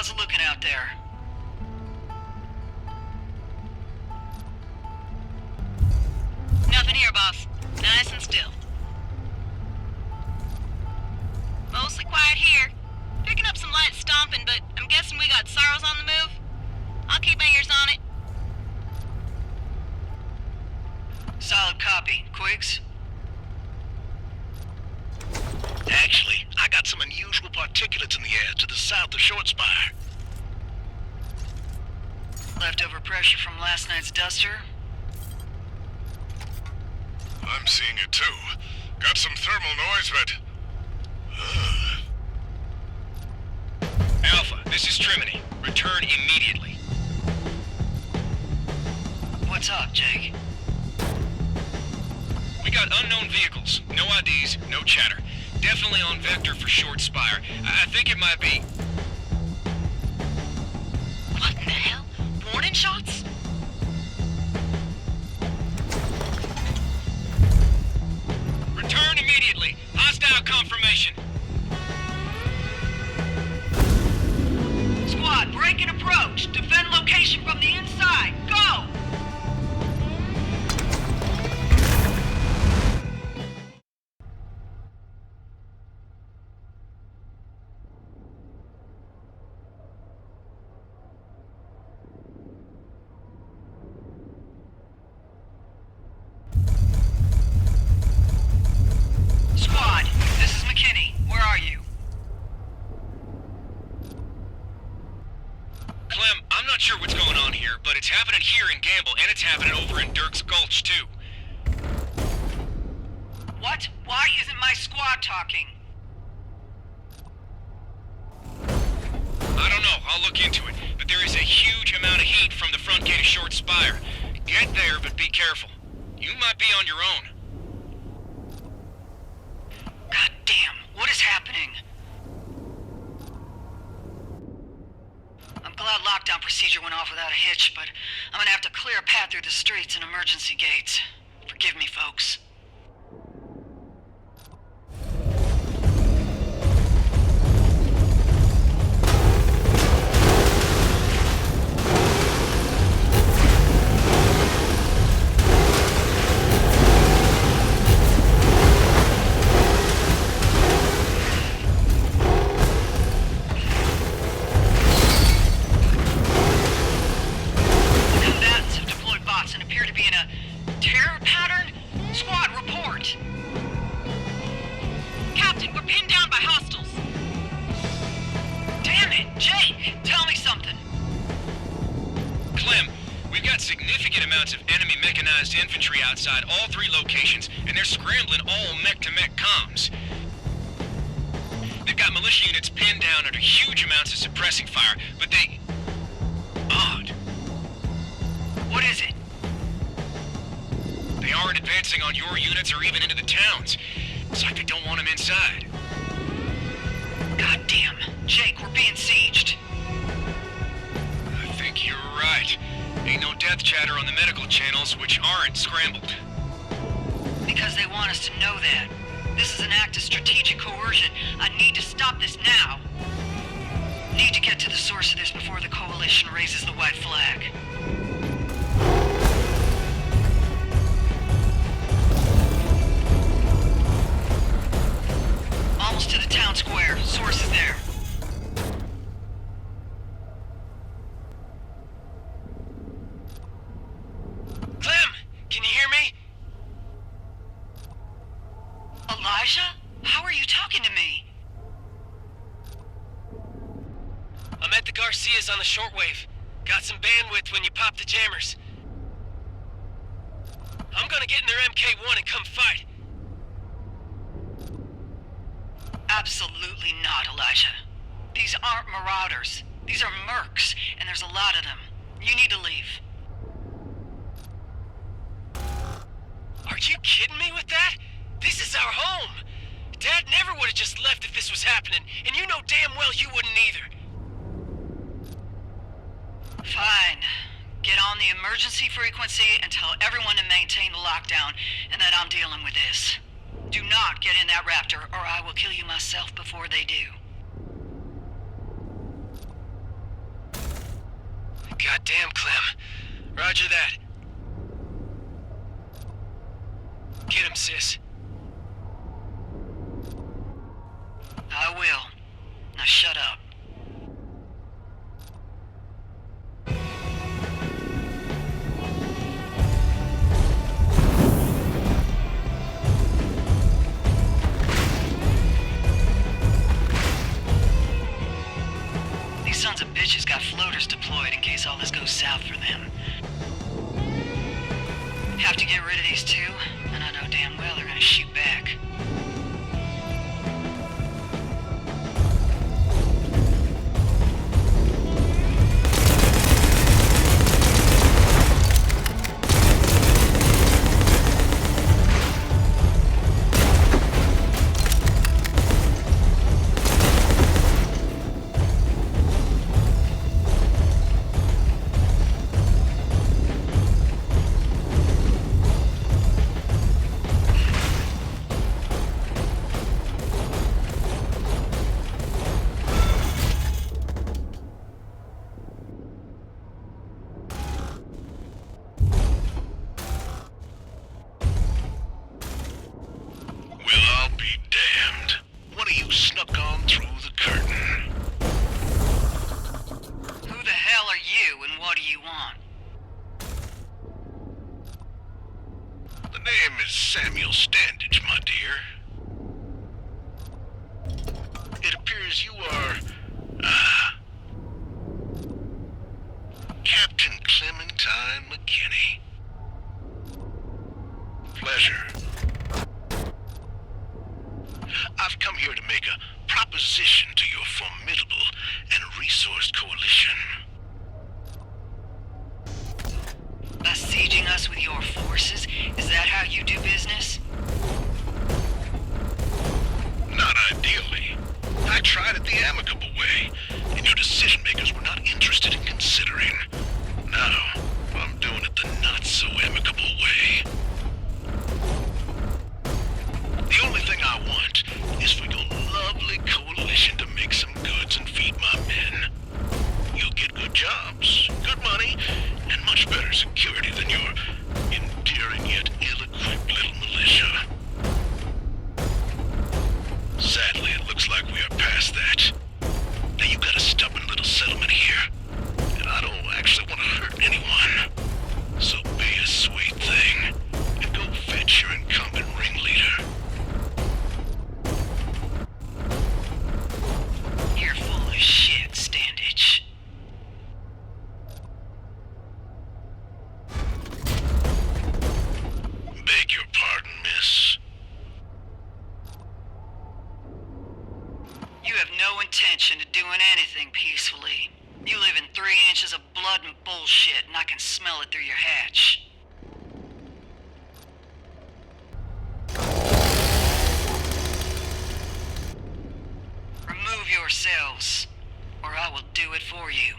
How's it looking out there? Nothing here, boss. Nice and still. Mostly quiet here. Picking up some light stomping, but I'm guessing we got sorrows on the move. I'll keep my ears on it. Solid copy. Quigs? Actually, I got some unusual particulates in the air to the south of Short Spire. Leftover pressure from last night's duster? I'm seeing it too. Got some thermal noise, but... Alpha, this is Trimony. Return immediately. What's up, Jake? We got unknown vehicles. No IDs, no chatter. Definitely on vector for Short Spire. I think it might be... What in the hell? Warning shots? Return immediately. Hostile confirmation. Squad, break and approach. Defend location from the inside. Go! Squad, this is McKinney. Where are you? Clem, I'm not sure what's going on here, but it's happening here in Gamble, and it's happening over in Dirk's Gulch, too. What? Why isn't my squad talking? I don't know, I'll look into it, but there is a huge amount of heat from the front gate of Short Spire. Get there, but be careful. You might be on your own. God damn, what is happening? I'm glad lockdown procedure went off without a hitch, but I'm gonna have to clear a path through the streets and emergency gates. Forgive me, folks. Combatants have deployed bots and appear to be in a terror pattern. Squad, report! Captain, we're pinned down by hostiles. Damn it! Jake! Tell me something! Clem, we've got significant amounts of enemy mechanized infantry outside all three locations, and they're scrambling all mech-to-mech comms. They've got militia units pinned down under huge amounts of suppressing fire, but they... Odd. What is it? They aren't advancing on your units or even into the towns. It's like they don't want them inside. God damn. Jake, we're being sieged. I think you're right. Ain't no death chatter on the medical channels, which aren't scrambled. Because they want us to know that. This is an act of strategic coercion. I need to stop this now. Need to get to the source of this before the Coalition raises the white flag. Almost to the town square. Source is there. Clem, can you hear me? Elijah? How are you talking to me? I'm at the Garcias on the shortwave. Got some bandwidth when you pop the jammers. I'm gonna get in their MK1 and come fight. Absolutely not, Elijah. These aren't marauders. These are mercs, and there's a lot of them. You need to leave. Are you kidding me with that? This is our home. Dad never would have just left if this was happening, and you know damn well you wouldn't either. Fine. Get on the emergency frequency and tell everyone to maintain the lockdown and that I'm dealing with this. Do not get in that Raptor or I will kill you myself before they do. Clem. Roger that. Get him, sis. I will. Now shut up. These sons of bitches got floaters deployed in case all this goes south for them. Have to get rid of these two, and I know damn well they're gonna shoot back. Standage, my dear. It appears you are, Captain Clementine McKinney. Pleasure. I've come here to make a proposition to your formidable and resourced coalition. Besieging us with your forces? Is that how you do business? Not ideally. I tried it the amicable way, and your decision-makers were not interested in considering. Now, I'm doing it the not-so-amicable way. The only thing I want is for your lovely coalition to make some goods and feed my men. You'll get good jobs, good money, and much better security than your endearing yet ill-equipped little militia. Sadly, it looks like we are past that. Now you got a stubborn little settlement here, and I don't actually want to hurt anyone. So be a sweet thing, and go fetch your incumbent ringleader. You're full of shit, Standage. Beg your pardon, miss. You have no intention of doing anything peacefully. You live in 3 inches of blood and bullshit, and I can smell it through your hatch. Remove yourselves, or I will do it for you.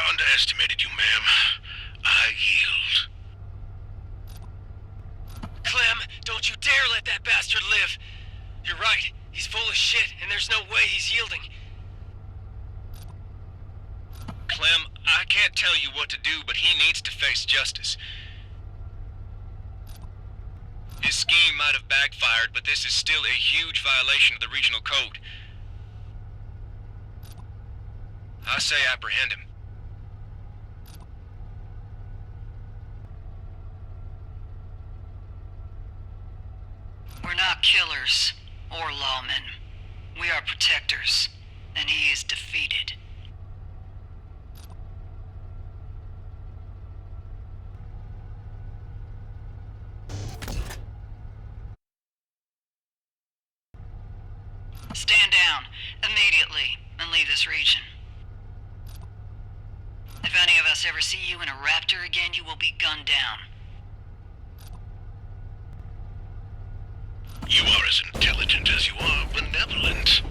underestimated you, ma'am. I yield. Clem, don't you dare let that bastard live! You're right, he's full of shit, and there's no way he's yielding. Clem, I can't tell you what to do, but he needs to face justice. His scheme might have backfired, but this is still a huge violation of the regional code. I say apprehend him. We're not killers or lawmen. We are protectors, and he is defeated. Stand down immediately and leave this region. If any of us ever see you in a raptor again, you will be gunned down. You are as intelligent as you are benevolent.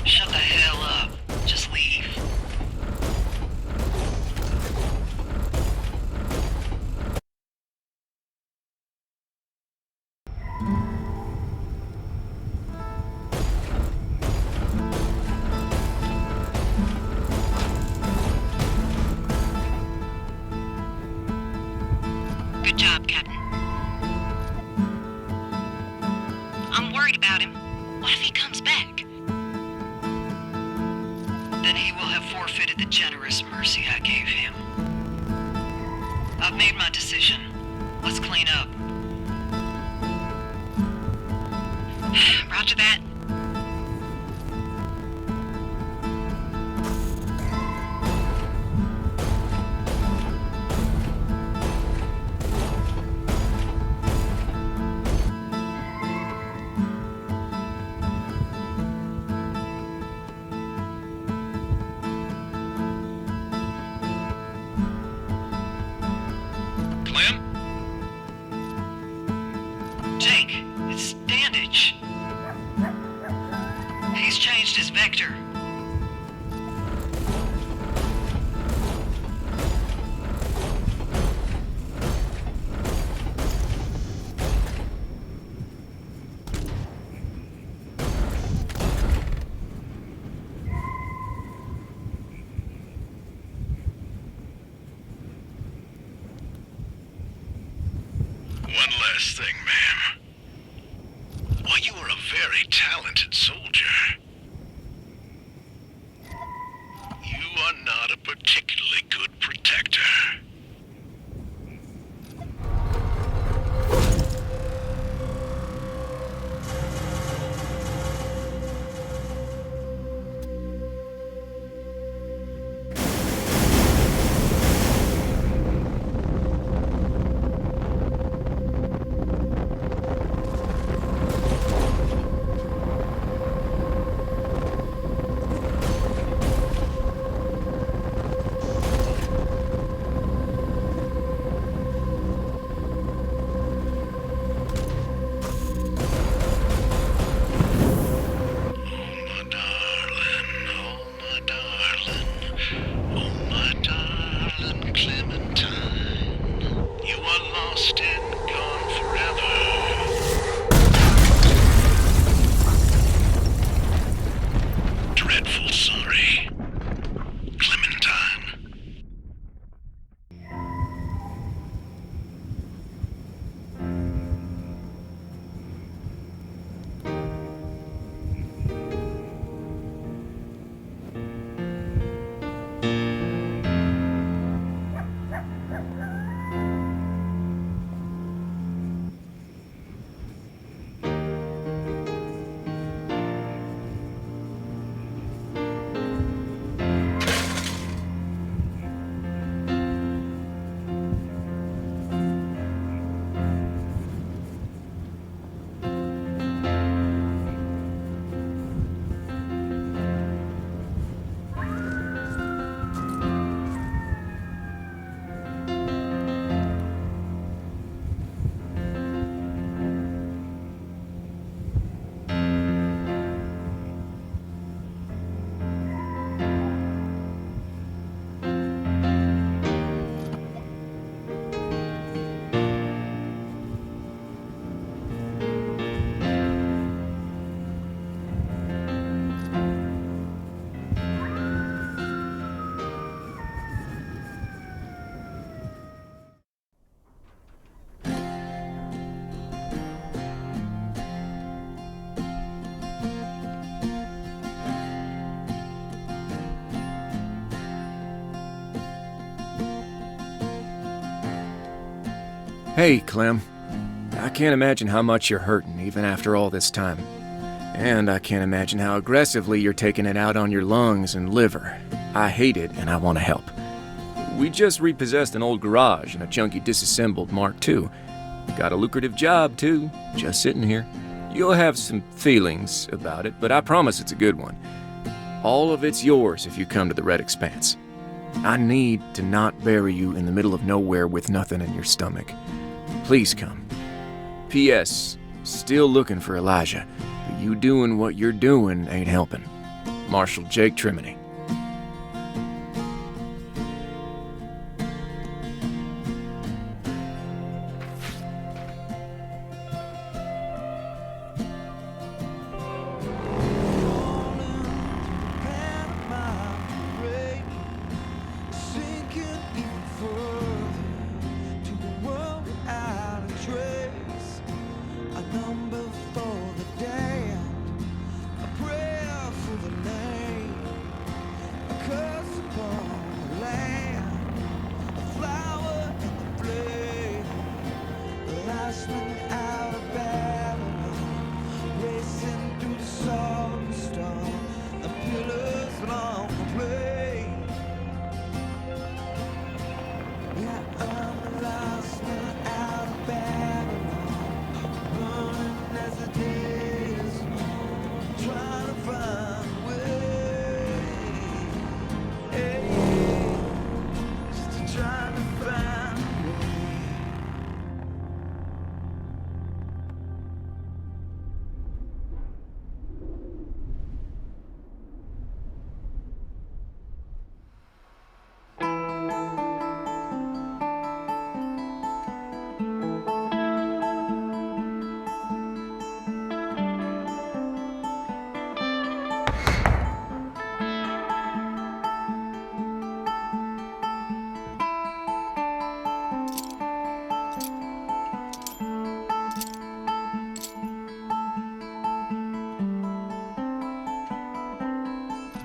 Shut the hell up. Just leave. Good job, Captain. I'm worried about him. What if he comes back? Then he will have forfeited the generous mercy I gave him. I've made my decision. Let's clean up. Roger that. Clem? Jake, it's Standage. He's changed his vector. One last thing, ma'am. While you are a very talented soldier, you are not a particularly good protector. Hey, Clem. I can't imagine how much you're hurting, even after all this time. And I can't imagine how aggressively you're taking it out on your lungs and liver. I hate it, and I want to help. We just repossessed an old garage and a junky disassembled Mark II. Got a lucrative job, too, just sitting here. You'll have some feelings about it, but I promise it's a good one. All of it's yours if you come to the Red Expanse. I need to not bury you in the middle of nowhere with nothing in your stomach. Please come. P.S. Still looking for Elijah, but you doing what you're doing ain't helping. Marshal Jake Trimony.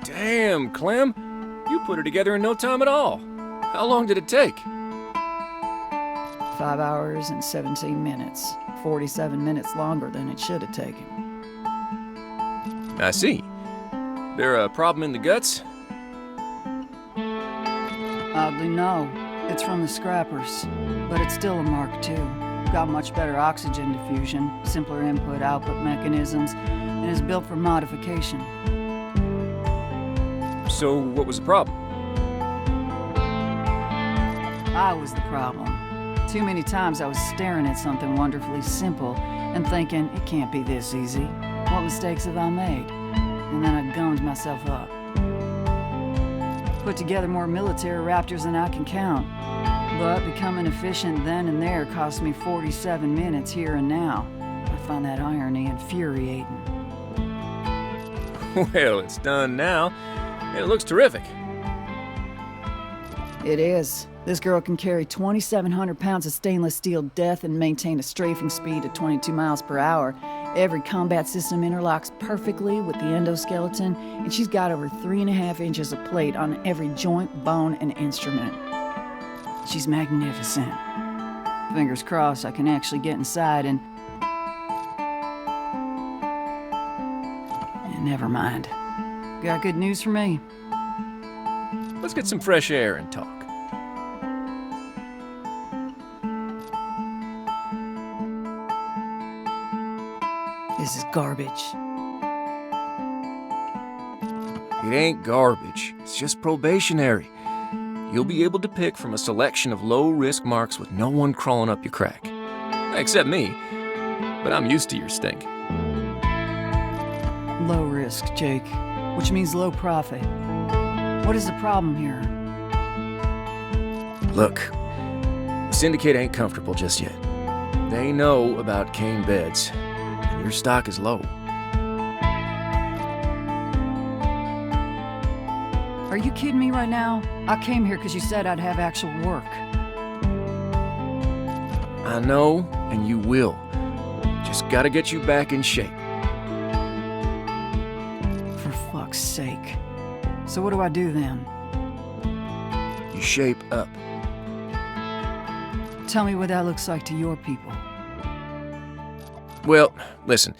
Damn, Clem. You put her together in no time at all. How long did it take? 5 hours and 17 minutes. 47 minutes longer than it should have taken. I see. There a problem in the guts? Oddly, no. It's from the scrappers, but it's still a Mark II. Got much better oxygen diffusion, simpler input-output mechanisms, and is built for modification. So, what was the problem? I was the problem. Too many times I was staring at something wonderfully simple and thinking, it can't be this easy. What mistakes have I made? And then I gummed myself up. Put together more military Raptors than I can count. But becoming efficient then and there cost me 47 minutes here and now. I find that irony infuriating. Well, it's done now. It looks terrific. It is. This girl can carry 2,700 pounds of stainless steel death and maintain a strafing speed of 22 miles per hour. Every combat system interlocks perfectly with the endoskeleton, and she's got over 3.5 inches of plate on every joint, bone, and instrument. She's magnificent. Fingers crossed I can actually get inside and never mind. Got good news for me. Let's get some fresh air and talk. This is garbage. It ain't garbage. It's just probationary. You'll be able to pick from a selection of low-risk marks with no one crawling up your crack. Except me. But I'm used to your stink. Low risk, Jake. Which means low profit. What is the problem here? Look, the Syndicate ain't comfortable just yet. They know about cane beds, and your stock is low. Are you kidding me right now? I came here because you said I'd have actual work. I know, and you will. Just gotta get you back in shape. For fuck's sake. So what do I do then? You shape up. Tell me what that looks like to your people. Well, listen.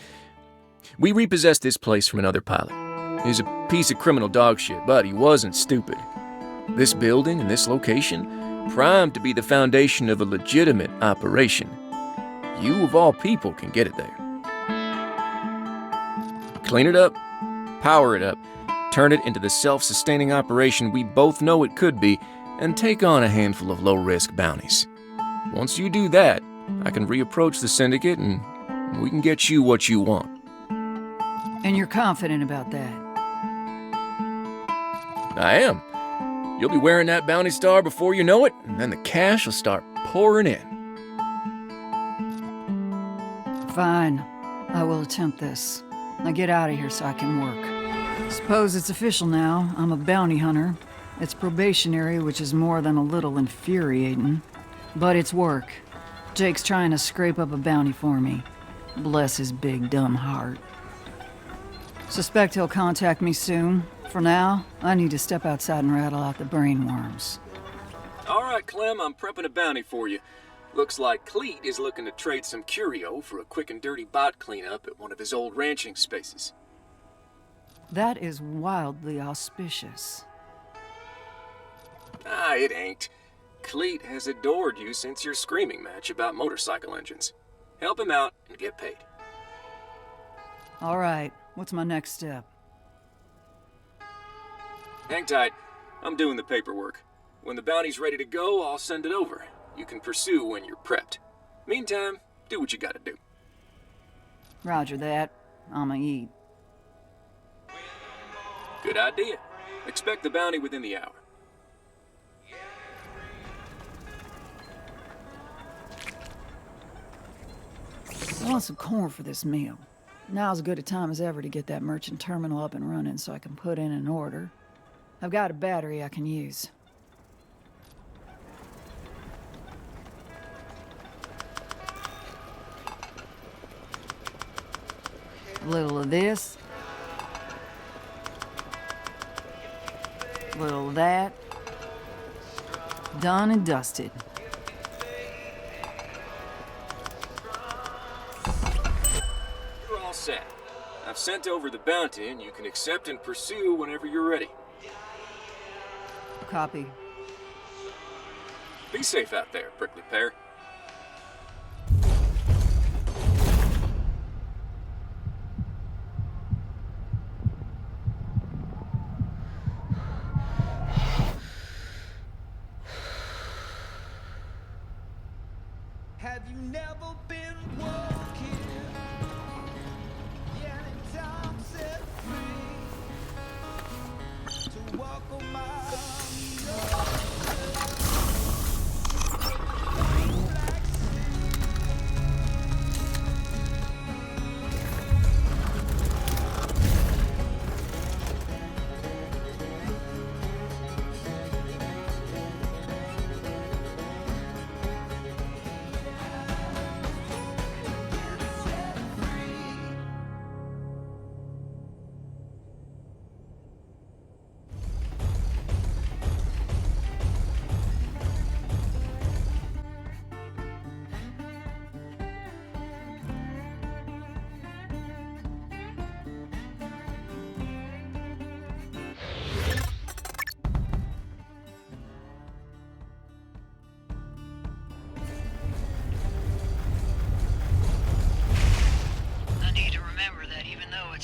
We repossessed this place from another pilot. He was a piece of criminal dog shit, but he wasn't stupid. This building and this location, primed to be the foundation of a legitimate operation. You, of all people, can get it there. Clean it up, power it up, turn it into the self-sustaining operation we both know it could be, and take on a handful of low-risk bounties. Once you do that, I can reapproach the Syndicate and we can get you what you want. And you're confident about that? I am. You'll be wearing that bounty star before you know it, and then the cash will start pouring in. Fine. I will attempt this. Now get out of here so I can work. Suppose it's official now. I'm a bounty hunter. It's probationary, which is more than a little infuriating. But it's work. Jake's trying to scrape up a bounty for me. Bless his big, dumb heart. Suspect he'll contact me soon. For now, I need to step outside and rattle out the brainworms. All right, Clem, I'm prepping a bounty for you. Looks like Cleet is looking to trade some curio for a quick and dirty bot cleanup at one of his old ranching spaces. That is wildly auspicious. Ah, it ain't. Cleet has adored you since your screaming match about motorcycle engines. Help him out and get paid. All right, what's my next step? Hang tight. I'm doing the paperwork. When the bounty's ready to go, I'll send it over. You can pursue when you're prepped. Meantime, do what you gotta do. Roger that. I'ma eat. Good idea. Expect the bounty within the hour. I want some corn for this meal. Now's as good a time as ever to get that merchant terminal up and running so I can put in an order. I've got a battery I can use. A little of this. A little of that. Done and dusted. You're all set. I've sent over the bounty and you can accept and pursue whenever you're ready. Copy. Be safe out there, prickly pear. Have you never been walking? Yeah, and time set free to walk on my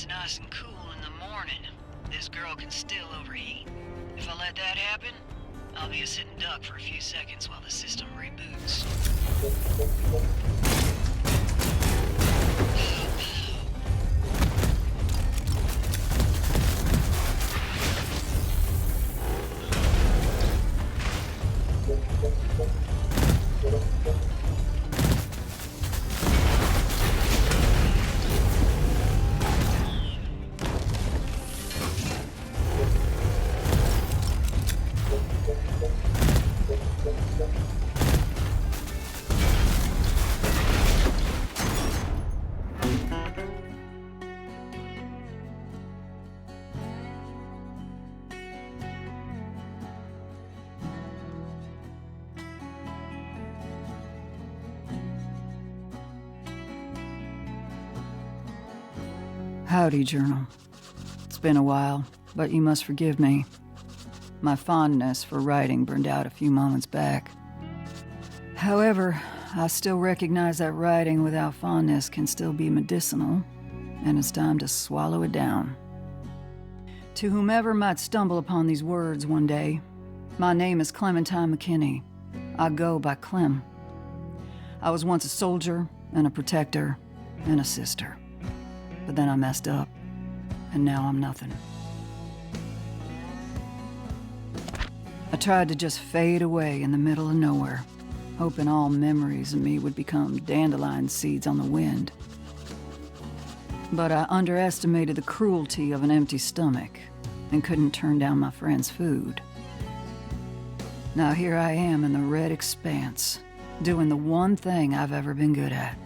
nice and cool in the morning, this girl can still overheat. If I let that happen, I'll be a sitting duck for a few seconds while the system reboots. Howdy, Journal. It's been a while, but you must forgive me. My fondness for writing burned out a few moments back. However, I still recognize that writing without fondness can still be medicinal, and it's time to swallow it down. To whomever might stumble upon these words one day, my name is Clementine McKinney. I go by Clem. I was once a soldier, and a protector, and a sister. But then I messed up, and now I'm nothing. I tried to just fade away in the middle of nowhere, hoping all memories of me would become dandelion seeds on the wind. But I underestimated the cruelty of an empty stomach and couldn't turn down my friend's food. Now here I am in the Red Expanse, doing the one thing I've ever been good at.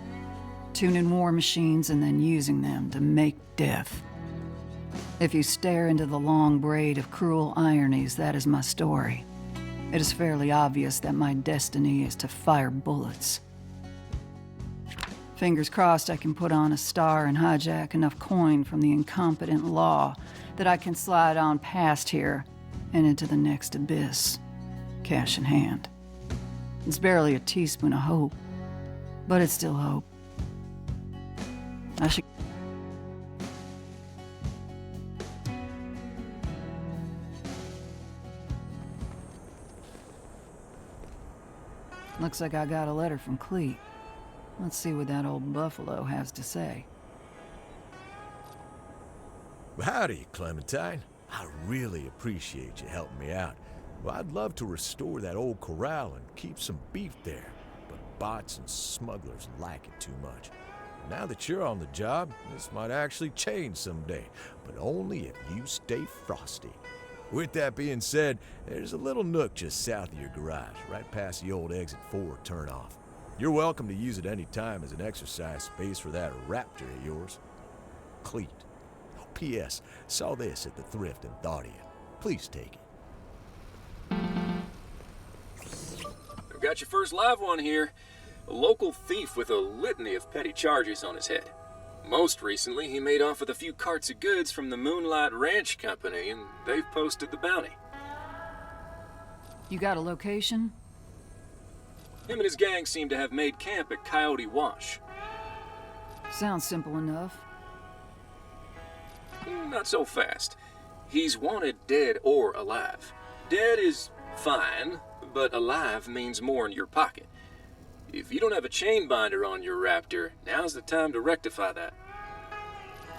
Tuning war machines and then using them to make death. If you stare into the long braid of cruel ironies, that is my story. It is fairly obvious that my destiny is to fire bullets. Fingers crossed I can put on a star and hijack enough coin from the incompetent law that I can slide on past here and into the next abyss, cash in hand. It's barely a teaspoon of hope, but it's still hope. I should... Looks like I got a letter from Clem. Let's see what that old buffalo has to say. Howdy, Clementine. I really appreciate you helping me out. Well, I'd love to restore that old corral and keep some beef there, but bots and smugglers like it too much. Now that you're on the job, this might actually change someday, but only if you stay frosty. With that being said, there's a little nook just south of your garage, right past the old exit 4 turnoff. You're welcome to use it any time as an exercise space for that raptor of yours. Cleet. Oh, P.S. Saw this at the thrift and thought of you. Please take it. I've got your first live one here. A local thief with a litany of petty charges on his head. Most recently, he made off with a few carts of goods from the Moonlight Ranch Company, and they've posted the bounty. You got a location? Him and his gang seem to have made camp at Coyote Wash. Sounds simple enough. Not so fast. He's wanted dead or alive. Dead is fine, but alive means more in your pocket. If you don't have a chain binder on your raptor, now's the time to rectify that.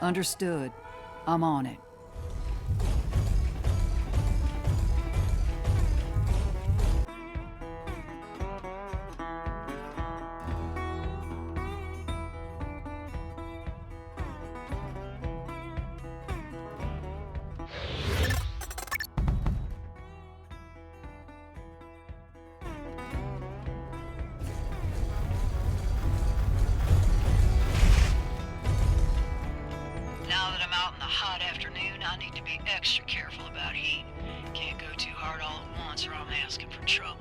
Understood. I'm on it. Now that I'm out in the hot afternoon, I need to be extra careful about heat. Can't go too hard all at once or I'm asking for trouble.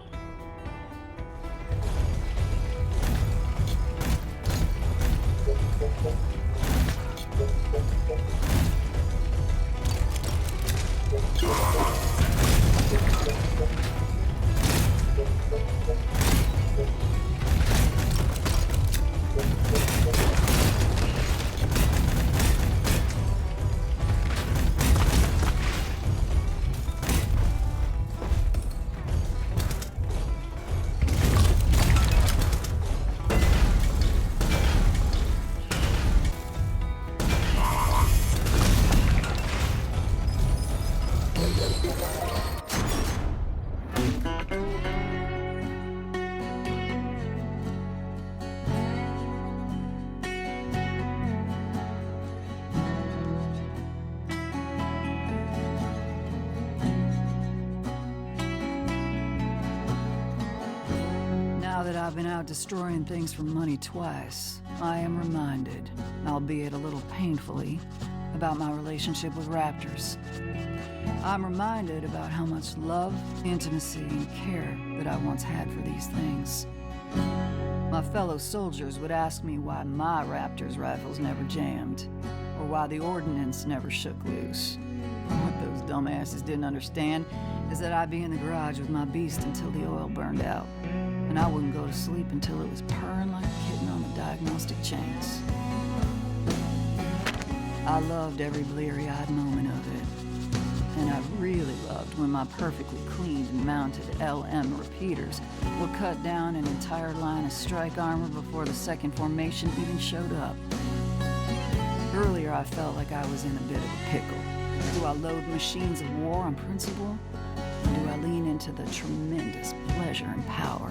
Now that I've been out destroying things for money twice, I am reminded, albeit a little painfully, about my relationship with raptors. I'm reminded about how much love, intimacy, and care that I once had for these things. My fellow soldiers would ask me why my raptor's rifles never jammed, or why the ordnance never shook loose. What those dumbasses didn't understand is that I'd be in the garage with my beast until the oil burned out, and I wouldn't go to sleep until it was purring like a kitten on the diagnostic chains. I loved every bleary-eyed moment of it. And I really loved when my perfectly cleaned and mounted LM repeaters would cut down an entire line of strike armor before the second formation even showed up. Earlier I felt like I was in a bit of a pickle. Do I load machines of war on principle? Or do I lean into the tremendous pleasure and power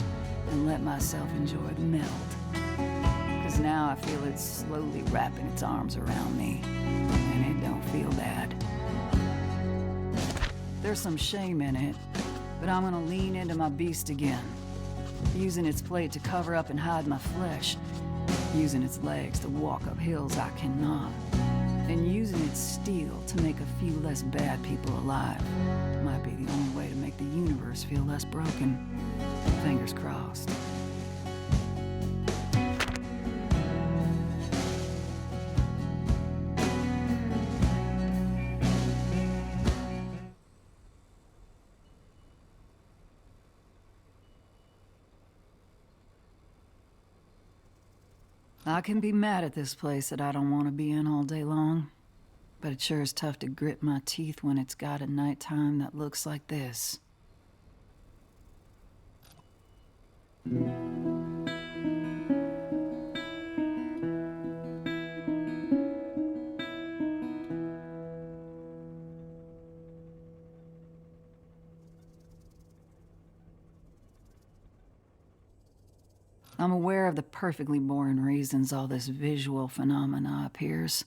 and let myself enjoy the meld? Because now I feel it slowly wrapping its arms around me, and it don't feel bad. There's some shame in it, but I'm gonna lean into my beast again, using its plate to cover up and hide my flesh, using its legs to walk up hills I cannot, and using its steel to make a few less bad people alive. Might be the only way to make the universe feel less broken. Fingers crossed. I can be mad at this place that I don't want to be in all day long, but it sure is tough to grit my teeth when it's got a nighttime that looks like this. I'm aware of the perfectly boring reasons all this visual phenomena appears,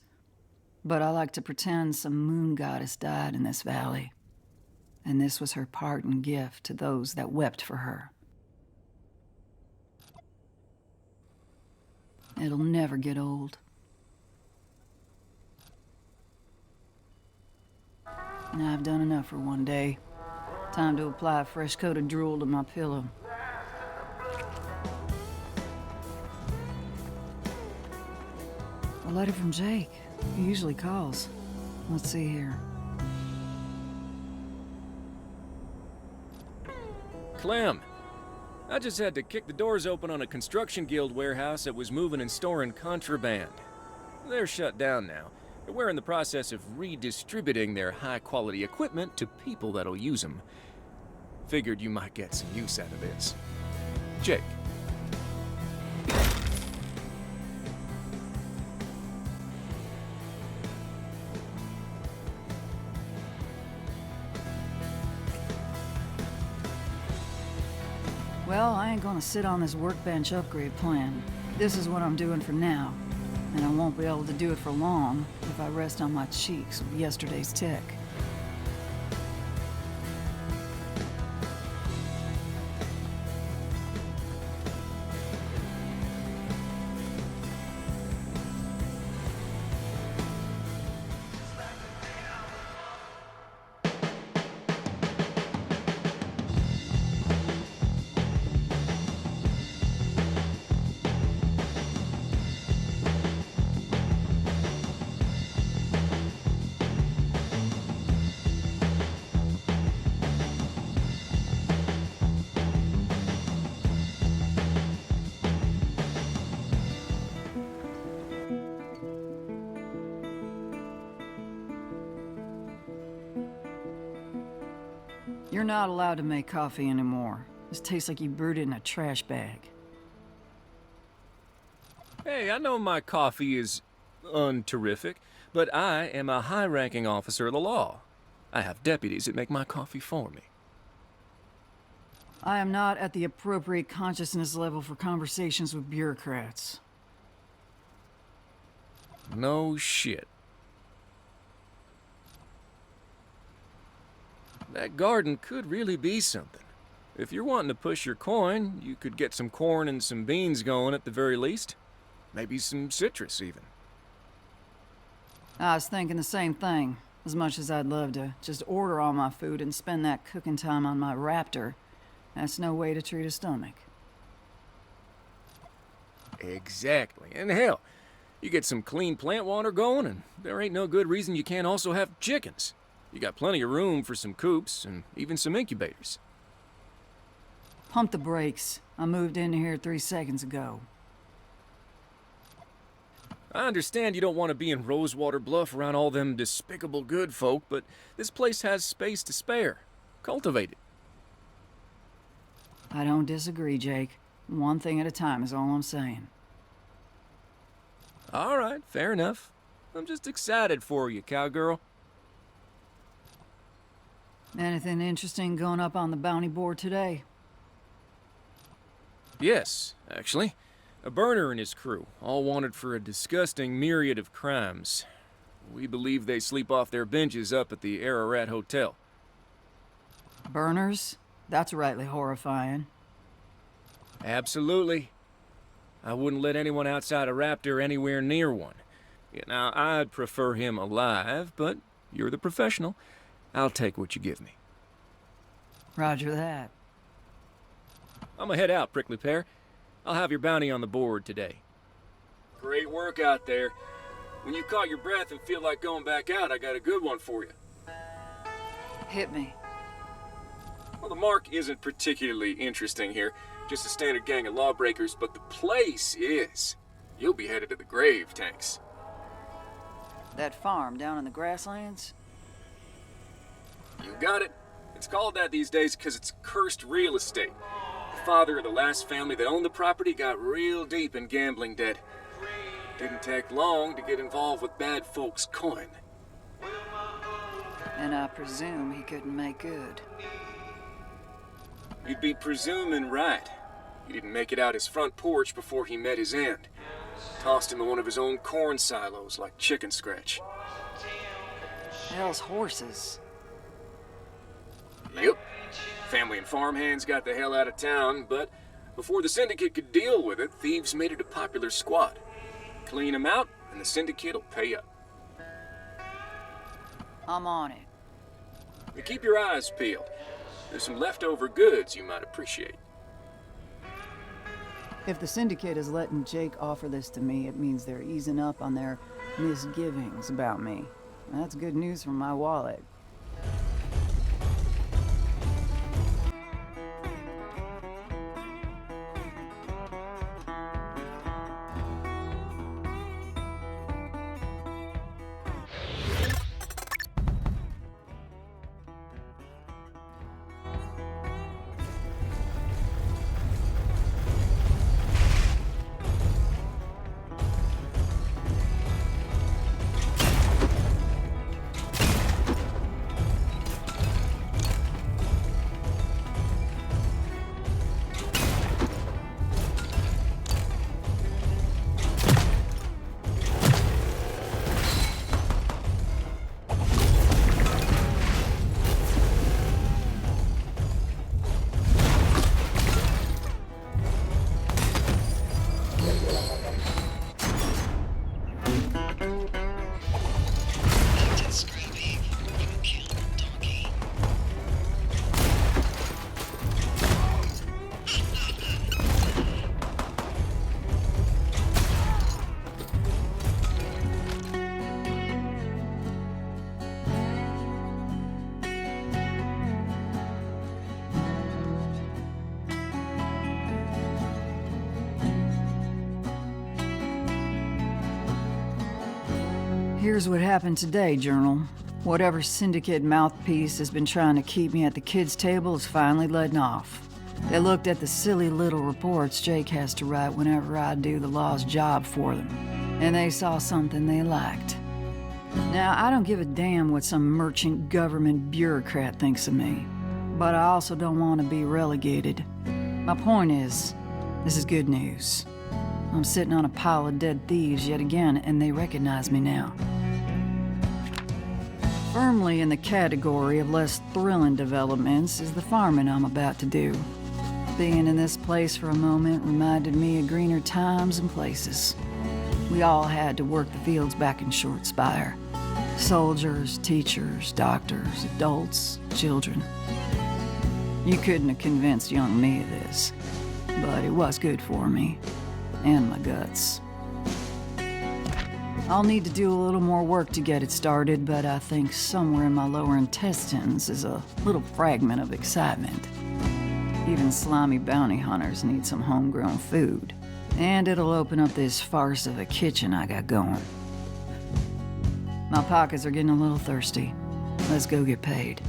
but I like to pretend some moon goddess died in this valley, and this was her parting gift to those that wept for her. It'll never get old. Now I've done enough for one day. Time to apply a fresh coat of drool to my pillow. A letter from Jake. He usually calls. Let's see here. Clem, I just had to kick the doors open on a construction guild warehouse that was moving and storing contraband. They're shut down now. We're in the process of redistributing their high-quality equipment to people that'll use them. Figured you might get some use out of this. Jake. Well, I ain't gonna sit on this workbench upgrade plan. This is what I'm doing for now, and I won't be able to do it for long if I rest on my cheeks with yesterday's tech. You're not allowed to make coffee anymore. This tastes like you brewed it in a trash bag. Hey, I know my coffee is unterrific, but I am a high-ranking officer of the law. I have deputies that make my coffee for me. I am not at the appropriate consciousness level for conversations with bureaucrats. No shit. That garden could really be something. If you're wanting to push your coin, you could get some corn and some beans going at the very least. Maybe some citrus, even. I was thinking the same thing. As much as I'd love to just order all my food and spend that cooking time on my Raptor, that's no way to treat a stomach. Exactly. And hell, You get some clean plant water going, and there ain't no good reason you can't also have chickens. You got plenty of room for some coops and even some incubators. Pump the brakes. I moved into here 3 seconds ago. I understand you don't want to be in Rosewater Bluff around all them despicable good folk, but this place has space to spare. Cultivate it. I don't disagree, Jake. One thing at a time is all I'm saying. All right, fair enough. I'm just excited for you, cowgirl. Anything interesting going up on the bounty board today? Yes, actually. A burner and his crew, all wanted for a disgusting myriad of crimes. We believe they sleep off their benches up at the Ararat Hotel. Burners? That's rightly horrifying. Absolutely. I wouldn't let anyone outside a Raptor anywhere near one. Now, I'd prefer him alive, but you're the professional. I'll take what you give me. Roger that. I'm gonna head out, Prickly Pear. I'll have your bounty on the board today. Great work out there. When you caught your breath and feel like going back out, I got a good one for you. Hit me. Well, the mark isn't particularly interesting here. Just a standard gang of lawbreakers, but the place is. You'll be headed to the grave, Tanks. That farm down in the grasslands? You got it. It's called that these days because it's cursed real estate. The father of the last family that owned the property got real deep in gambling debt. Didn't take long to get involved with bad folks' coin. And I presume he couldn't make good. You'd be presuming right. He didn't make it out his front porch before he met his end. Tossed into one of his own corn silos like chicken scratch. Hell's horses. Yep. Family and farmhands got the hell out of town, but before the Syndicate could deal with it, thieves made it a popular squad. Clean them out, and the Syndicate will pay up. I'm on it. But keep your eyes peeled. There's some leftover goods you might appreciate. If the Syndicate is letting Jake offer this to me, it means they're easing up on their misgivings about me. That's good news for my wallet. Here's what happened today, Journal. Whatever Syndicate mouthpiece has been trying to keep me at the kids' table is finally letting off. They looked at the silly little reports Jake has to write whenever I do the law's job for them, and they saw something they liked. Now, I don't give a damn what some merchant government bureaucrat thinks of me, but I also don't want to be relegated. My point is, this is good news. I'm sitting on a pile of dead thieves yet again, and they recognize me now. Firmly in the category of less thrilling developments is the farming I'm about to do. Being in this place for a moment reminded me of greener times and places. We all had to work the fields back in Short Spire. Soldiers, teachers, doctors, adults, children. You couldn't have convinced young me of this, but it was good for me. And my guts. I'll need to do a little more work to get it started, but I think somewhere in my lower intestines is a little fragment of excitement. Even slimy bounty hunters need some homegrown food. And it'll open up this farce of a kitchen I got going. My pockets are getting a little thirsty. Let's go get paid.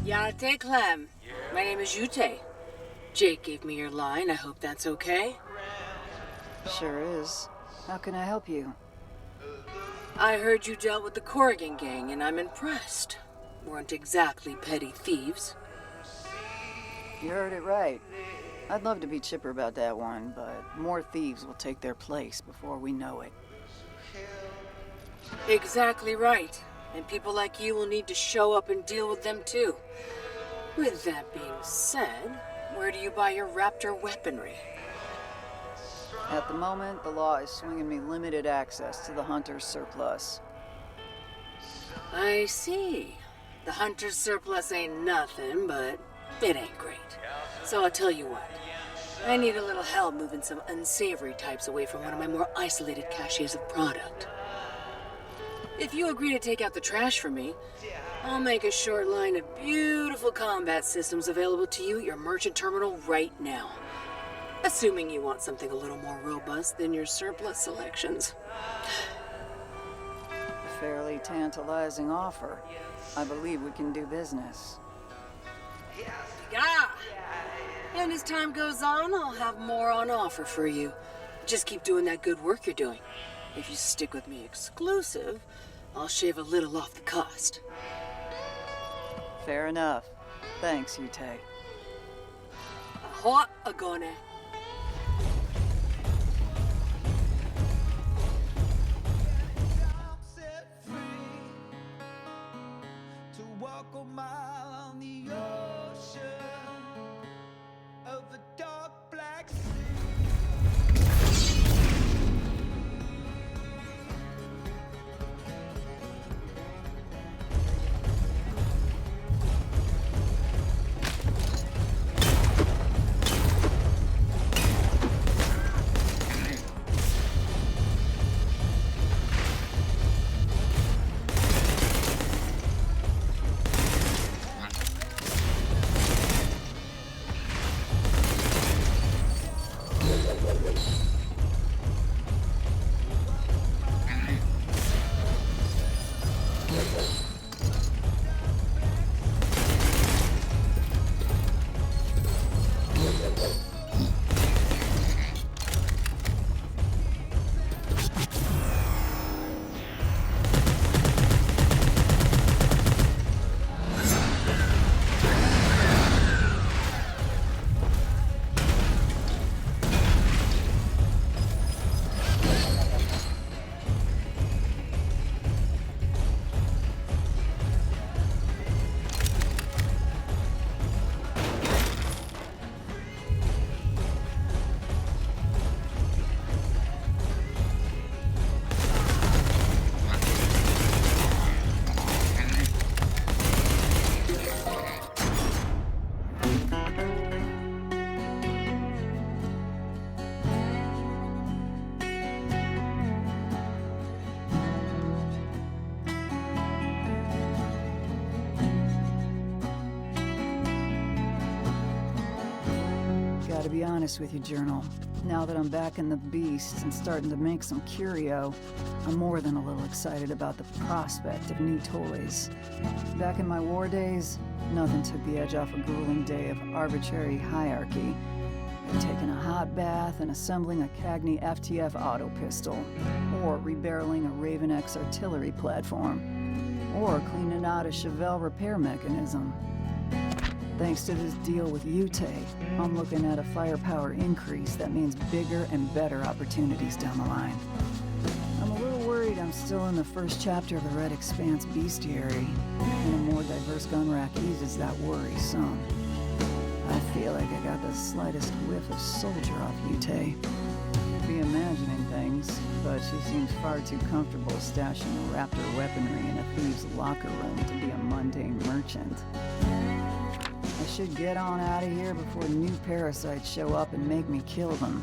Yate Clem. My name is Yute. Jake gave me your line. I hope that's okay. Sure is. How can I help you? I heard you dealt with the Corrigan gang, and I'm impressed. Weren't exactly petty thieves. You heard it right. I'd love to be chipper about that one, but more thieves will take their place before we know it. Exactly right. And people like you will need to show up and deal with them too. With that being said, where do you buy your Raptor weaponry? At the moment, the law is swinging me limited access to the hunter's surplus. I see. The hunter's surplus ain't nothing, but it ain't great. So I'll tell you what. I need a little help moving some unsavory types away from one of my more isolated caches of product. If you agree to take out the trash for me, I'll make a short line of beautiful combat systems available to you at your merchant terminal right now. Assuming you want something a little more robust than your surplus selections. A fairly tantalizing offer. I believe we can do business. Yeah! And as time goes on, I'll have more on offer for you. Just keep doing that good work you're doing. If you stick with me exclusive, I'll shave a little off the cost. Fair enough. Thanks, Yute. Ahoy, agone. Set free to walk a mile on the ocean of the dark black sea. Gotta be honest with you, Journal. Now that I'm back in the beast and starting to make some curio, I'm more than a little excited about the prospect of new toys. Back in my war days, nothing took the edge off a grueling day of arbitrary hierarchy. Like taking a hot bath and assembling a Cagney FTF auto pistol, or rebarreling a Raven X artillery platform, or cleaning out a Chevelle repair mechanism. Thanks to this deal with Yute, I'm looking at a firepower increase that means bigger and better opportunities down the line. I'm a little worried I'm still in the first chapter of the Red Expanse bestiary, and a more diverse gun rack eases that worry some. I feel like I got the slightest whiff of soldier off Yute. Be imagining things, but she seems far too comfortable stashing a Raptor weaponry in a thief's locker room to be a mundane merchant. I should get on out of here before new parasites show up and make me kill them.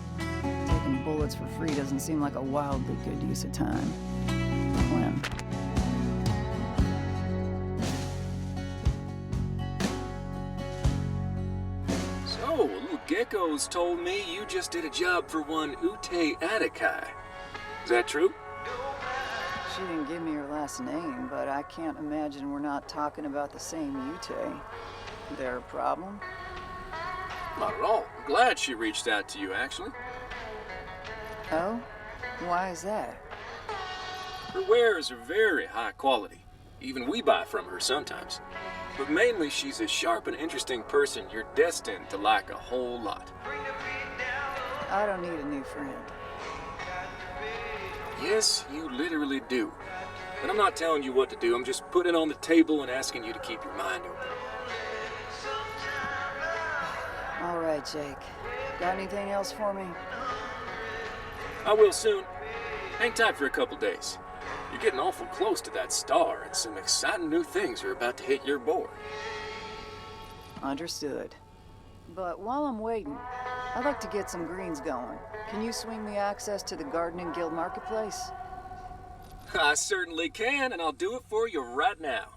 Taking bullets for free doesn't seem like a wildly good use of time. Clem. So, little Gecko's told me you just did a job for one Ute Attikai. Is that true? She didn't give me her last name, but I can't imagine we're not talking about the same Ute. There a problem? Not at all. I'm glad she reached out to you, actually. Oh? Why is that? Her wares are very high quality. Even we buy from her sometimes. But mainly, she's a sharp and interesting person you're destined to like a whole lot. I don't need a new friend. Yes, you literally do. But I'm not telling you what to do. I'm just putting it on the table and asking you to keep your mind open. All right, Jake. Got anything else for me? I will soon. Hang tight for a couple days. You're getting awful close to that star, and some exciting new things are about to hit your board. Understood. But while I'm waiting, I'd like to get some greens going. Can you swing me access to the Gardening Guild Marketplace? I certainly can, and I'll do it for you right now.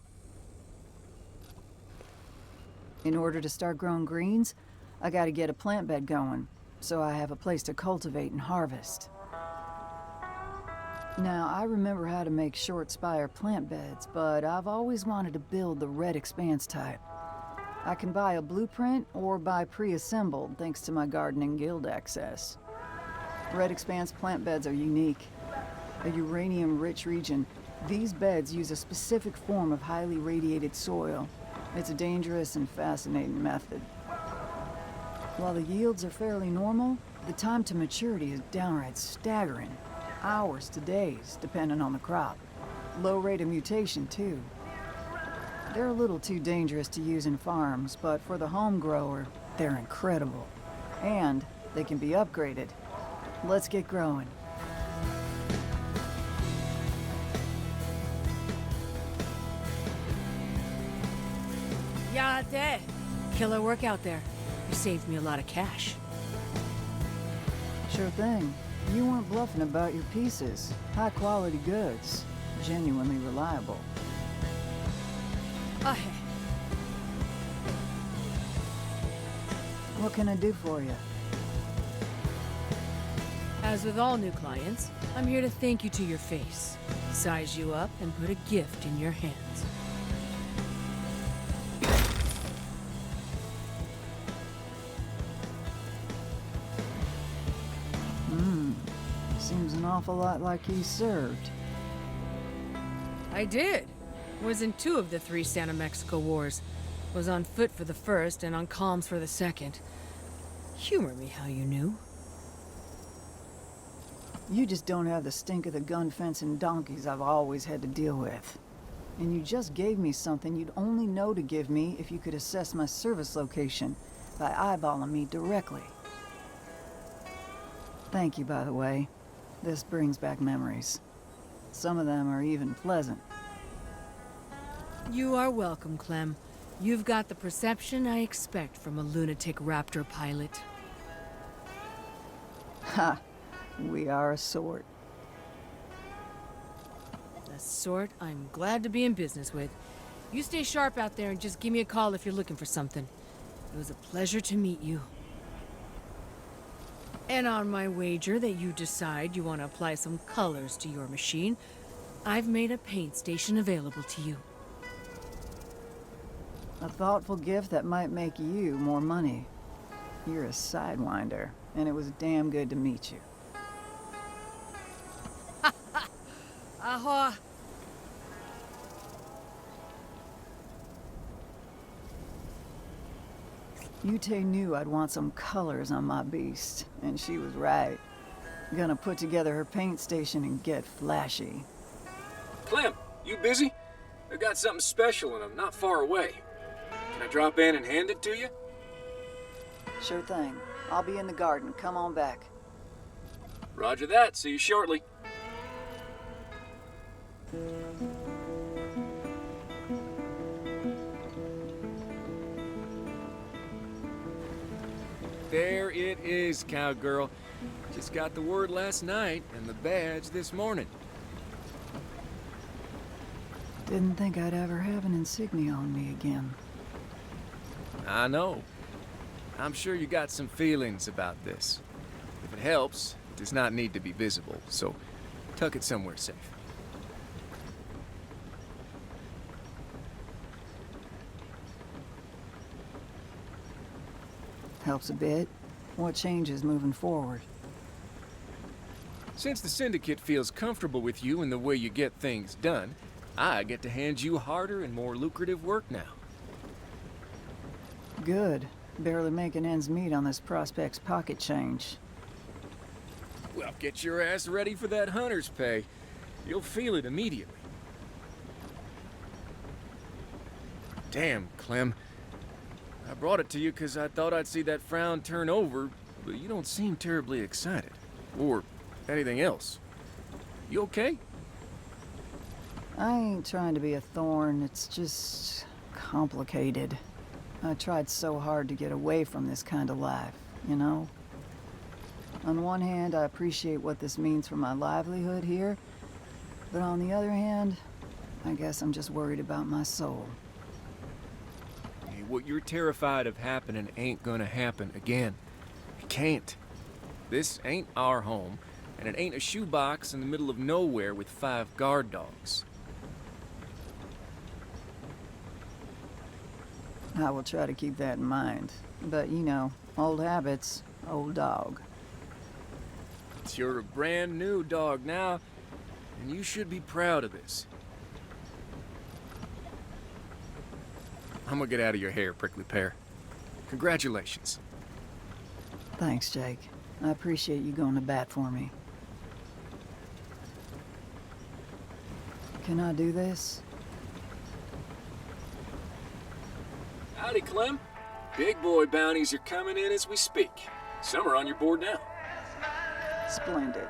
In order to start growing greens, I gotta get a plant bed going, so I have a place to cultivate and harvest. Now, I remember how to make short spire plant beds, but I've always wanted to build the Red Expanse type. I can buy a blueprint or buy pre-assembled thanks to my Gardening Guild access. Red Expanse plant beds are unique. A uranium-rich region, these beds use a specific form of highly radiated soil. It's a dangerous and fascinating method. While the yields are fairly normal, the time to maturity is downright staggering. Hours to days, depending on the crop. Low rate of mutation, too. They're a little too dangerous to use in farms, but for the home grower, they're incredible. And they can be upgraded. Let's get growing. Yeah, there. Killer work out there. You saved me a lot of cash. Sure thing. You weren't bluffing about your pieces. High quality goods. Genuinely reliable. Oh, hey. What can I do for you? As with all new clients, I'm here to thank you to your face, size you up, and put a gift in your hands. Seems an awful lot like you served. I did. Was in 2 of the 3 Santa Mexico wars. Was on foot for the first and on comms for the second. Humor me how you knew. You just don't have the stink of the gun fencing donkeys I've always had to deal with. And you just gave me something you'd only know to give me if you could assess my service location by eyeballing me directly. Thank you, by the way. This brings back memories. Some of them are even pleasant. You are welcome, Clem. You've got the perception I expect from a lunatic raptor pilot. Ha! We are a sort. The sort I'm glad to be in business with. You stay sharp out there and just give me a call if you're looking for something. It was a pleasure to meet you. And on my wager that you decide you want to apply some colors to your machine, I've made a paint station available to you. A thoughtful gift that might make you more money. You're a sidewinder, and it was damn good to meet you. Aha! Ute knew I'd want some colors on my beast, and she was right. Gonna put together her paint station and get flashy. Clem, you busy? I've got something special and I'm not far away. Can I drop in and hand it to you? Sure thing. I'll be in the garden. Come on back. Roger that. See you shortly. There it is, cowgirl. Just got the word last night and the badge this morning. Didn't think I'd ever have an insignia on me again. I know. I'm sure you got some feelings about this. If it helps, it does not need to be visible, so tuck it somewhere safe. Helps a bit. What changes moving forward? Since the Syndicate feels comfortable with you and the way you get things done, I get to hand you harder and more lucrative work now. Good. Barely making ends meet on this prospect's pocket change. Well, get your ass ready for that hunter's pay. You'll feel it immediately. Damn, Clem. I brought it to you because I thought I'd see that frown turn over, but you don't seem terribly excited. Or anything else. You okay? I ain't trying to be a thorn, it's just complicated. I tried so hard to get away from this kind of life, you know? On one hand, I appreciate what this means for my livelihood here, but on the other hand, I guess I'm just worried about my soul. Hey, what you're terrified of happening ain't gonna happen again. It can't. This ain't our home, and it ain't a shoebox in the middle of nowhere with 5 guard dogs. I will try to keep that in mind. But, you know, old habits, old dog. You're a brand new dog now, and you should be proud of this. I'm gonna get out of your hair, prickly pear. Congratulations. Thanks, Jake. I appreciate you going to bat for me. Can I do this? Howdy, Clem. Big boy bounties are coming in as we speak. Some are on your board now. Splendid.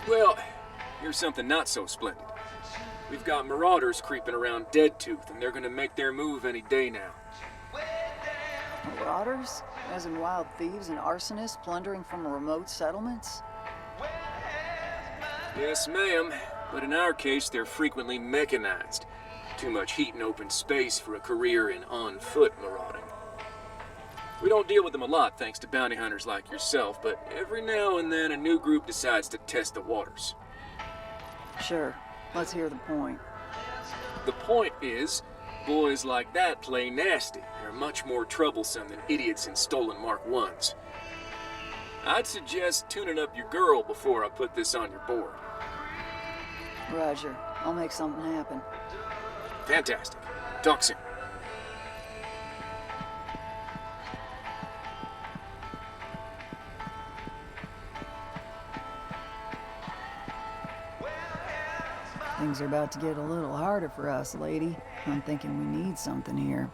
Well, here's something not so splendid. We've got marauders creeping around Deadtooth, and they're gonna make their move any day now. Marauders? As in wild thieves and arsonists plundering from remote settlements? Yes, ma'am. But in our case, they're frequently mechanized. Too much heat and open space for a career in on-foot marauding. We don't deal with them a lot thanks to bounty hunters like yourself, but every now and then a new group decides to test the waters. Sure. Let's hear the point. The point is, boys like that play nasty and are much more troublesome than idiots in stolen Mark Is. I'd suggest tuning up your girl before I put this on your board. Roger. I'll make something happen. Fantastic. Talk soon. Things are about to get a little harder for us, lady. I'm thinking we need something here.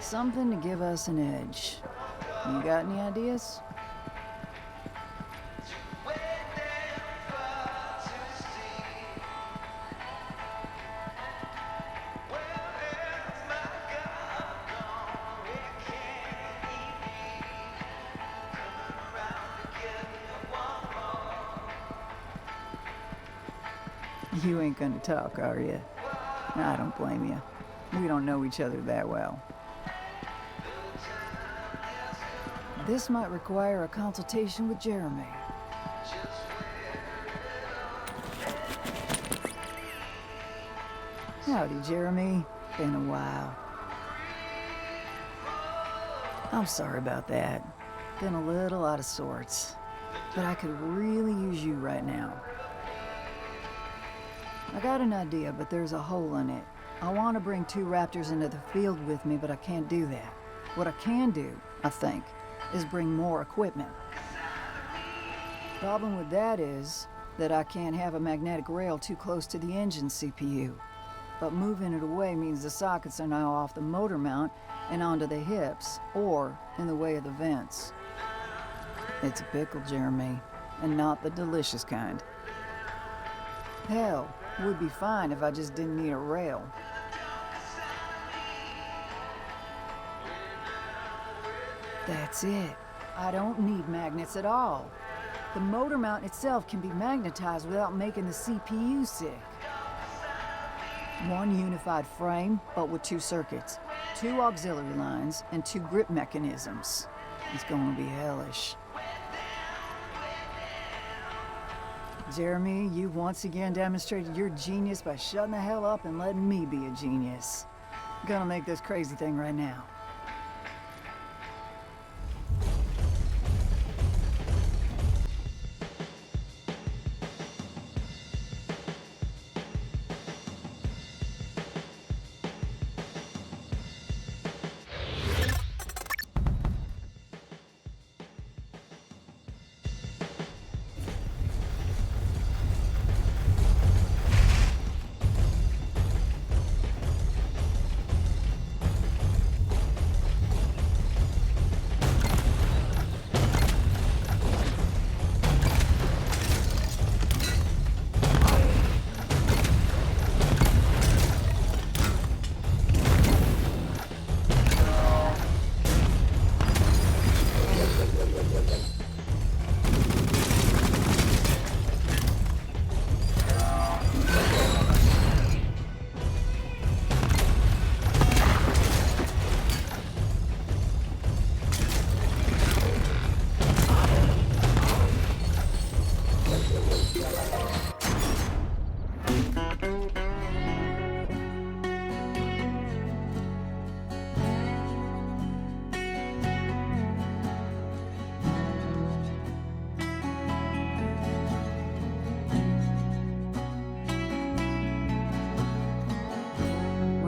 Something to give us an edge. You got any ideas? You ain't gonna talk, are you? I don't blame you. We don't know each other that well. This might require a consultation with Jeremy. Howdy, Jeremy. Been a while. I'm sorry about that. Been a little out of sorts. But I could really use you right now. I got an idea, but there's a hole in it. I want to bring 2 raptors into the field with me, but I can't do that. What I can do, I think, is bring more equipment. Problem with that is that I can't have a magnetic rail too close to the engine CPU. But moving it away means the sockets are now off the motor mount and onto the hips, or in the way of the vents. It's a pickle, Jeremy, and not the delicious kind. Hell, would be fine if I just didn't need a rail. That's it. I don't need magnets at all. The motor mount itself can be magnetized without making the CPU sick. One unified frame, but with 2 circuits, 2 auxiliary lines, and 2 grip mechanisms. It's gonna be hellish. Jeremy, you've once again demonstrated your genius by shutting the hell up and letting me be a genius. Gonna make this crazy thing right now.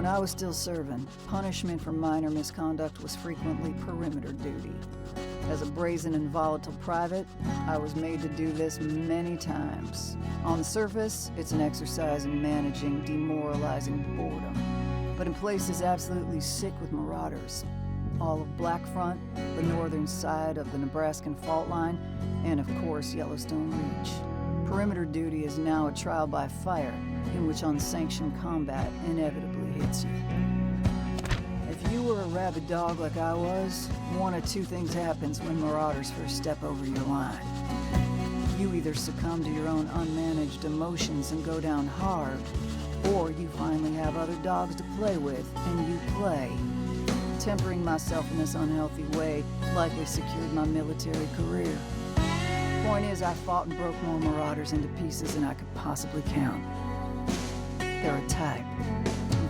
I was still serving. Punishment for minor misconduct was frequently perimeter duty. As a brazen and volatile private, I was made to do this many times. On the surface, it's an exercise in managing demoralizing boredom. But in places absolutely sick with marauders. All of Black Front, the northern side of the Nebraskan fault line, and of course Yellowstone Reach. Perimeter duty is now a trial by fire, in which unsanctioned combat inevitably hits you. If you were a rabid dog like I was, one of 2 things happens when marauders first step over your line. You either succumb to your own unmanaged emotions and go down hard, or you finally have other dogs to play with, and you play. Tempering myself in this unhealthy way likely secured my military career. Point is, I fought and broke more marauders into pieces than I could possibly count. They're a type.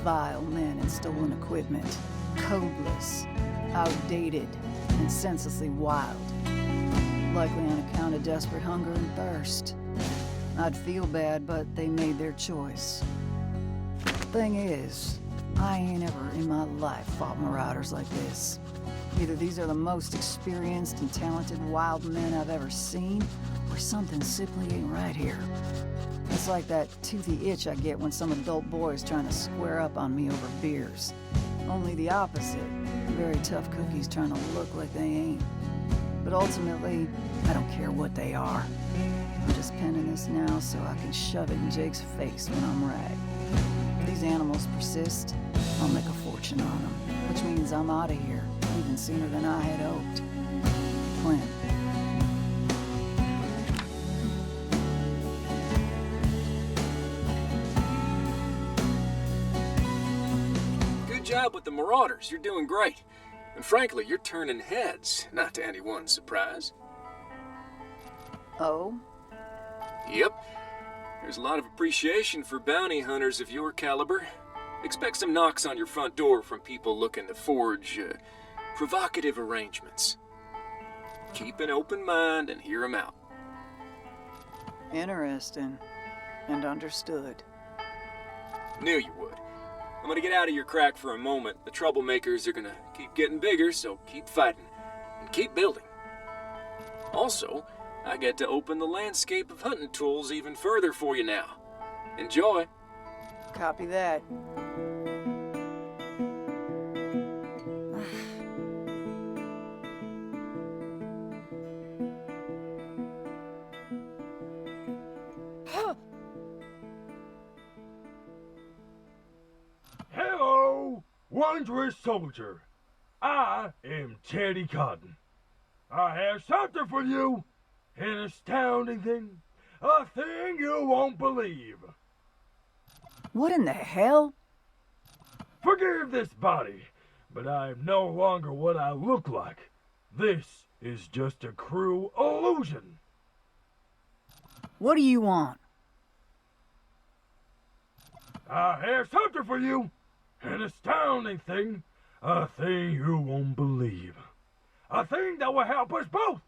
Vile men in stolen equipment. Codeless. Outdated. And senselessly wild. Likely on account of desperate hunger and thirst. I'd feel bad, but they made their choice. Thing is, I ain't ever in my life fought marauders like this. Either these are the most experienced and talented wild men I've ever seen, or something simply ain't right here. It's like that toothy itch I get when some adult boy is trying to square up on me over beers. Only the opposite. Very tough cookies trying to look like they ain't. But ultimately, I don't care what they are. I'm just penning this now so I can shove it in Jake's face when I'm right. If these animals persist, I'll make a fortune on them, which means I'm out of here, even sooner than I had hoped. Clem. Good job with the marauders. You're doing great. And frankly, you're turning heads, not to anyone's surprise. Oh? Yep. There's a lot of appreciation for bounty hunters of your caliber. Expect some knocks on your front door from people looking to forge provocative arrangements. Keep an open mind and hear them out. Interesting. And understood. Knew you would. I'm gonna get out of your crack for a moment. The troublemakers are gonna keep getting bigger, so keep fighting. And keep building. Also, I get to open the landscape of hunting tools even further for you now. Enjoy. Copy that. Hello, wondrous soldier. I am Teddy Cotton. I have something for you, an astounding thing, a thing you won't believe. What in the hell? Forgive this body, but I am no longer what I look like. This is just a cruel illusion. What do you want? I have something for you, an astounding thing, a thing you won't believe. A thing that will help us both.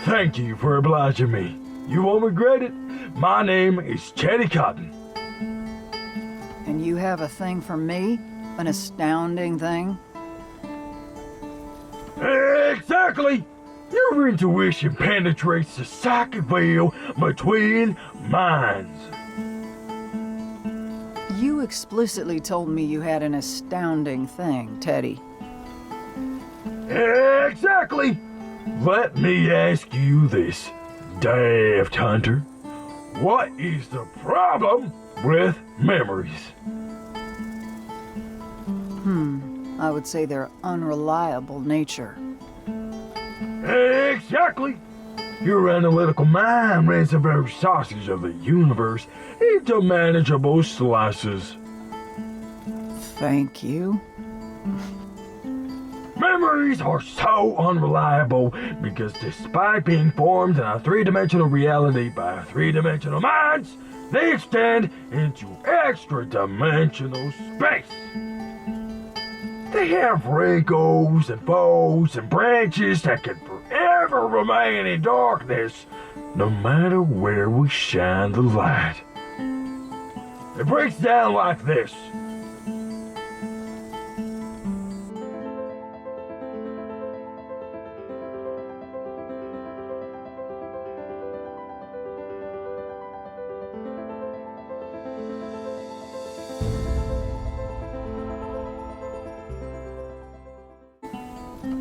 Thank you for obliging me. You won't regret it. My name is Teddy Cotton. And you have a thing for me? An astounding thing? Exactly! Your intuition penetrates the psychic veil between minds. You explicitly told me you had an astounding thing, Teddy. Exactly! Let me ask you this, Daft Hunter. What is the problem with memories? I would say their unreliable nature. Exactly! Your analytical mind runs the very sausage of the universe into manageable slices. Thank you. Memories are so unreliable because despite being formed in a three-dimensional reality by three-dimensional minds, they extend into extra-dimensional space. They have wrinkles and folds and branches that can forever remain in darkness, no matter where we shine the light. It breaks down like this.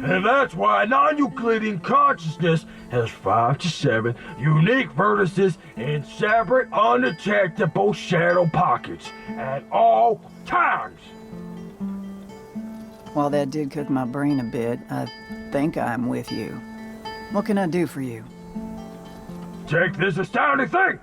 And that's why non-Euclidean consciousness has 5 to 7 unique vertices in separate, undetectable shadow pockets at all times. While that did cook my brain a bit, I think I'm with you. What can I do for you? Take this astounding thing!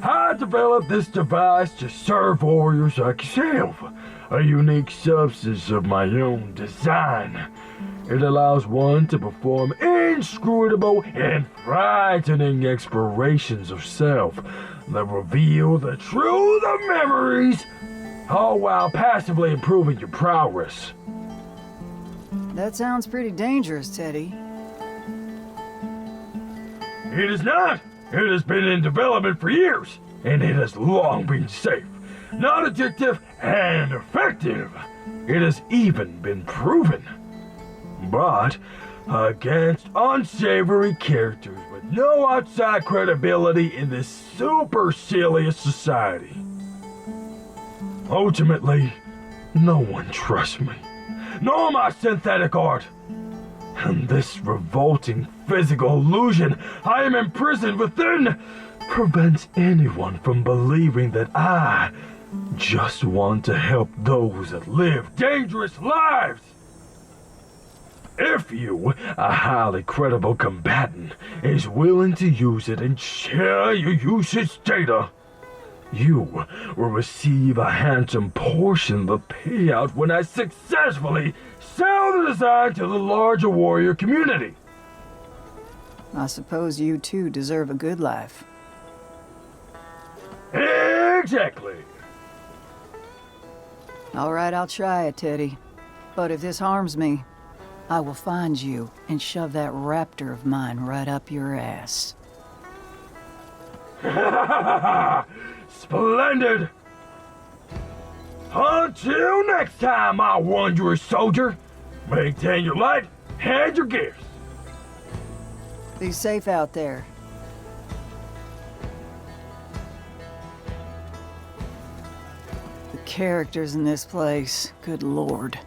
I developed this device to serve warriors like yourself, a unique substance of my own design. It allows one to perform inscrutable and frightening explorations of self that reveal the truth of memories, all while passively improving your prowess. That sounds pretty dangerous, Teddy. It is not! It has been in development for years, and it has long been safe, non-addictive, and effective. It has even been proven. But against unsavory characters with no outside credibility in this supercilious society. Ultimately, no one trusts me, nor my synthetic art. And this revolting physical illusion I am imprisoned within prevents anyone from believing that I just want to help those that live dangerous lives. If you, a highly credible combatant, is willing to use it and share your usage data, you will receive a handsome portion of the payout when I successfully sell the design to the larger warrior community. I suppose you too deserve a good life. Exactly. All right, I'll try it, Teddy. But if this harms me, I will find you and shove that raptor of mine right up your ass. Splendid! Until next time, my wondrous soldier, maintain your light and your gifts. Be safe out there. characters in this place. Good lord.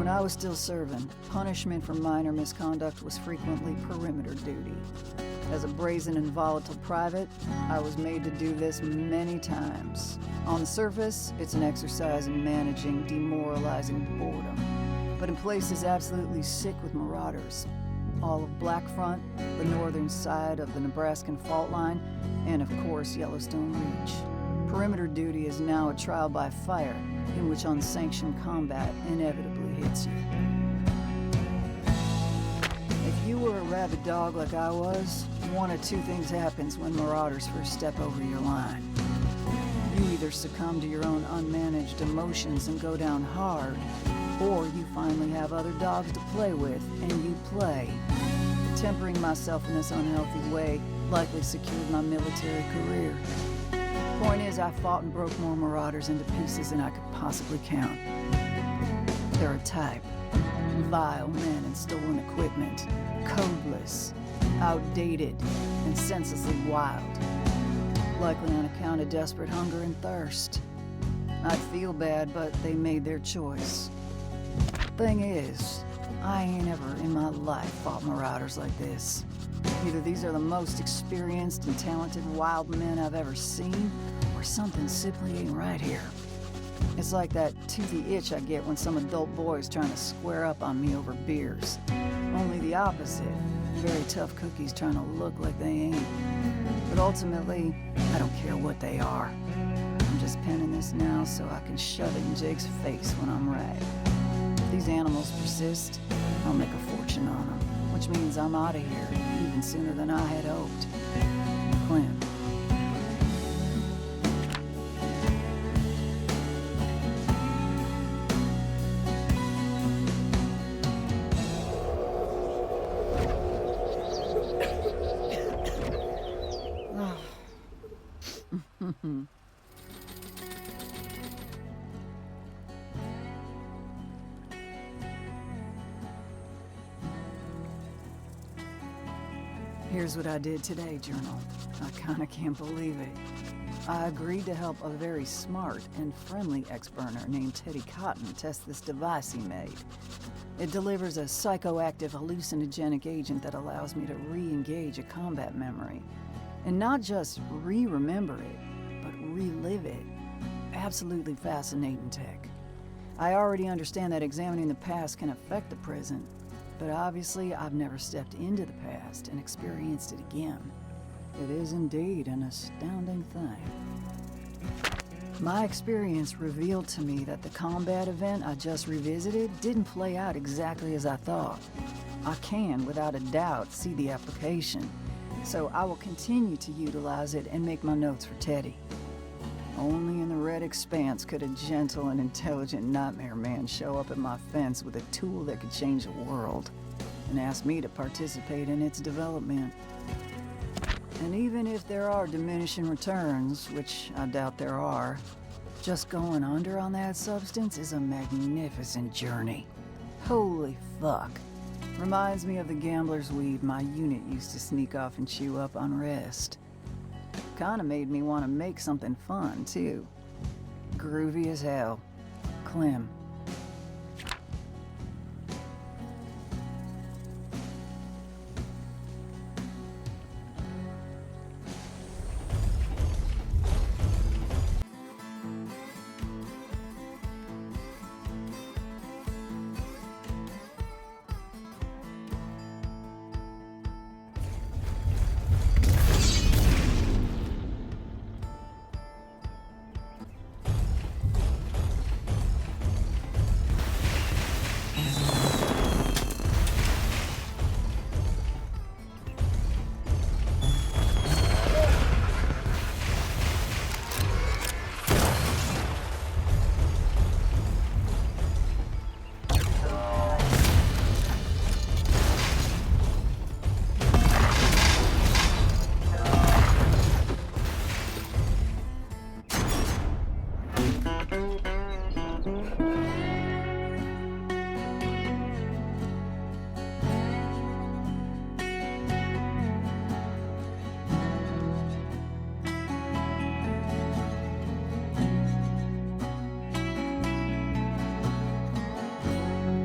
I was still serving. Punishment for minor misconduct was frequently perimeter duty. As a brazen and volatile private, I was made to do this many times. On the surface, it's an exercise in managing demoralizing boredom. But in places absolutely sick with marauders. All of Black Front, the northern side of the Nebraskan fault line, and of course Yellowstone Reach. Perimeter duty is now a trial by fire, in which unsanctioned combat inevitably hits you. If you were a rabid dog like I was, one of two things happens when marauders first step over your line. You either succumb to your own unmanaged emotions and go down hard, or you finally have other dogs to play with, and you play. Tempering myself in this unhealthy way likely secured my military career. Point is, I fought and broke more marauders into pieces than I could possibly count. They're a type. Vile men in stolen equipment, codeless, outdated, and senselessly wild. Likely on account of desperate hunger and thirst. I'd feel bad, but they made their choice. Thing is, I ain't ever in my life fought marauders like this. Either these are the most experienced and talented wild men I've ever seen, or something simply ain't right here. It's like that toothy itch I get when some adult boy's trying to square up on me over beers. Only the opposite. Very tough cookies trying to look like they ain't. But ultimately, I don't care what they are. I'm just penning this now so I can shove it in Jake's face when I'm right. If these animals persist, I'll make a fortune on them. Which means I'm out of here, even sooner than I had hoped. Clem. Here's what I did today, Journal. I kinda can't believe it. I agreed to help a very smart and friendly ex-burner named Teddy Cotton test this device he made. It delivers a psychoactive hallucinogenic agent that allows me to re-engage a combat memory. And not just re-remember it, but relive it. Absolutely fascinating tech. I already understand that examining the past can affect the present, but obviously I've never stepped into the past and experienced it again. It is indeed an astounding thing. My experience revealed to me that the combat event I just revisited didn't play out exactly as I thought. I can, without a doubt, see the application, so I will continue to utilize it and make my notes for Teddy. Only in the Red Expanse could a gentle and intelligent nightmare man show up at my fence with a tool that could change the world, and ask me to participate in its development. And even if there are diminishing returns, which I doubt there are, Just going under on that substance is a magnificent journey. Holy fuck. Reminds me of the gambler's weed my unit used to sneak off and chew up on rest. Kinda made me want to make something fun, too. Groovy as hell. Clem.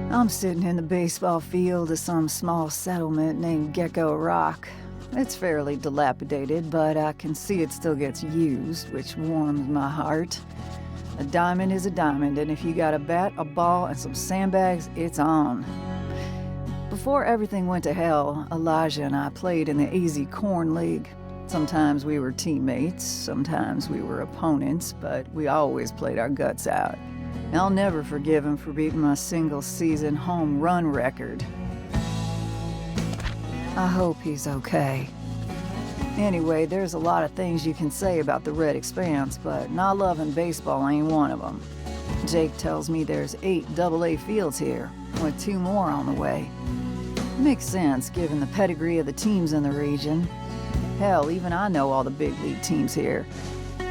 I'm sitting in the baseball field of some small settlement named Gecko Rock. It's fairly dilapidated, but I can see it still gets used, which warms my heart. A diamond is a diamond, and if you got a bat, a ball, and some sandbags, it's on. Before everything went to hell, Elijah and I played in the Easy Corn League. Sometimes we were teammates, sometimes we were opponents, but we always played our guts out. I'll never forgive him for beating my single-season home run record. I hope he's okay. Anyway, there's a lot of things you can say about the Red Expanse, but not loving baseball ain't one of them. Jake tells me there's 8 AA fields here, with 2 more on the way. Makes sense, given the pedigree of the teams in the region. Hell, even I know all the big league teams here.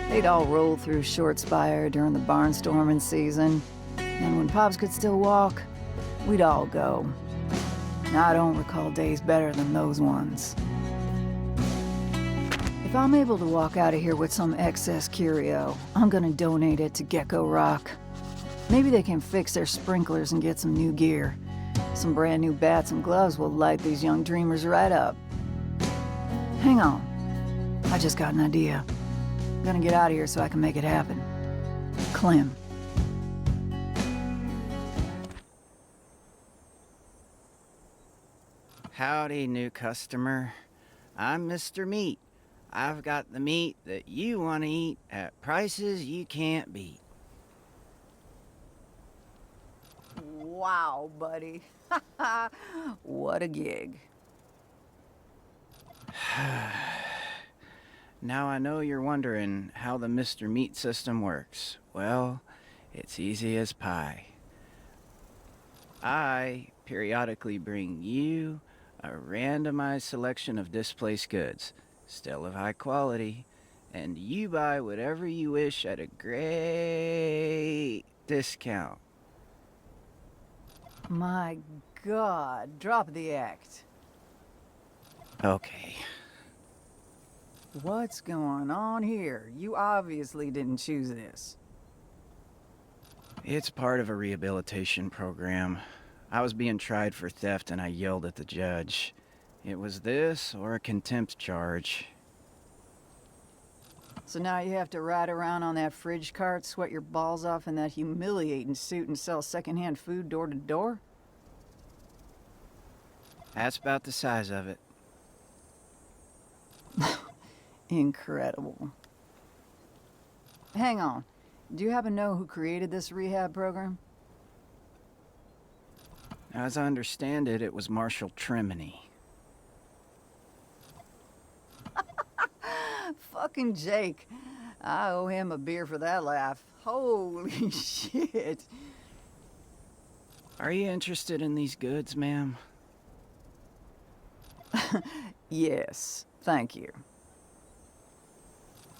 They'd all roll through Short Spire during the barnstorming season, and when Pops could still walk, we'd all go. I don't recall days better than those ones. If I'm able to walk out of here with some excess curio, I'm gonna donate it to Gecko Rock. Maybe they can fix their sprinklers and get some new gear. Some brand new bats and gloves will light these young dreamers right up. Hang on. I just got an idea. I'm gonna get out of here so I can make it happen. Clem. Howdy, new customer. I'm Mr. Meat. I've got the meat that you want to eat at prices you can't beat. Wow, buddy. What a gig. Now I know you're wondering how the Mr. Meat system works. Well, it's easy as pie. I periodically bring you a randomized selection of displaced goods, still of high quality, and you buy whatever you wish at a great discount. My God, drop the act. Okay. What's going on here? You obviously didn't choose this. It's part of a rehabilitation program. I was being tried for theft and I yelled at the judge. It was this or a contempt charge. So now you have to ride around on that fridge cart, sweat your balls off in that humiliating suit and sell secondhand food door to door? That's about the size of it. Incredible. Hang on. Do you happen to know who created this rehab program? As I understand it, it was Marshall Tremony. Fucking Jake. I owe him a beer for that laugh. Holy shit. Are you interested in these goods, ma'am? Yes, thank you.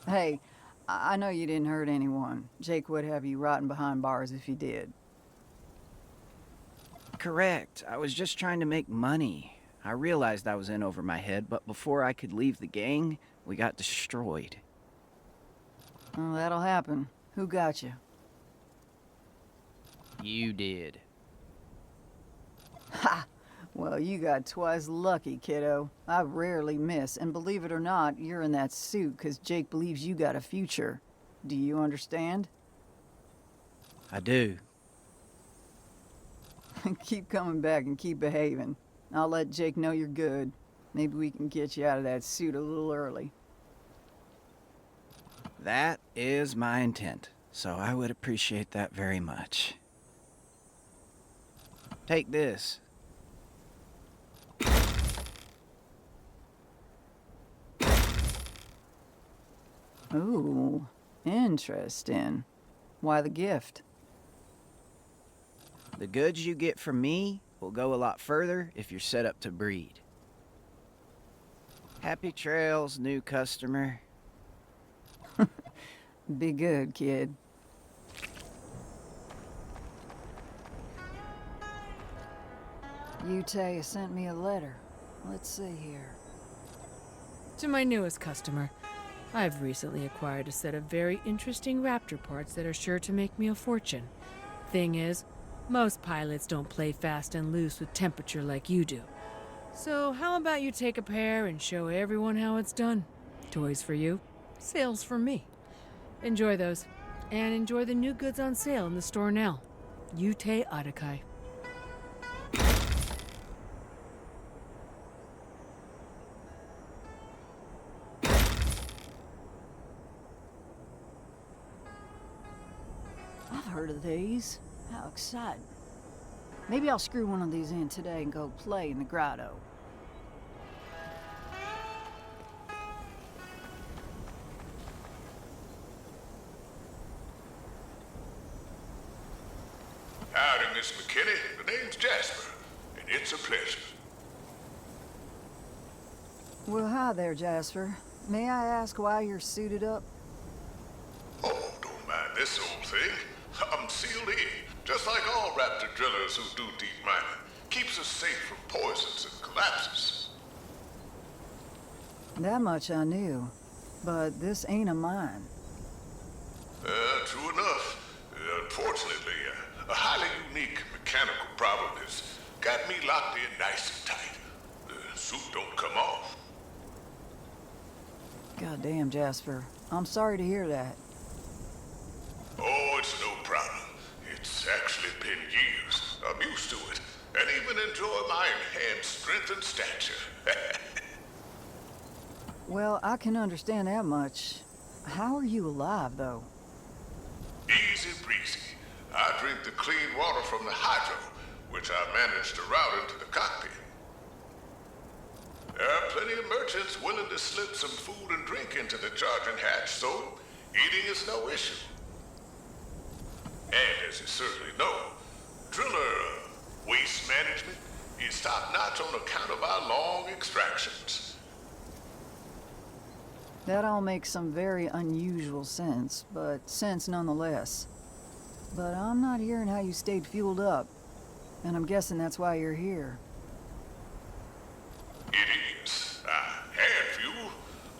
Hey, I know you didn't hurt anyone. Jake would have you rotting behind bars if you did. Correct. I was just trying to make money. I realized I was in over my head, but before I could leave the gang, we got destroyed. Well, that'll happen. Who got you? You did. Ha! Well, you got twice lucky, kiddo. I rarely miss, and believe it or not, you're in that suit because Jake believes you got a future. Do you understand? I do. Keep coming back and keep behaving. I'll let Jake know you're good. Maybe we can get you out of that suit a little early. That is my intent, so I would appreciate that very much. Take this. Ooh, interesting. Why the gift? The goods you get from me will go a lot further if you're set up to breed. Happy trails, new customer. Be good, kid. Yutei sent me a letter. Let's see here. To my newest customer, I've recently acquired a set of very interesting Raptor parts that are sure to make me a fortune. Thing is, most pilots don't play fast and loose with temperature like you do. So how about you take a pair and show everyone how it's done? Toys for you, sales for me. Enjoy those, and enjoy the new goods on sale in the store now. Yutei Adakai. I've heard of these. How exciting. Maybe I'll screw one of these in today and go play in the grotto. Howdy, Miss McKinney. The name's Jasper, and it's a pleasure. Well, hi there, Jasper. May I ask why you're suited up? Oh, don't mind this old thing. I'm sealed in, just like all Raptor drillers who do deep mining. Keeps us safe from poisons and collapses. That much I knew. But this ain't a mine. True enough. Unfortunately, a highly unique mechanical problem has got me locked in nice and tight. The suit don't come off. Goddamn, Jasper. I'm sorry to hear that. Oh, it's no problem. It's actually been years. I'm used to it, and even enjoy my enhanced strength and stature. Well, I can understand that much. How are you alive, though? Easy breezy. I drink the clean water from the hydro, which I managed to route into the cockpit. There are plenty of merchants willing to slip some food and drink into the charging hatch, so eating is no issue. And as you certainly know, driller waste management is top-notch on account of our long extractions. That all makes some very unusual sense, but sense nonetheless. But I'm not hearing how you stayed fueled up, and I'm guessing that's why you're here. It is. I had fuel,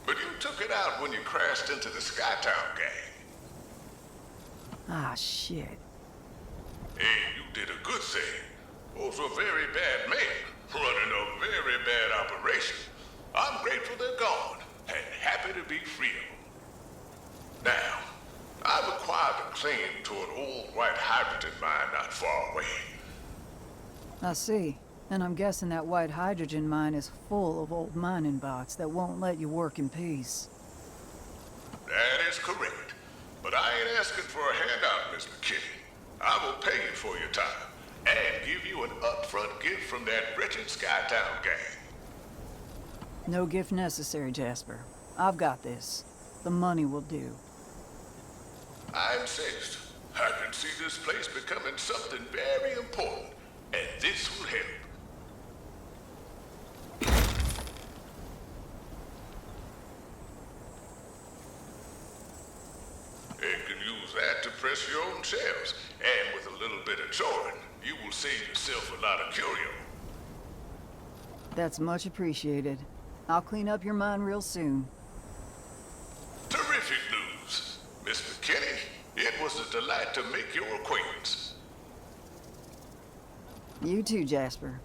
but you took it out when you crashed into the Skytown gang. Ah, shit. Hey, you did a good thing. Those were very bad men, running a very bad operation. I'm grateful they're gone, and happy to be free of them. Now, I've acquired a claim to an old white hydrogen mine not far away. I see. And I'm guessing that white hydrogen mine is full of old mining bots that won't let you work in peace. That is correct. But I ain't asking for a handout, Miss McKinney. I will pay you for your time, and give you an upfront gift from that wretched Skytown gang. No gift necessary, Jasper. I've got this. The money will do. I'm sensed. I can see this place becoming something very important, and this will help. that to press your own shelves. And with a little bit of chorin, you will save yourself a lot of curio. That's much appreciated. I'll clean up your mind real soon. Terrific news. Miss McKinney, it was a delight to make your acquaintance. You too, Jasper.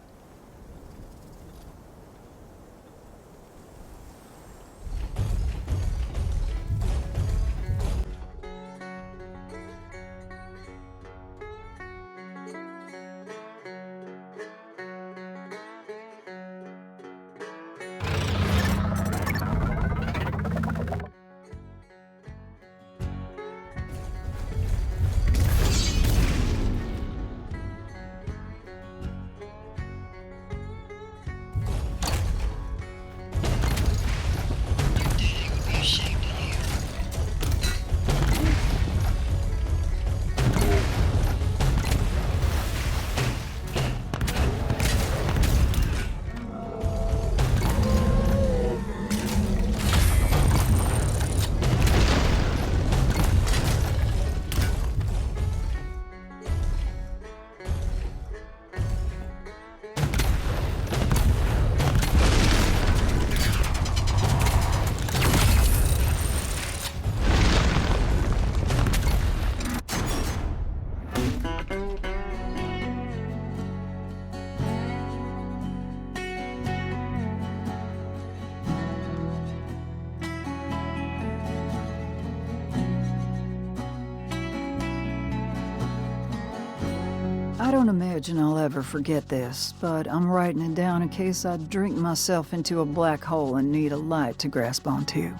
I don't imagine I'll ever forget this, but I'm writing it down in case I drink myself into a black hole and need a light to grasp onto.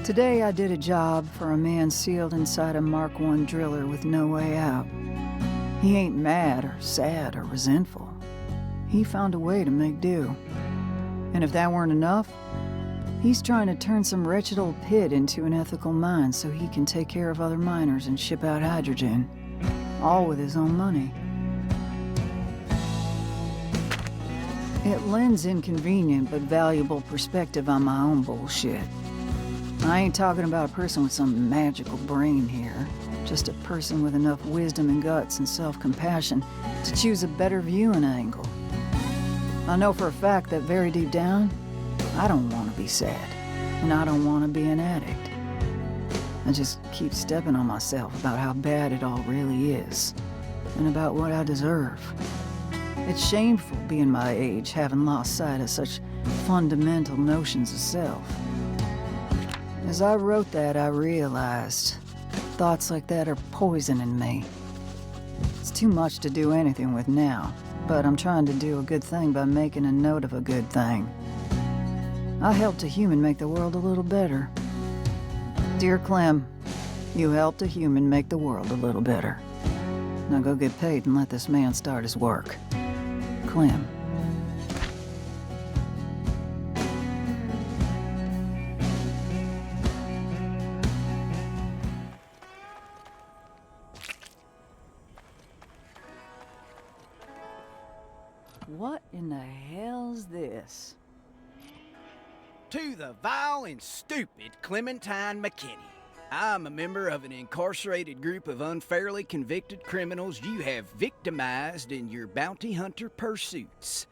Today I did a job for a man sealed inside a Mark I driller with no way out. He ain't mad or sad or resentful. He found a way to make do. And if that weren't enough, he's trying to turn some wretched old pit into an ethical mine so he can take care of other miners and ship out hydrogen. All with his own money. It lends inconvenient but valuable perspective on my own bullshit. I ain't talking about a person with some magical brain here, just a person with enough wisdom and guts and self-compassion to choose a better viewing angle. I know for a fact that very deep down, I don't want to be sad, and I don't want to be an addict. I just keep stepping on myself about how bad it all really is, and about what I deserve. It's shameful being my age, having lost sight of such fundamental notions of self. As I wrote that, I realized thoughts like that are poisoning me. It's too much to do anything with now, but I'm trying to do a good thing by making a note of a good thing. I helped a human make the world a little better. Dear Clem, you helped a human make the world a little better. Now go get paid and let this man start his work. Clem. What in the hell's this? To the vile and stupid Clementine McKinney. I'm a member of an incarcerated group of unfairly convicted criminals you have victimized in your bounty hunter pursuits.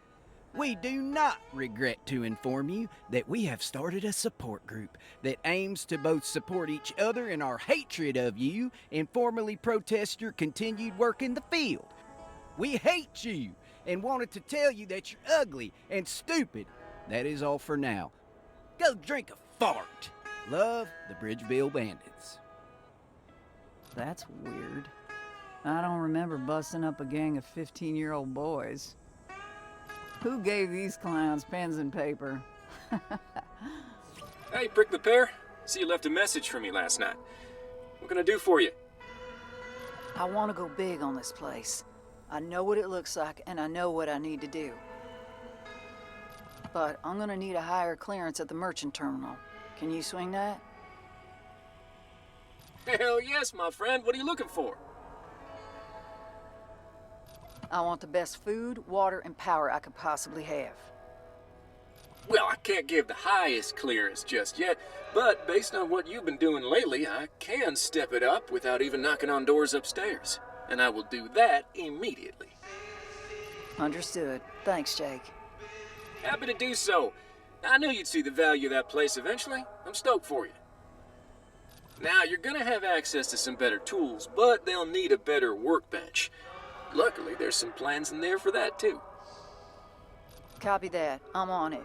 We do not regret to inform you that we have started a support group that aims to both support each other in our hatred of you and formally protest your continued work in the field. We hate you and wanted to tell you that you're ugly and stupid. That is all for now. Go drink a fart. Love, the Bridgeville Bandits. That's weird. I don't remember busting up a gang of 15-year-old boys. Who gave these clowns pens and paper? Hey, Prick the Pear. See you left a message for me last night. What can I do for you? I want to go big on this place. I know what it looks like, and I know what I need to do. But I'm gonna need a higher clearance at the merchant terminal. Can you swing that? Hell yes, my friend. What are you looking for? I want the best food, water, and power I could possibly have. Well, I can't give the highest clearance just yet, but based on what you've been doing lately, I can step it up without even knocking on doors upstairs. And I will do that immediately. Understood. Thanks, Jake. Happy to do so. I knew you'd see the value of that place eventually. I'm stoked for you. Now, you're gonna have access to some better tools, but they'll need a better workbench. Luckily, there's some plans in there for that, too. Copy that. I'm on it.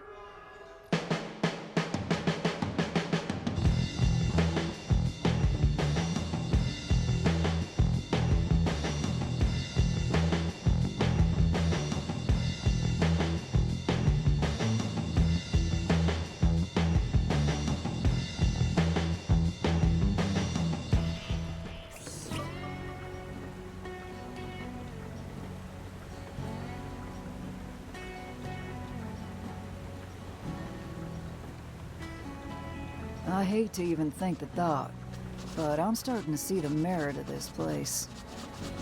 I hate to even think the thought, but I'm starting to see the merit of this place.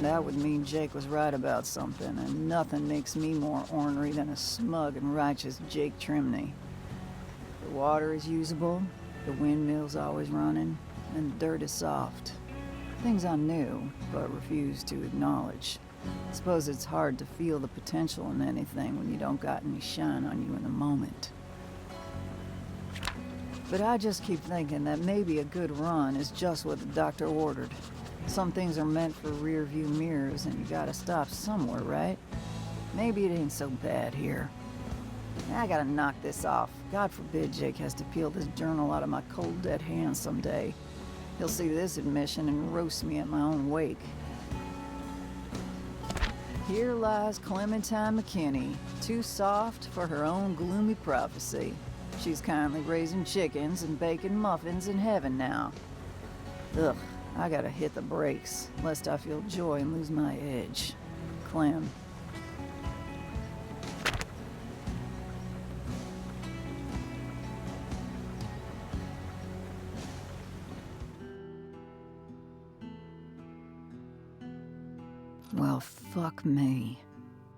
That would mean Jake was right about something, and nothing makes me more ornery than a smug and righteous Jake Trimney. The water is usable, the windmill's always running, and the dirt is soft. Things I knew, but refused to acknowledge. Suppose it's hard to feel the potential in anything when you don't got any shine on you in the moment. But I just keep thinking that maybe a good run is just what the doctor ordered. Some things are meant for rear view mirrors and you gotta stop somewhere, right? Maybe it ain't so bad here. I gotta knock this off. God forbid Jake has to peel this journal out of my cold dead hands someday. He'll see this admission and roast me at my own wake. Here lies Clementine McKinney, too soft for her own gloomy prophecy. She's kindly raising chickens and baking muffins in heaven now. Ugh, I gotta hit the brakes, lest I feel joy and lose my edge. Clem. Well, fuck me.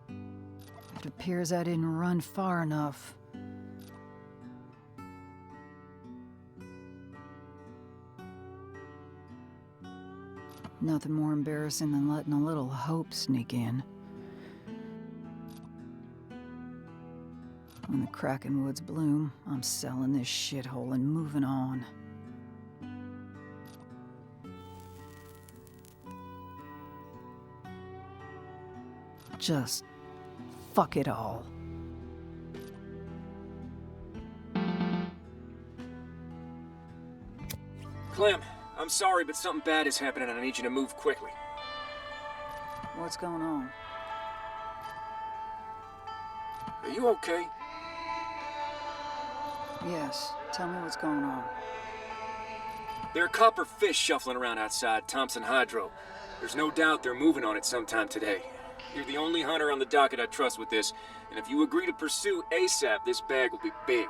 It appears I didn't run far enough. Nothing more embarrassing than letting a little hope sneak in. When the Kraken woods bloom, I'm selling this shithole and moving on. Just fuck it all. Clem, I'm sorry, but something bad is happening and I need you to move quickly. What's going on? Are you okay? Yes, tell me what's going on. There are copper fish shuffling around outside Thompson Hydro. There's no doubt they're moving on it sometime today. You're the only hunter on the docket I trust with this, and if you agree to pursue ASAP, this bag will be big.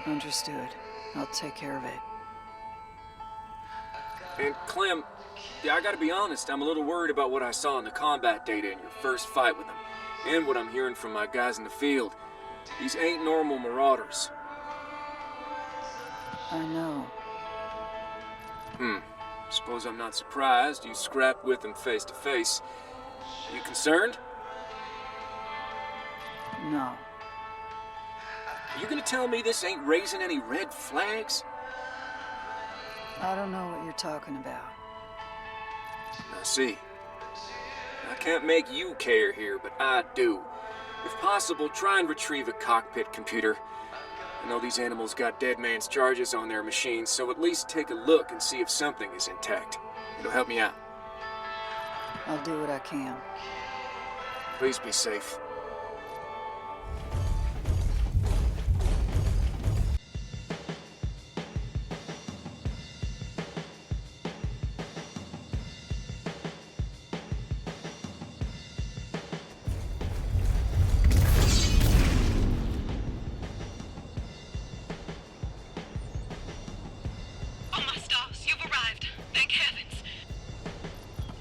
Understood. I'll take care of it. And Clem, I gotta be honest, I'm a little worried about what I saw in the combat data in your first fight with them, and what I'm hearing from my guys in the field. These ain't normal marauders. I know. Suppose I'm not surprised. You scrapped with them face to face. You concerned? No. Are you gonna tell me this ain't raising any red flags? I don't know what you're talking about. I see. I can't make you care here, but I do. If possible, try and retrieve a cockpit computer. I know these animals got dead man's charges on their machines, so at least take a look and see if something is intact. It'll help me out. I'll do what I can. Please be safe.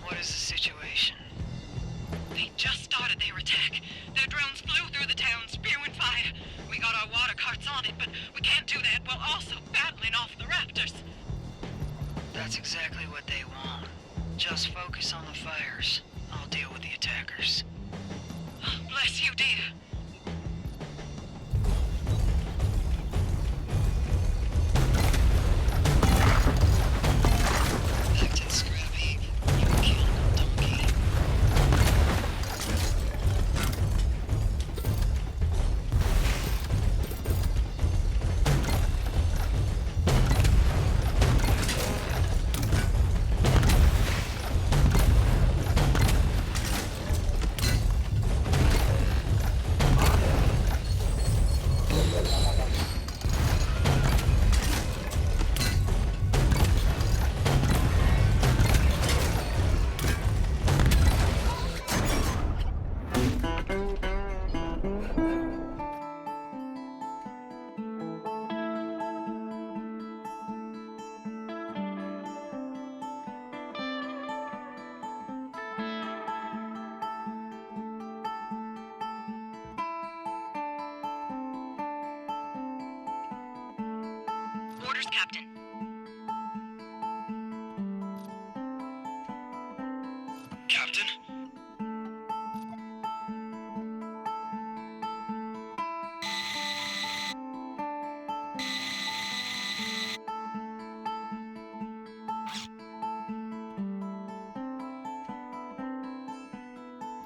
What is the situation? They just started their attack. That's exactly what they want. Just focus on the fires. I'll deal with the attackers. Bless you, dear. Back to the scrap heap. You're a killable donkey. Orders, Captain. Captain?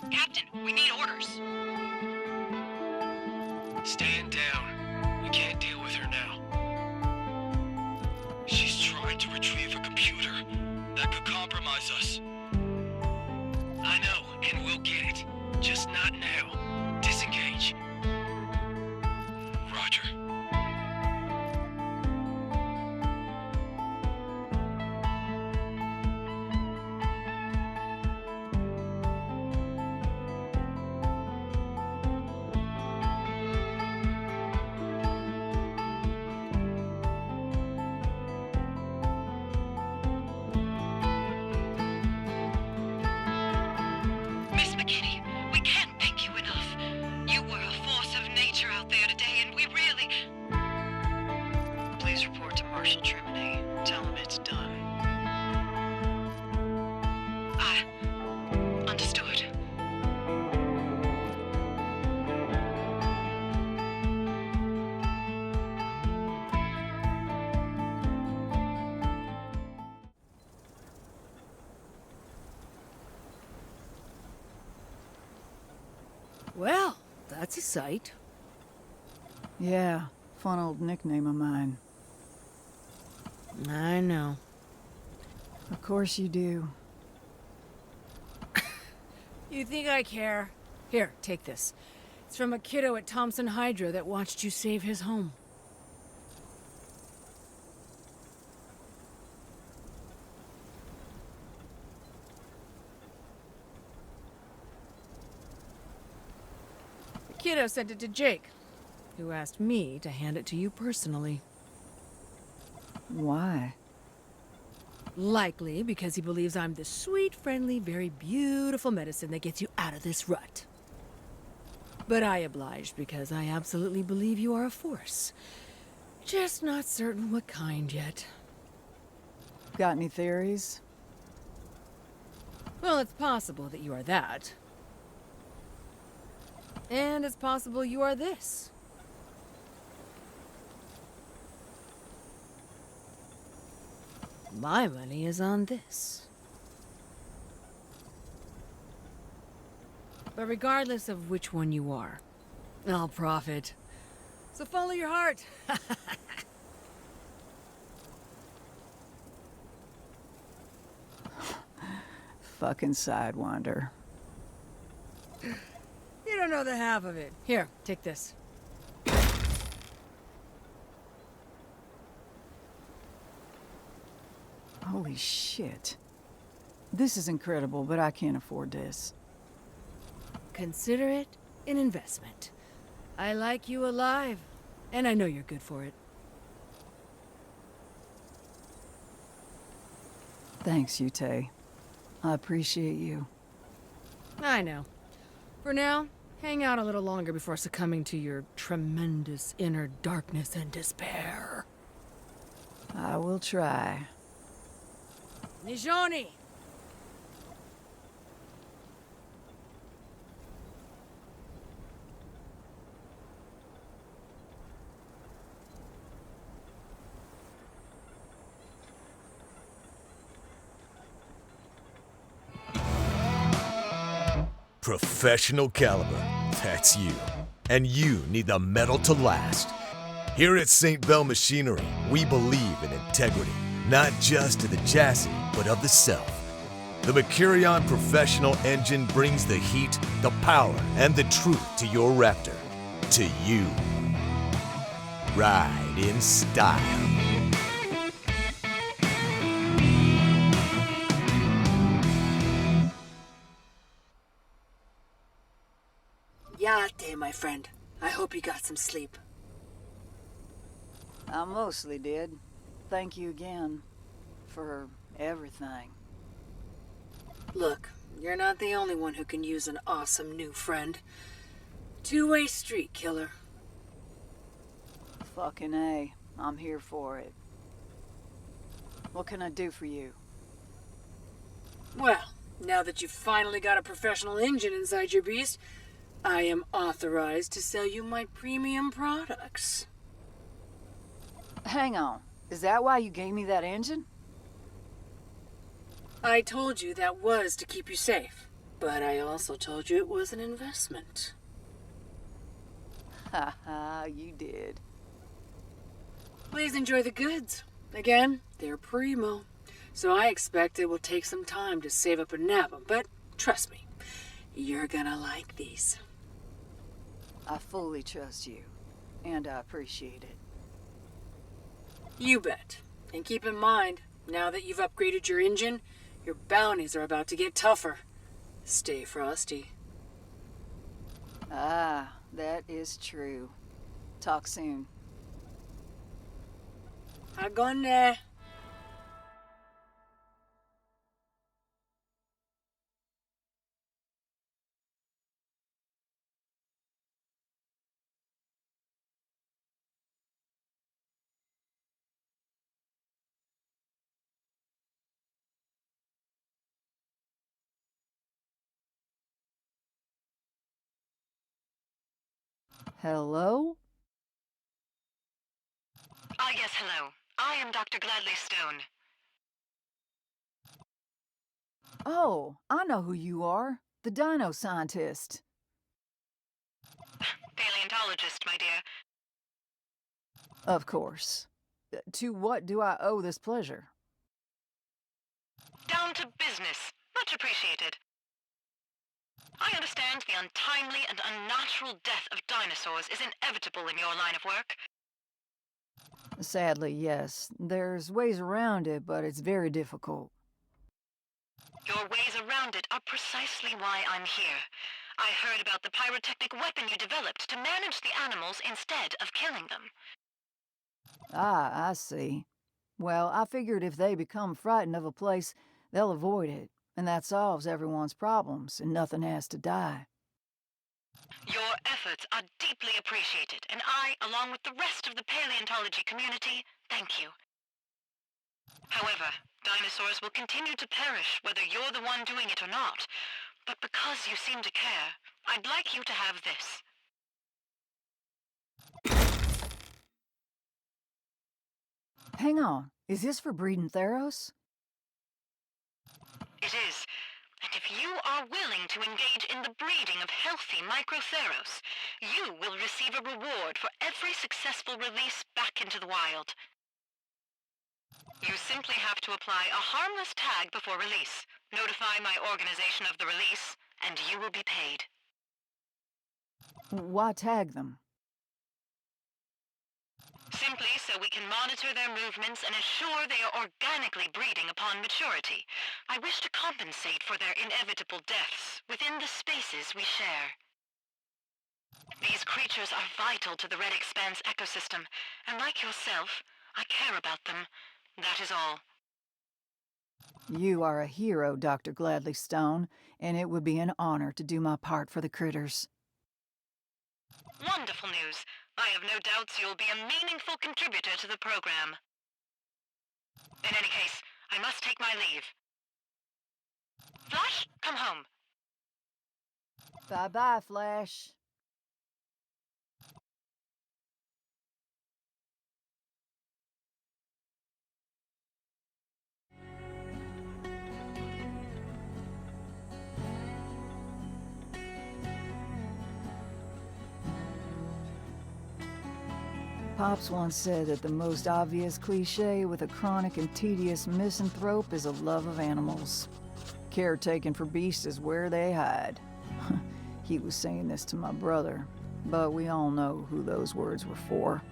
Captain, we need orders. Stand down. We can't deal with her now. She's trying to retrieve a computer that could compromise us. I know, and we'll get it. Just not now. Disengage. Roger. Miss McKinney, we can't thank you enough. You were a force of nature out there today, and we really... Please report to Marshal Trimony. Tell him it's done. I... understood. Well, that's a sight. Yeah, fun old nickname of mine. I know. Of course you do. You think I care? Here, take this. It's from a kiddo at Thompson Hydro that watched you save his home. The kiddo sent it to Jake, who asked me to hand it to you personally. Why? Likely because he believes I'm the sweet, friendly, very beautiful medicine that gets you out of this rut. But I obliged because I absolutely believe you are a force. Just not certain what kind yet. Got any theories? Well, it's possible that you are that. And it's possible you are this. My money is on this. But regardless of which one you are, I'll profit. So follow your heart. Fucking sidewinder. You don't know the half of it. Here, take this. Holy shit. This is incredible, but I can't afford this. Consider it an investment. I like you alive, and I know you're good for it. Thanks, Yute. I appreciate you. I know. For now, hang out a little longer before succumbing to your tremendous inner darkness and despair. I will try. Nijoni! Professional caliber, that's you. And you need the metal to last. Here at St. Bell Machinery, we believe in integrity, not just of the chassis, but of the self. The Mercurion Professional Engine brings the heat, the power, and the truth to your Raptor. To you. Ride in style. Yate, my friend. I hope you got some sleep. I mostly did. Thank you again for everything. Look, you're not the only one who can use an awesome new friend. Two-way street, killer. Fucking A. I'm here for it. What can I do for you? Well, now that you've finally got a professional engine inside your beast, I am authorized to sell you my premium products. Hang on. Is that why you gave me that engine? I told you that was to keep you safe, but I also told you it was an investment. Haha, you did. Please enjoy the goods. Again, they're primo, so I expect it will take some time to save up and nab them, but trust me, you're gonna like these. I fully trust you, and I appreciate it. You bet. And keep in mind, now that you've upgraded your engine, your bounties are about to get tougher. Stay frosty. Ah, that is true. Talk soon. Agone. Hello? Ah, yes, hello. I am Dr. Gladley Stone. Oh, I know who you are. The dino scientist. Paleontologist, my dear. Of course. To what do I owe this pleasure? Down to business. Much appreciated. I understand the untimely and unnatural death of dinosaurs is inevitable in your line of work. Sadly, yes. There's ways around it, but it's very difficult. Your ways around it are precisely why I'm here. I heard about the pyrotechnic weapon you developed to manage the animals instead of killing them. Ah, I see. Well, I figured if they become frightened of a place, they'll avoid it, and that solves everyone's problems, and nothing has to die. Your efforts are deeply appreciated, and I, along with the rest of the paleontology community, thank you. However, dinosaurs will continue to perish whether you're the one doing it or not. But because you seem to care, I'd like you to have this. Hang on, is this for breeding Theros? It is. And if you are willing to engage in the breeding of healthy Microtheros, you will receive a reward for every successful release back into the wild. You simply have to apply a harmless tag before release, notify my organization of the release, and you will be paid. Why tag them? Simply so we can monitor their movements and assure they are organically breeding upon maturity. I wish to compensate for their inevitable deaths within the spaces we share. These creatures are vital to the Red Expanse ecosystem, and like yourself, I care about them. That is all. You are a hero, Dr. Gladley Stone, and it would be an honor to do my part for the critters. Wonderful news. I have no doubts you'll be a meaningful contributor to the program. In any case, I must take my leave. Flash, come home. Bye-bye, Flash. Pops once said that the most obvious cliche with a chronic and tedious misanthrope is a love of animals. Caretaking for beasts is where they hide. He was saying this to my brother, but we all know who those words were for.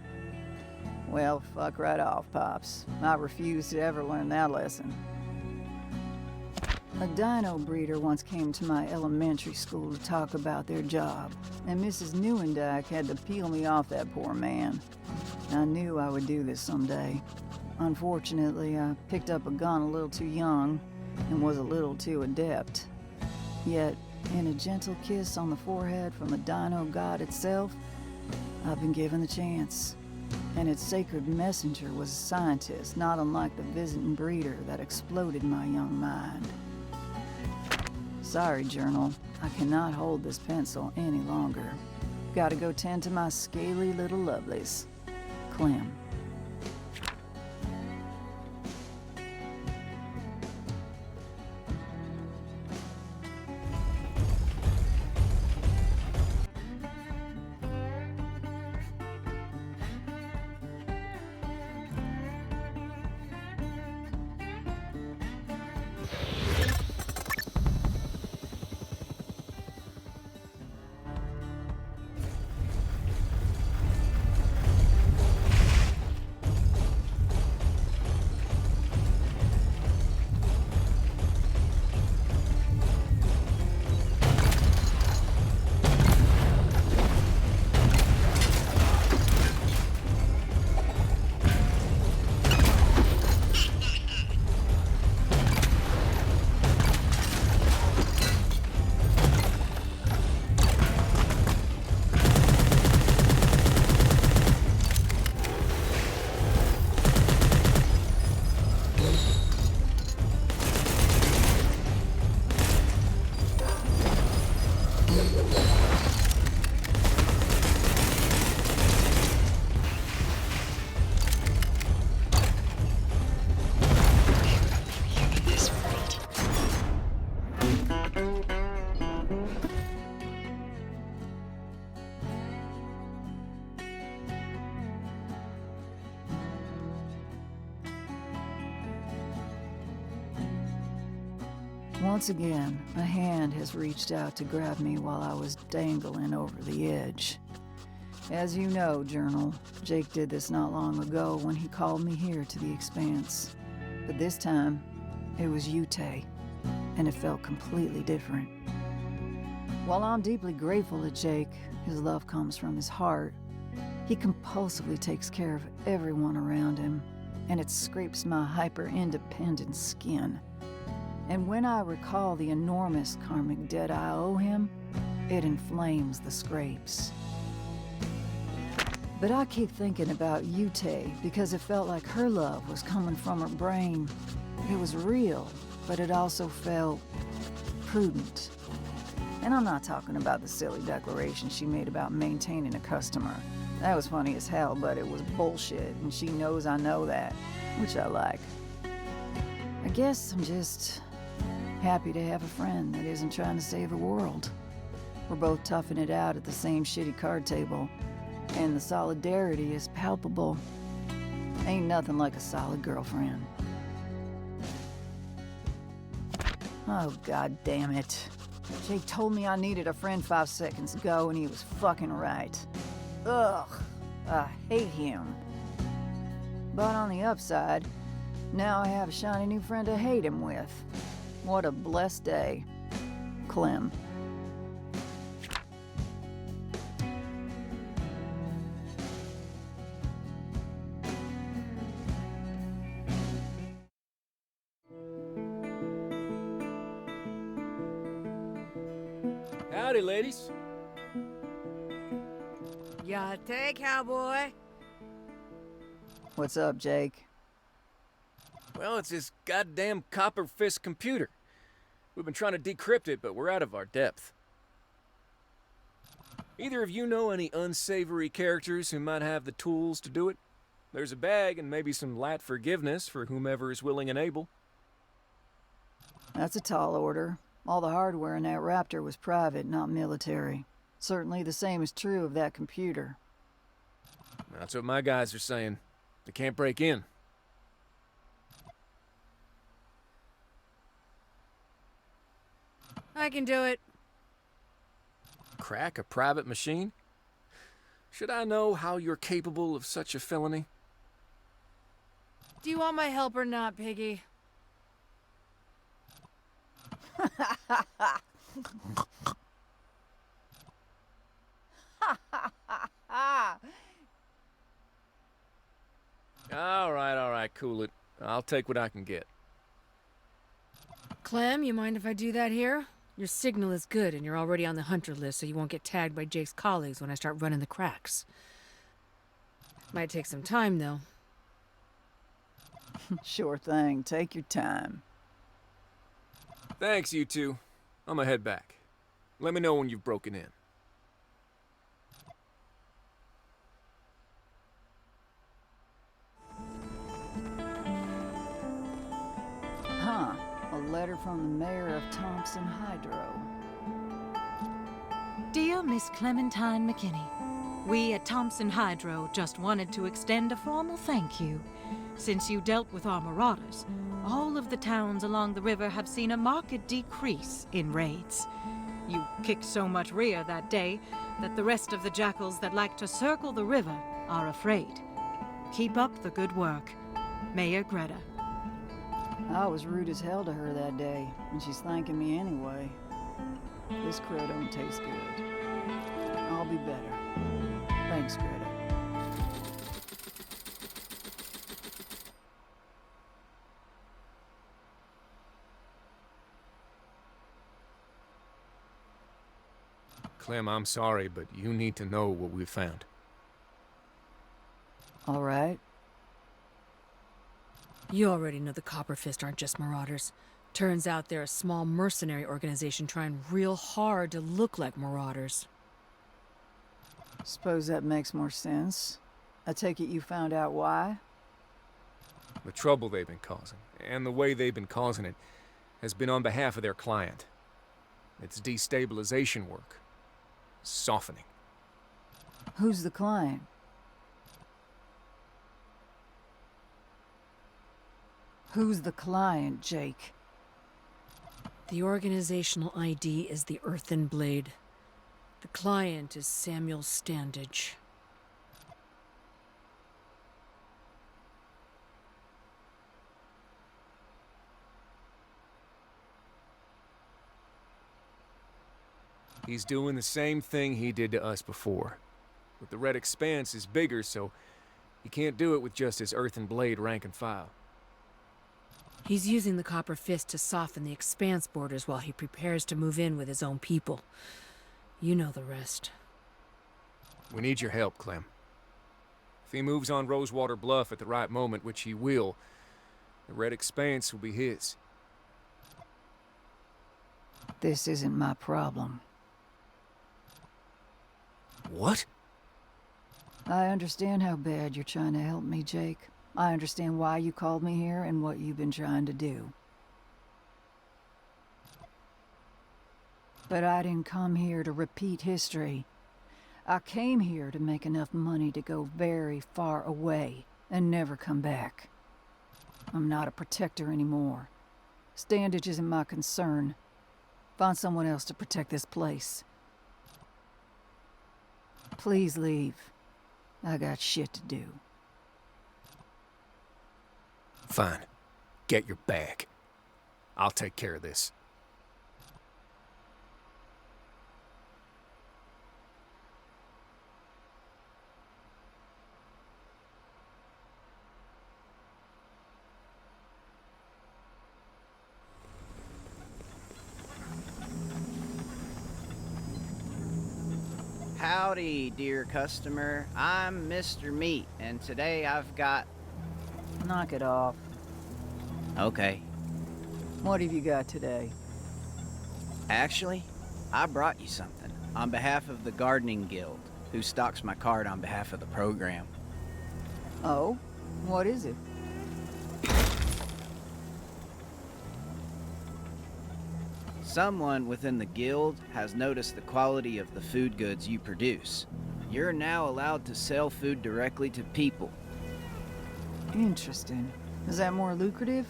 Well, fuck right off, Pops. I refuse to ever learn that lesson. A dino breeder once came to my elementary school to talk about their job, and Mrs. Neuendijk had to peel me off that poor man. I knew I would do this someday. Unfortunately, I picked up a gun a little too young and was a little too adept. Yet, in a gentle kiss on the forehead from the dino god itself, I've been given the chance. And its sacred messenger was a scientist, not unlike the visiting breeder that exploded my young mind. Sorry, Journal. I cannot hold this pencil any longer. Gotta go tend to my scaly little lovelies. Clem. Once again, a hand has reached out to grab me while I was dangling over the edge. As you know, Journal, Jake did this not long ago when he called me here to the Expanse. But this time, it was Yute, and it felt completely different. While I'm deeply grateful to Jake, his love comes from his heart, he compulsively takes care of everyone around him, and it scrapes my hyper-independent skin. And when I recall the enormous karmic debt I owe him, it inflames the scrapes. But I keep thinking about Yute because it felt like her love was coming from her brain. It was real, but it also felt prudent. And I'm not talking about the silly declaration she made about maintaining a customer. That was funny as hell, but it was bullshit, and she knows I know that, which I like. I guess I'm just happy to have a friend that isn't trying to save the world. We're both toughing it out at the same shitty card table, and the solidarity is palpable. Ain't nothing like a solid girlfriend. Oh, god damn it. Jake told me I needed a friend 5 seconds ago, and he was fucking right. Ugh, I hate him. But on the upside, now I have a shiny new friend to hate him with. What a blessed day. Clem. Howdy, ladies. Ya take, cowboy. What's up, Jake? Well, it's this goddamn copper fist computer. We've been trying to decrypt it, but we're out of our depth. Either of you know any unsavory characters who might have the tools to do it? There's a bag and maybe some light forgiveness for whomever is willing and able. That's a tall order. All the hardware in that Raptor was private, not military. Certainly the same is true of that computer. That's what my guys are saying. They can't break in. I can do it. Crack a private machine? Should I know how you're capable of such a felony? Do you want my help or not, Piggy? All right, cool it. I'll take what I can get. Clem, you mind if I do that here? Your signal is good, and you're already on the hunter list, so you won't get tagged by Jake's colleagues when I start running the cracks. Might take some time, though. Sure thing. Take your time. Thanks, you two. I'm gonna head back. Let me know when you've broken in. Huh. A letter from the mayor of Thompson Hydro. Dear Miss Clementine McKinney, we at Thompson Hydro just wanted to extend a formal thank you. Since you dealt with our marauders, all of the towns along the river have seen a marked decrease in raids. You kicked so much rear that day that the rest of the jackals that like to circle the river are afraid. Keep up the good work. Mayor Greta. I was rude as hell to her that day, and she's thanking me anyway. This crow don't taste good. I'll be better. Thanks, Greta. Clem, I'm sorry, but you need to know what we've found. All right. You already know the Copper Fist aren't just marauders. Turns out they're a small mercenary organization trying real hard to look like marauders. Suppose that makes more sense. I take it you found out why? The trouble they've been causing, and the way they've been causing it, has been on behalf of their client. It's destabilization work. Softening. Who's the client? Who's the client, Jake? The organizational ID is the Earthen Blade. The client is Samuel Standage. He's doing the same thing he did to us before. But the Red Expanse is bigger, so he can't do it with just his Earthen Blade rank and file. He's using the Copper Fist to soften the Expanse borders while he prepares to move in with his own people. You know the rest. We need your help, Clem. If he moves on Rosewater Bluff at the right moment, which he will, the Red Expanse will be his. This isn't my problem. What? I understand how bad you're trying to help me, Jake. I understand why you called me here and what you've been trying to do. But I didn't come here to repeat history. I came here to make enough money to go very far away and never come back. I'm not a protector anymore. Standage isn't my concern. Find someone else to protect this place. Please leave. I got shit to do. Fine. Get your bag. I'll take care of this. Howdy, dear customer. I'm Mr. Meat, and today I've got... Knock it off. Okay. What have you got today? Actually, I brought you something on behalf of the Gardening Guild, who stocks my cart on behalf of the program. Oh? What is it? Someone within the guild has noticed the quality of the food goods you produce. You're now allowed to sell food directly to people. Interesting. Is that more lucrative?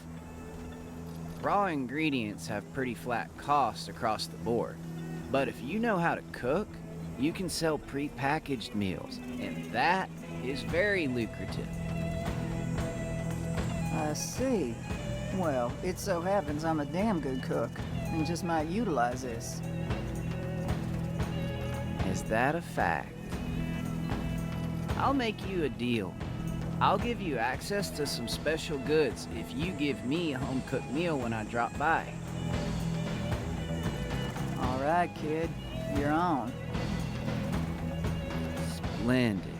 Raw ingredients have pretty flat costs across the board. But if you know how to cook, you can sell pre-packaged meals, and that is very lucrative. I see. Well, it so happens I'm a damn good cook, and just might utilize this. Is that a fact? I'll make you a deal. I'll give you access to some special goods if you give me a home-cooked meal when I drop by. All right, kid. You're on. Splendid.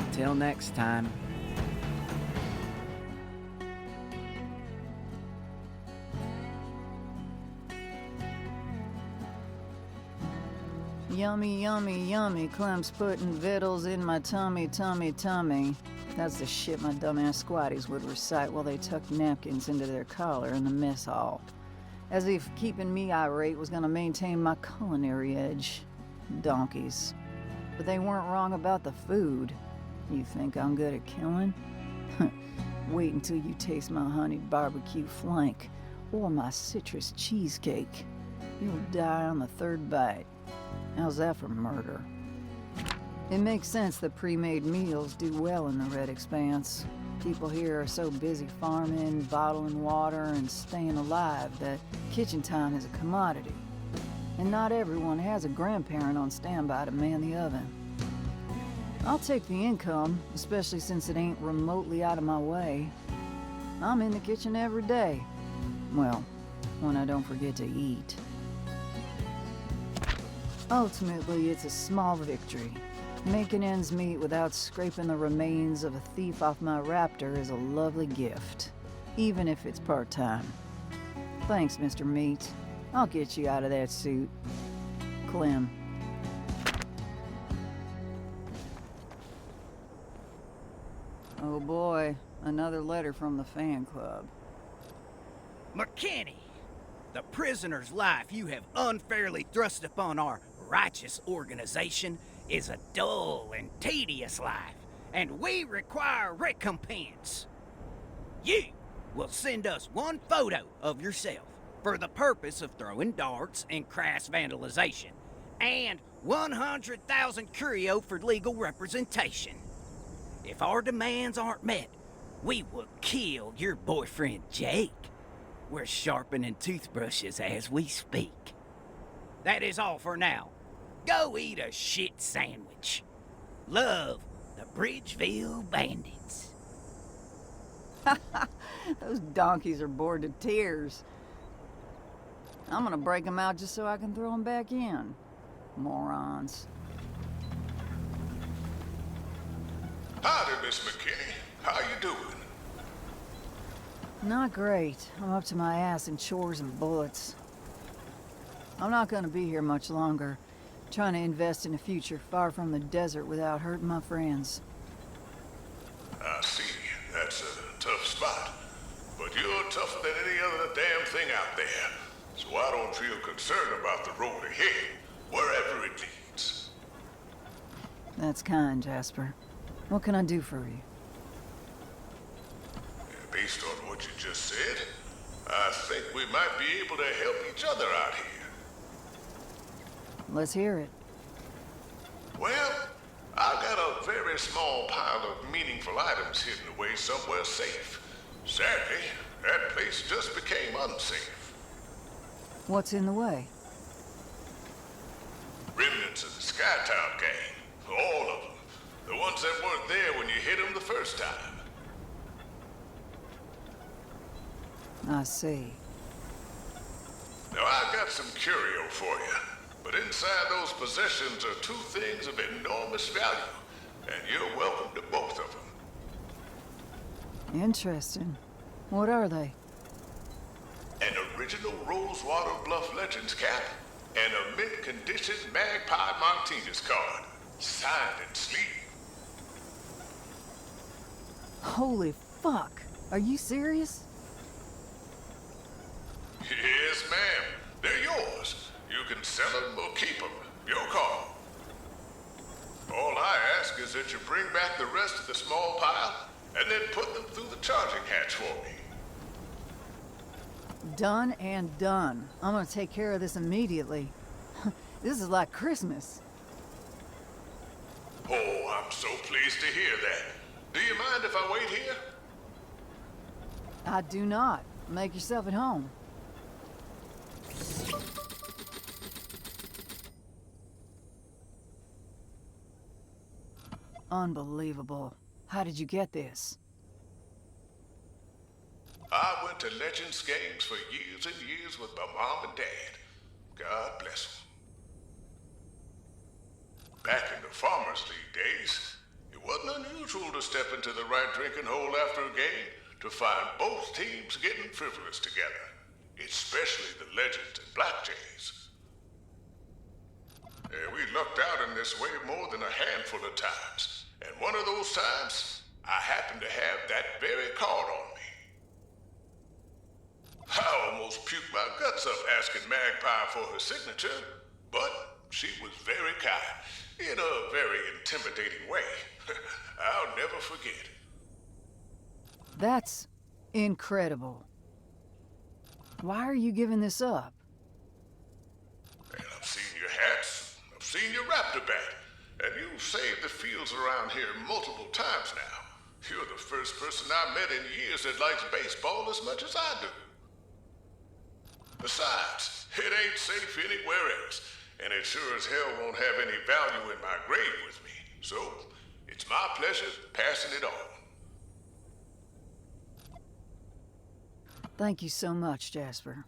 Until next time. Yummy, yummy, yummy. Clem's putting victuals in my tummy, tummy, tummy. That's the shit my dumbass squatties would recite while they tucked napkins into their collar in the mess hall. As if keeping me irate was gonna maintain my culinary edge. Donkeys. But they weren't wrong about the food. You think I'm good at killing? Wait until you taste my honeyed barbecue flank, or my citrus cheesecake. You'll die on the third bite. How's that for murder? It makes sense that pre-made meals do well in the Red Expanse. People here are so busy farming, bottling water, and staying alive that kitchen time is a commodity. And not everyone has a grandparent on standby to man the oven. I'll take the income, especially since it ain't remotely out of my way. I'm in the kitchen every day. Well, when I don't forget to eat. Ultimately, it's a small victory. Making ends meet without scraping the remains of a thief off my raptor is a lovely gift, even if it's part-time. Thanks, Mr. Meat. I'll get you out of that suit. Clem. Oh boy, another letter from the fan club. McKinney, the prisoner's life you have unfairly thrust upon our righteous organization is a dull and tedious life, and we require recompense. You will send us one photo of yourself for the purpose of throwing darts and crass vandalization, and 100,000 curio for legal representation. If our demands aren't met, we will kill your boyfriend Jake. We're sharpening toothbrushes as we speak. That is all for now. Go eat a shit sandwich. Love, the Bridgeville Bandits. Those donkeys are bored to tears. I'm gonna break them out just so I can throw them back in. Morons. Howdy, Miss McKinney. How you doing? Not great. I'm up to my ass in chores and bullets. I'm not gonna be here much longer. Trying to invest in a future far from the desert without hurting my friends. I see. That's a tough spot. But you're tougher than any other damn thing out there. So I don't feel concerned about the road ahead, wherever it leads. That's kind, Jasper. What can I do for you? Based on what you just said, I think we might be able to help each other out here. Let's hear it. Well, I've got a very small pile of meaningful items hidden away somewhere safe. Sadly, that place just became unsafe. What's in the way? Remnants of the Skytown gang. All of them. The ones that weren't there when you hit them the first time. I see. Now, I've got some curio for you. But inside those possessions are two things of enormous value. And you're welcome to both of them. Interesting. What are they? An original Rosewater Bluff Legends cap, and a mint-condition Magpie Martinez card, signed and sleeved. Holy fuck. Are you serious? Yes, ma'am. They're yours. You can sell them or keep them. Your call. All I ask is that you bring back the rest of the small pile, and then put them through the charging hatch for me. Done and done. I'm gonna take care of this immediately. This is like Christmas. Oh, I'm so pleased to hear that. Do you mind if I wait here? I do not. Make yourself at home. Unbelievable. How did you get this? I went to Legends games for years and years with my mom and dad. God bless them. Back in the Farmers League days, it wasn't unusual to step into the right drinking hole after a game to find both teams getting frivolous together, especially the Legends and Black Jays. We lucked out in this way more than a handful of times, and one of those times, I happened to have that very card on me. I almost puked my guts up asking Magpie for her signature, but she was very kind, in a very intimidating way. I'll never forget. That's incredible. Why are you giving this up? And I've seen your hats, I've seen your raptor bat, and you've saved the fields around here multiple times now. You're the first person I've met in years that likes baseball as much as I do. Besides, it ain't safe anywhere else, and it sure as hell won't have any value in my grave with me. So, it's my pleasure passing it on. Thank you so much, Jasper.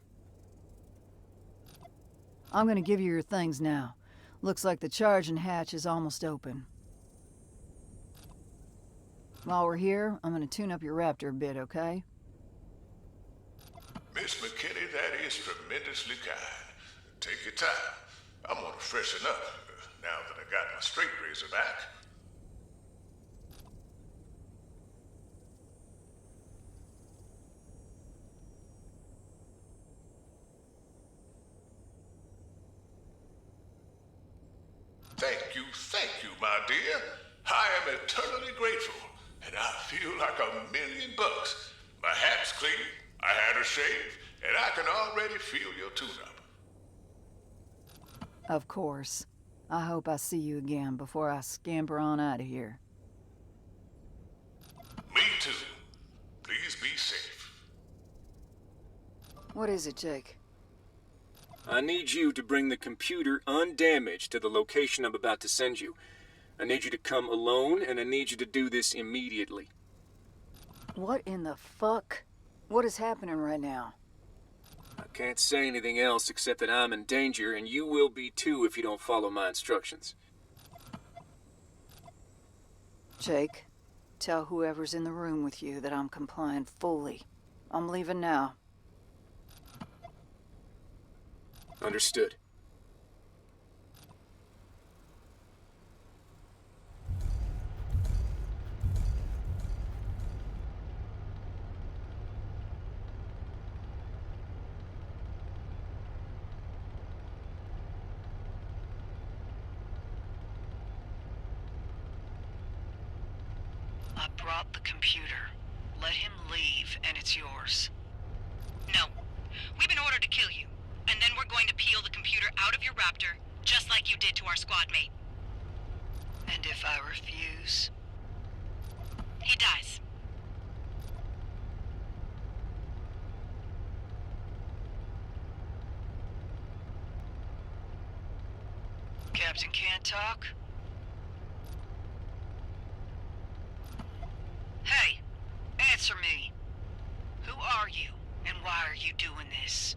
I'm gonna give you your things now. Looks like the charging hatch is almost open. While we're here, I'm gonna tune up your Raptor a bit, okay? Miss McKinney, that is tremendously kind. Take your time. I'm gonna freshen up, now that I got my straight razor back. Thank you, my dear. I am eternally grateful, and I feel like $1,000,000. My hat's clean, I had a shave, and I can already feel your tune-up. Of course. I hope I see you again before I scamper on out of here. Me too. Please be safe. What is it, Jake? I need you to bring the computer undamaged to the location I'm about to send you. I need you to come alone, and I need you to do this immediately. What in the fuck? What is happening right now? I can't say anything else except that I'm in danger, and you will be too if you don't follow my instructions. Jake, tell whoever's in the room with you that I'm complying fully. I'm leaving now. Understood. I brought the computer. Let him leave, and it's yours. No. We've been ordered to kill you. And then we're going to peel the computer out of your Raptor, just like you did to our squad mate. And if I refuse? He dies. Captain can't talk? Hey, answer me. Who are you, and why are you doing this?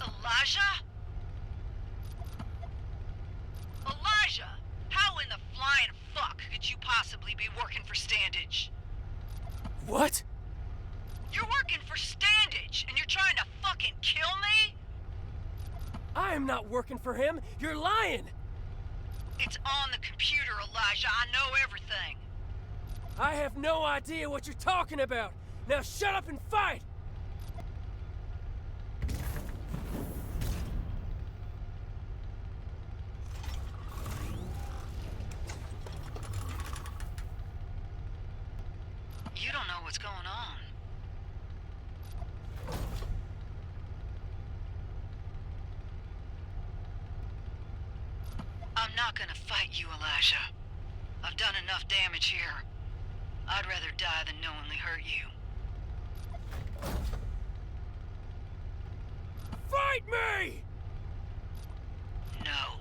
Elijah? Elijah, how in the flying fuck could you possibly be working for Standage? What? You're working for Standage, and you're trying to fucking kill me? I am not working for him. You're lying. It's on the computer, Elijah. I know everything. I have no idea what you're talking about. Now shut up and fight! You don't know what's going on. I'm not gonna fight you, Elijah. I've done enough damage here. I'd rather die than knowingly hurt you. Fight me! No.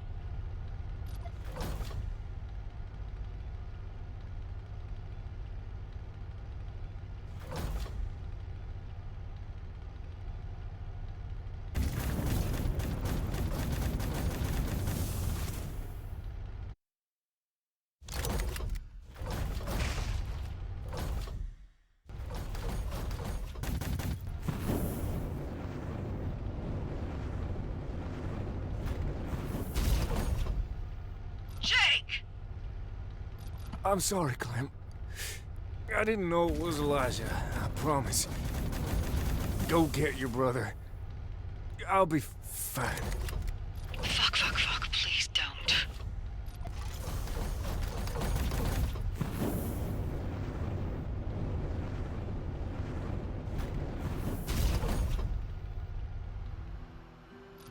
Jake! I'm sorry, Clem. I didn't know it was Elijah, I promise. Go get your brother. I'll be fine. Fuck, please don't.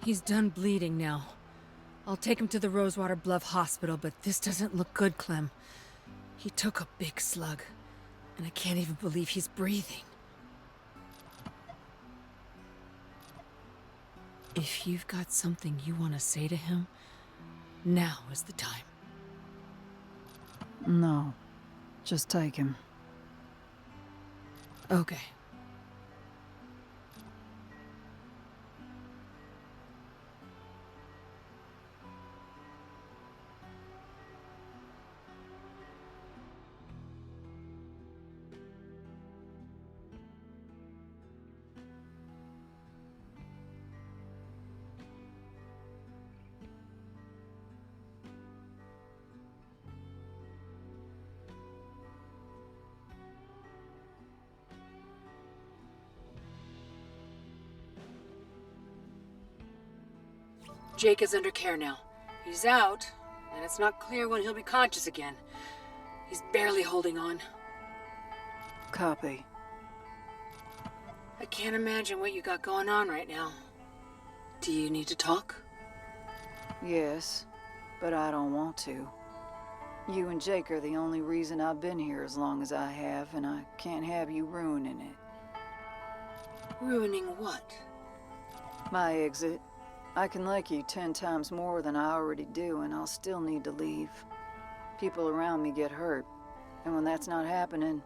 He's done bleeding now. I'll take him to the Rosewater Bluff Hospital, but this doesn't look good, Clem. He took a big slug, and I can't even believe he's breathing. If you've got something you want to say to him, now is the time. No. Just take him. Okay. Jake is under care now. He's out, and it's not clear when he'll be conscious again. He's barely holding on. Copy. I can't imagine what you got going on right now. Do you need to talk? Yes, but I don't want to. You and Jake are the only reason I've been here as long as I have, and I can't have you ruining it. Ruining what? My exit. I can like you 10 times more than I already do, and I'll still need to leave. People around me get hurt, and when that's not happening,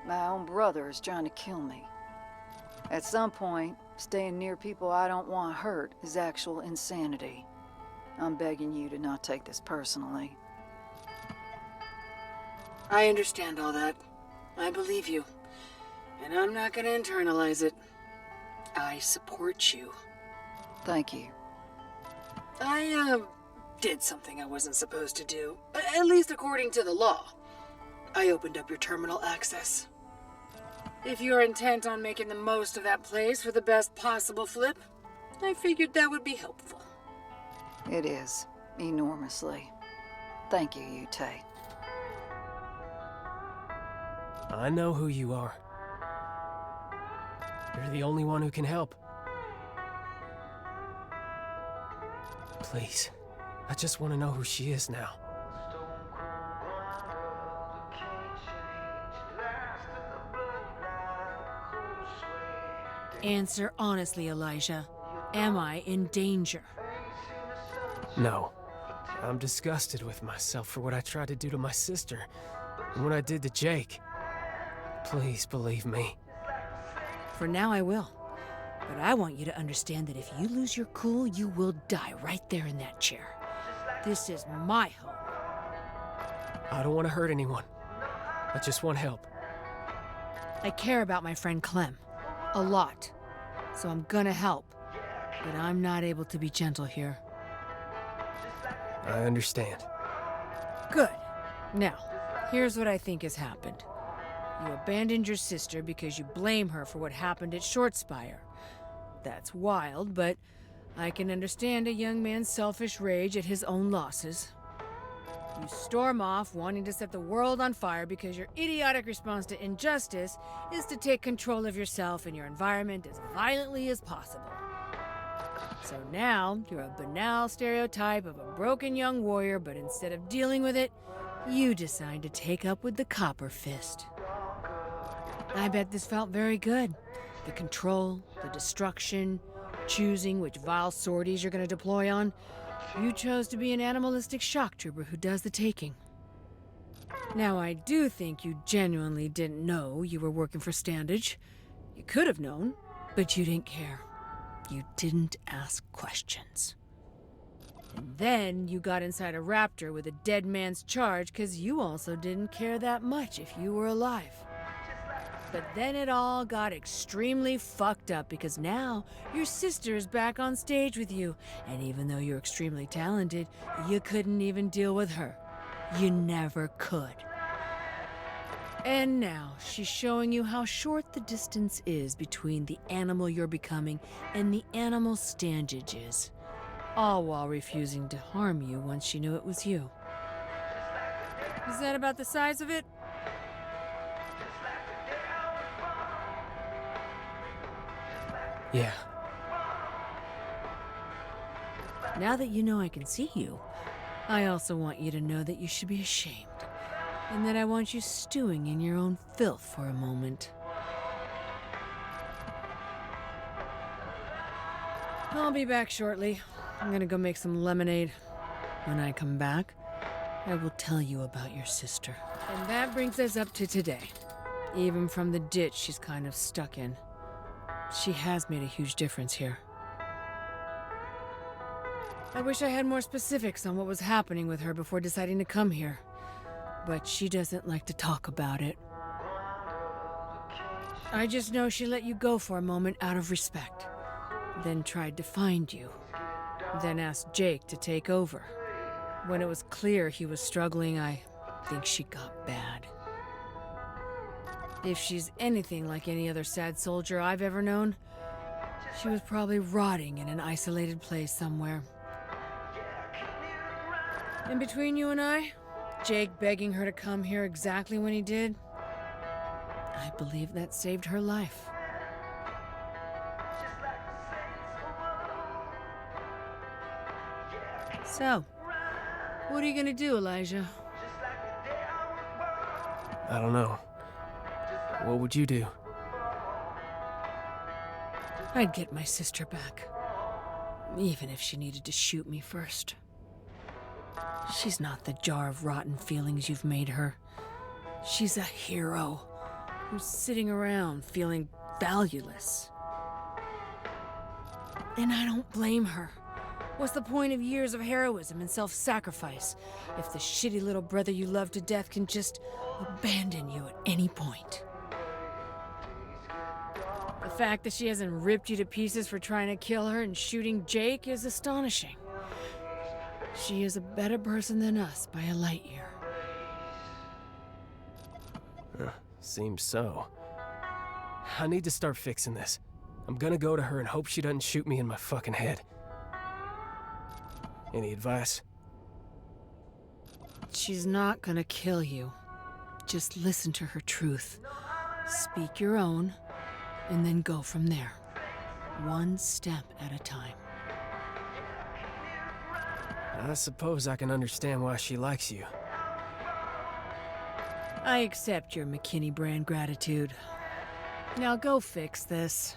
my own brother is trying to kill me. At some point, staying near people I don't want hurt is actual insanity. I'm begging you to not take this personally. I understand all that. I believe you. And I'm not gonna internalize it. I support you. Thank you. I, did something I wasn't supposed to do. At least according to the law. I opened up your terminal access. If you're intent on making the most of that place for the best possible flip, I figured that would be helpful. It is. Enormously. Thank you, Ute. I know who you are. You're the only one who can help. Please, I just want to know who she is now. Answer honestly, Elijah. Am I in danger? No. I'm disgusted with myself for what I tried to do to my sister, and what I did to Jake. Please believe me. For now, I will. But I want you to understand that if you lose your cool, you will die right there in that chair. This is my home. I don't want to hurt anyone. I just want help. I care about my friend Clem. A lot. So I'm gonna help. But I'm not able to be gentle here. I understand. Good. Now, here's what I think has happened. You abandoned your sister because you blame her for what happened at Spire. That's wild, but I can understand a young man's selfish rage at his own losses. You storm off wanting to set the world on fire because your idiotic response to injustice is to take control of yourself and your environment as violently as possible. So now, you're a banal stereotype of a broken young warrior, but instead of dealing with it, you decide to take up with the copper fist. I bet this felt very good. The control, the destruction, choosing which vile sorties you're going to deploy on. You chose to be an animalistic shock trooper who does the taking. Now, I do think you genuinely didn't know you were working for Standage. You could have known, but you didn't care. You didn't ask questions. And then you got inside a raptor with a dead man's charge because you also didn't care that much if you were alive. But then it all got extremely fucked up because now your sister is back on stage with you. And even though you're extremely talented, you couldn't even deal with her. You never could. And now she's showing you how short the distance is between the animal you're becoming and the animal Standage is. All while refusing to harm you once she knew it was you. Is that about the size of it? Yeah. Now that you know I can see you, I also want you to know that you should be ashamed. And that I want you stewing in your own filth for a moment. I'll be back shortly. I'm gonna go make some lemonade. When I come back, I will tell you about your sister. And that brings us up to today. Even from the ditch she's kind of stuck in. She has made a huge difference here. I wish I had more specifics on what was happening with her before deciding to come here. But she doesn't like to talk about it. I just know she let you go for a moment out of respect. Then tried to find you. Then asked Jake to take over. When it was clear he was struggling, I think she got bad. If she's anything like any other sad soldier I've ever known, she was probably rotting in an isolated place somewhere. And between you and I, Jake begging her to come here exactly when he did, I believe that saved her life. So, what are you gonna do, Elijah? I don't know. What would you do? I'd get my sister back. Even if she needed to shoot me first. She's not the jar of rotten feelings you've made her. She's a hero who's sitting around feeling valueless. And I don't blame her. What's the point of years of heroism and self-sacrifice if the shitty little brother you love to death can just abandon you at any point? The fact that she hasn't ripped you to pieces for trying to kill her and shooting Jake is astonishing. She is a better person than us by a light year. Seems so. I need to start fixing this. I'm gonna go to her and hope she doesn't shoot me in my fucking head. Any advice? She's not gonna kill you. Just listen to her truth. Speak your own, and then go from there. One step at a time. I suppose I can understand why she likes you. I accept your McKinney brand gratitude. Now go fix this.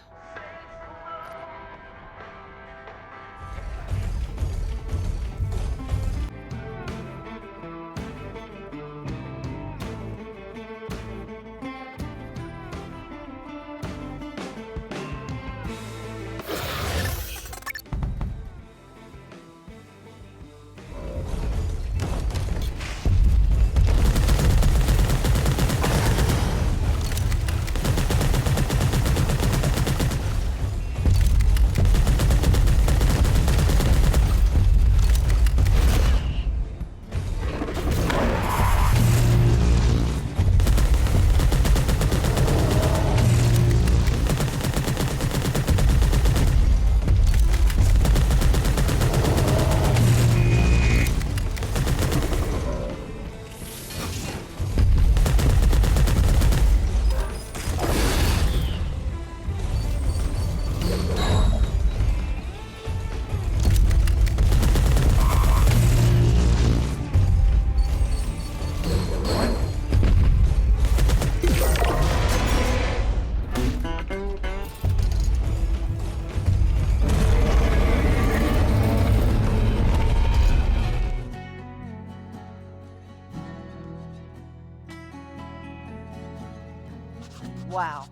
Wow.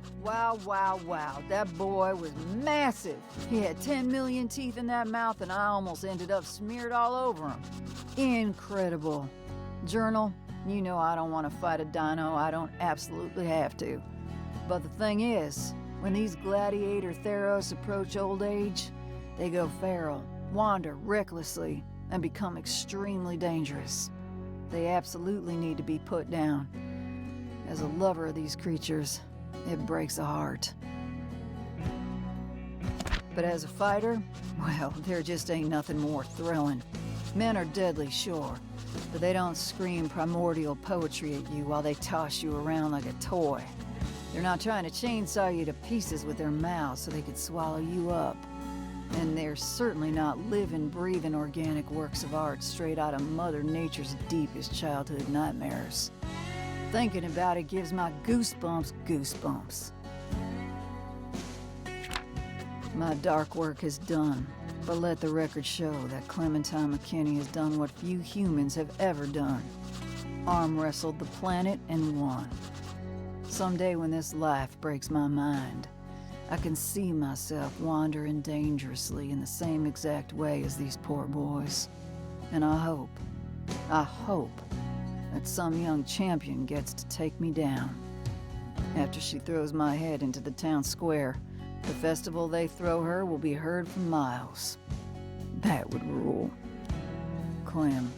That boy was massive. He had 10 million teeth in that mouth, and I almost ended up smeared all over him. Incredible. Journal, you know I don't want to fight a dino. I don't absolutely have to. But the thing is, when these gladiator theros approach old age, they go feral, wander recklessly, and become extremely dangerous. They absolutely need to be put down. As a lover of these creatures, it breaks a heart. But as a fighter, well, there just ain't nothing more thrilling. Men are deadly, sure, but they don't scream primordial poetry at you while they toss you around like a toy. They're not trying to chainsaw you to pieces with their mouths so they could swallow you up. And they're certainly not living, breathing organic works of art straight out of Mother Nature's deepest childhood nightmares. Thinking about it gives my goosebumps. My dark work is done, but let the record show that Clementine McKinney has done what few humans have ever done. Arm wrestled the planet and won. Someday when this life breaks my mind, I can see myself wandering dangerously in the same exact way as these poor boys. And I hope that some young champion gets to take me down. After she throws my head into the town square, the festival they throw her will be heard for miles. That would rule. Clem.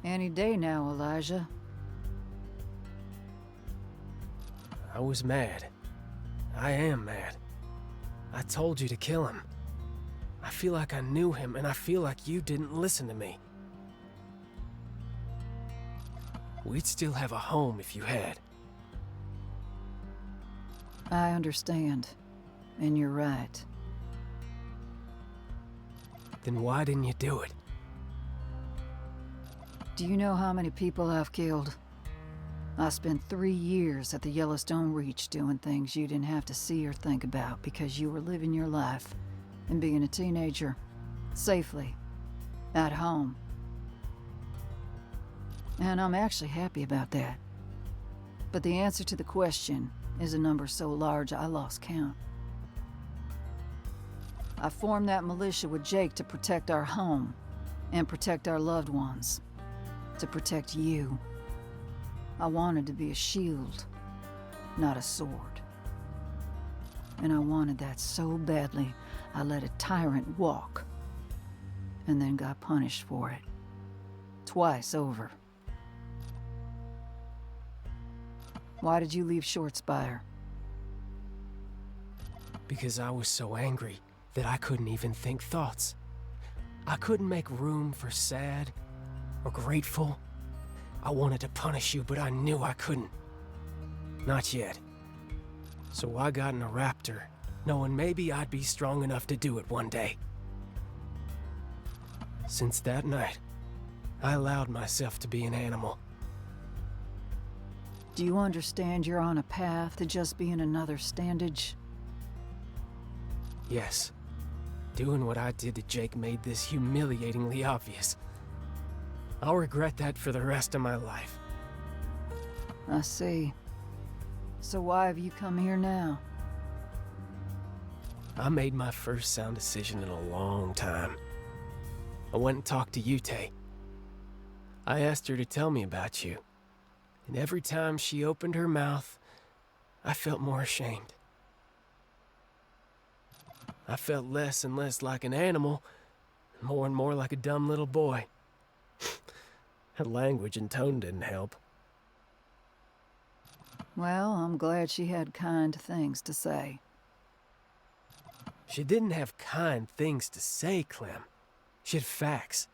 Any day now, Elijah. I was mad. I am mad. I told you to kill him. I feel like I knew him, and I feel like you didn't listen to me. We'd still have a home if you had. I understand, and you're right. Then why didn't you do it? Do you know how many people I've killed? I spent 3 years at the Yellowstone Reach doing things you didn't have to see or think about because you were living your life and being a teenager, safely, at home. And I'm actually happy about that. But the answer to the question is a number so large I lost count. I formed that militia with Jake to protect our home and protect our loved ones. To protect you. I wanted to be a shield, not a sword. And I wanted that so badly, I let a tyrant walk, and then got punished for it. Twice over. Why did you leave Spire? Because I was so angry that I couldn't even think thoughts. I couldn't make room for sad or grateful. I wanted to punish you, but I knew I couldn't. Not yet. So I got in a raptor, knowing maybe I'd be strong enough to do it one day. Since that night, I allowed myself to be an animal. Do you understand you're on a path to just being another Standage? Yes. Doing what I did to Jake made this humiliatingly obvious. I'll regret that for the rest of my life. I see. So why have you come here now? I made my first sound decision in a long time. I went and talked to Yute. I asked her to tell me about you, and every time she opened her mouth, I felt more ashamed. I felt less and less like an animal, and more like a dumb little boy. Her language and tone didn't help. Well, I'm glad she had kind things to say. She didn't have kind things to say, Clem. She had facts.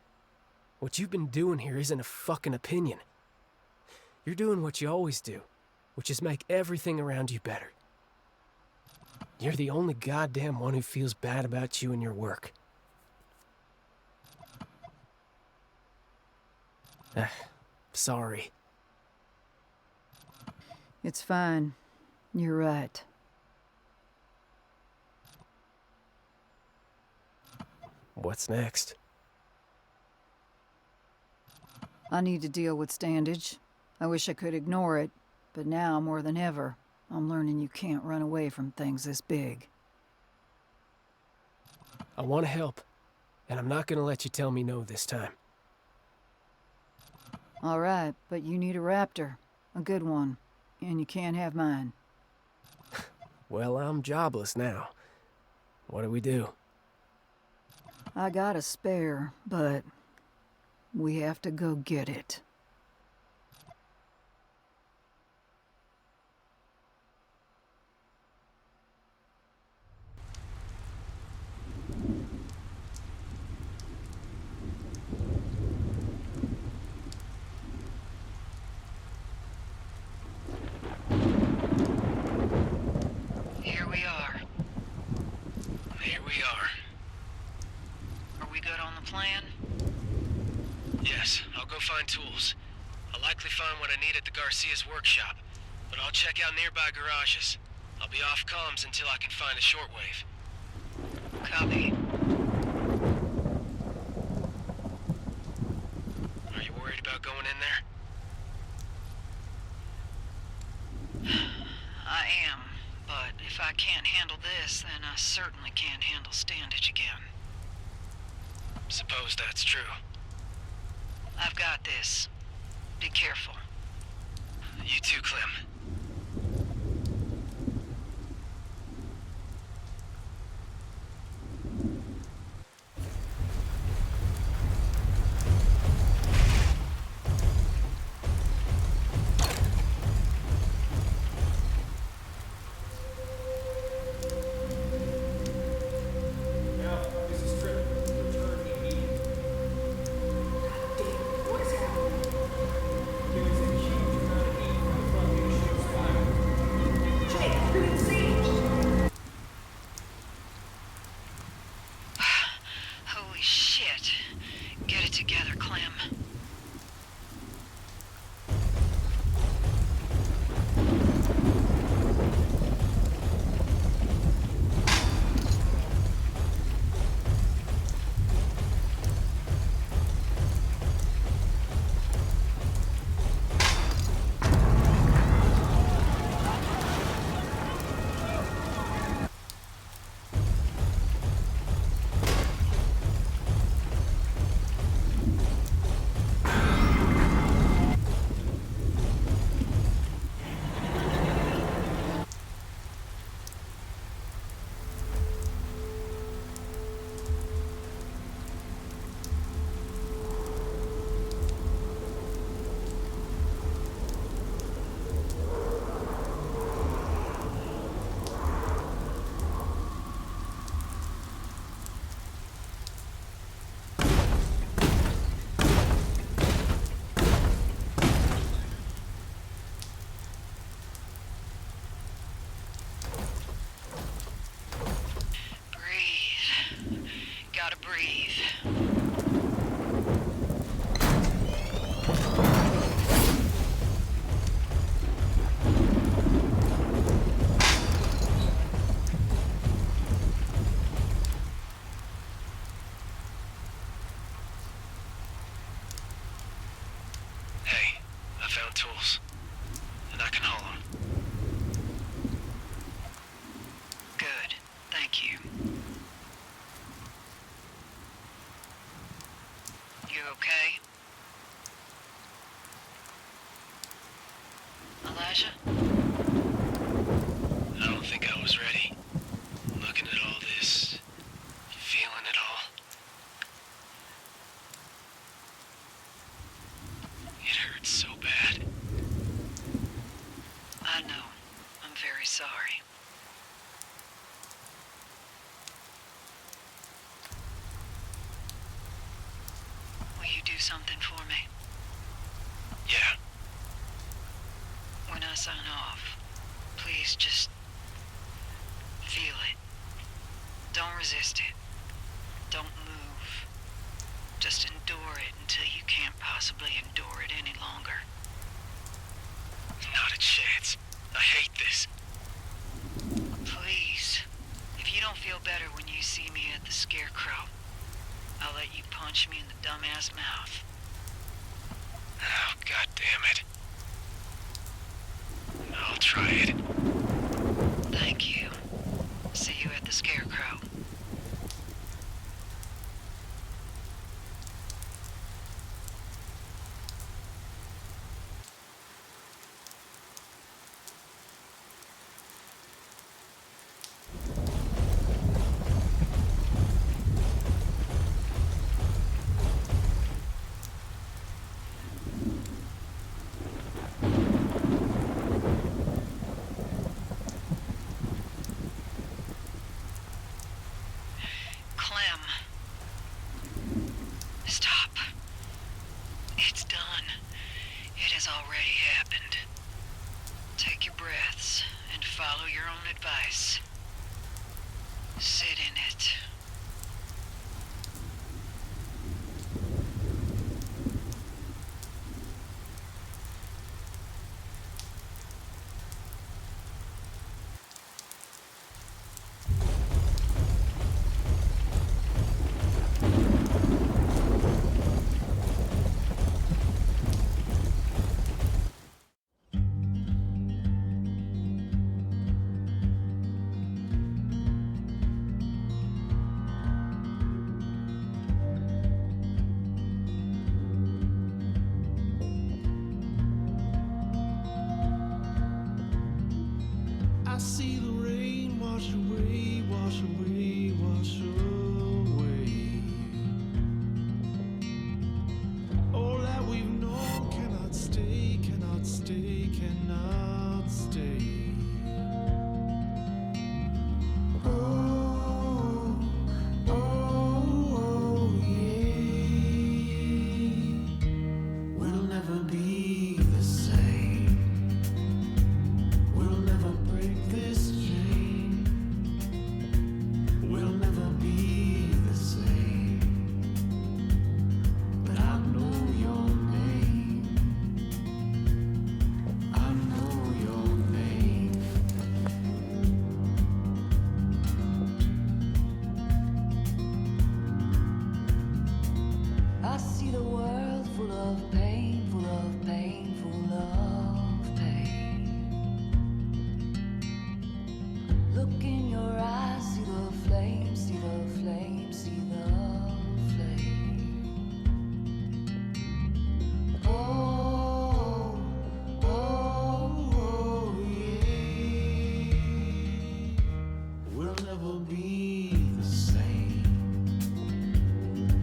What you've been doing here isn't a fucking opinion. You're doing what you always do, which is make everything around you better. You're the only goddamn one who feels bad about you and your work. Sorry. It's fine. You're right. What's next? I need to deal with Standage. I wish I could ignore it, but now more than ever, I'm learning you can't run away from things this big. I want to help, and I'm not going to let you tell me no this time. All right, but you need a raptor. A good one. And you can't have mine. Well, I'm jobless now. What do we do? I got a spare, but we have to go get it. Here we are. Here we are. Are we good on the plan? Yes, I'll go find tools. I'll likely find what I need at the Garcia's workshop, but I'll check out nearby garages. I'll be off comms until I can find a shortwave. Copy. Are you worried about going in there? I am, but if I can't handle this, then I certainly can't handle Standage again. Suppose that's true. I've got this. Be careful. You too, Clem. Holy shit. Get it together, Clem. Gotta breathe. Hey, I found tools. And I can haul them. Good. Thank you. You okay? Elijah? I don't think I was ready. Looking at all this, feeling it all. It hurts so bad. I know. I'm very sorry. Will you do something for me? Yeah. When I sign off, please just feel it. Don't resist it. Don't move. Just endure it until you can't possibly endure it any longer. Not a chance. I hate this. Please. If you don't feel better when you see me at the Scarecrow, I'll let you punch me in the dumbass mouth. Oh, God damn it. I'll try it. Thank you. See you at the Scarecrow. Clem. Stop. It's done. It has already happened. Take your breaths and follow your own advice. Sit in it. I see the rain wash away, wash away, wash away. All that we've known cannot stay, cannot stay, cannot stay. Oh, oh, yeah. We'll never be the same. We'll never break this chain. We'll never be the same. But I know your name. I know your name. I see the world full of pain, full of pain, full of pain. Look in your eyes, see the flame, see the flame, see the flame. Oh, oh, yeah. We'll never be the same.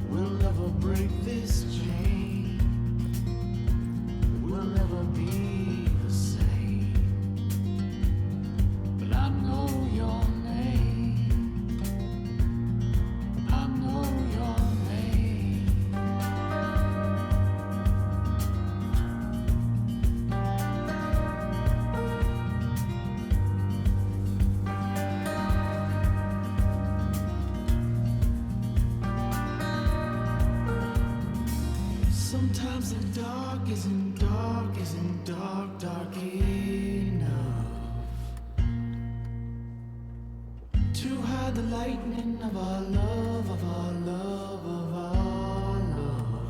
We'll never break this chain. We'll never be the same. But I know your name. I know your name. Sometimes the dark isn't dark, isn't dark, dark enough to hide the lightning of our love, of our love, of our love.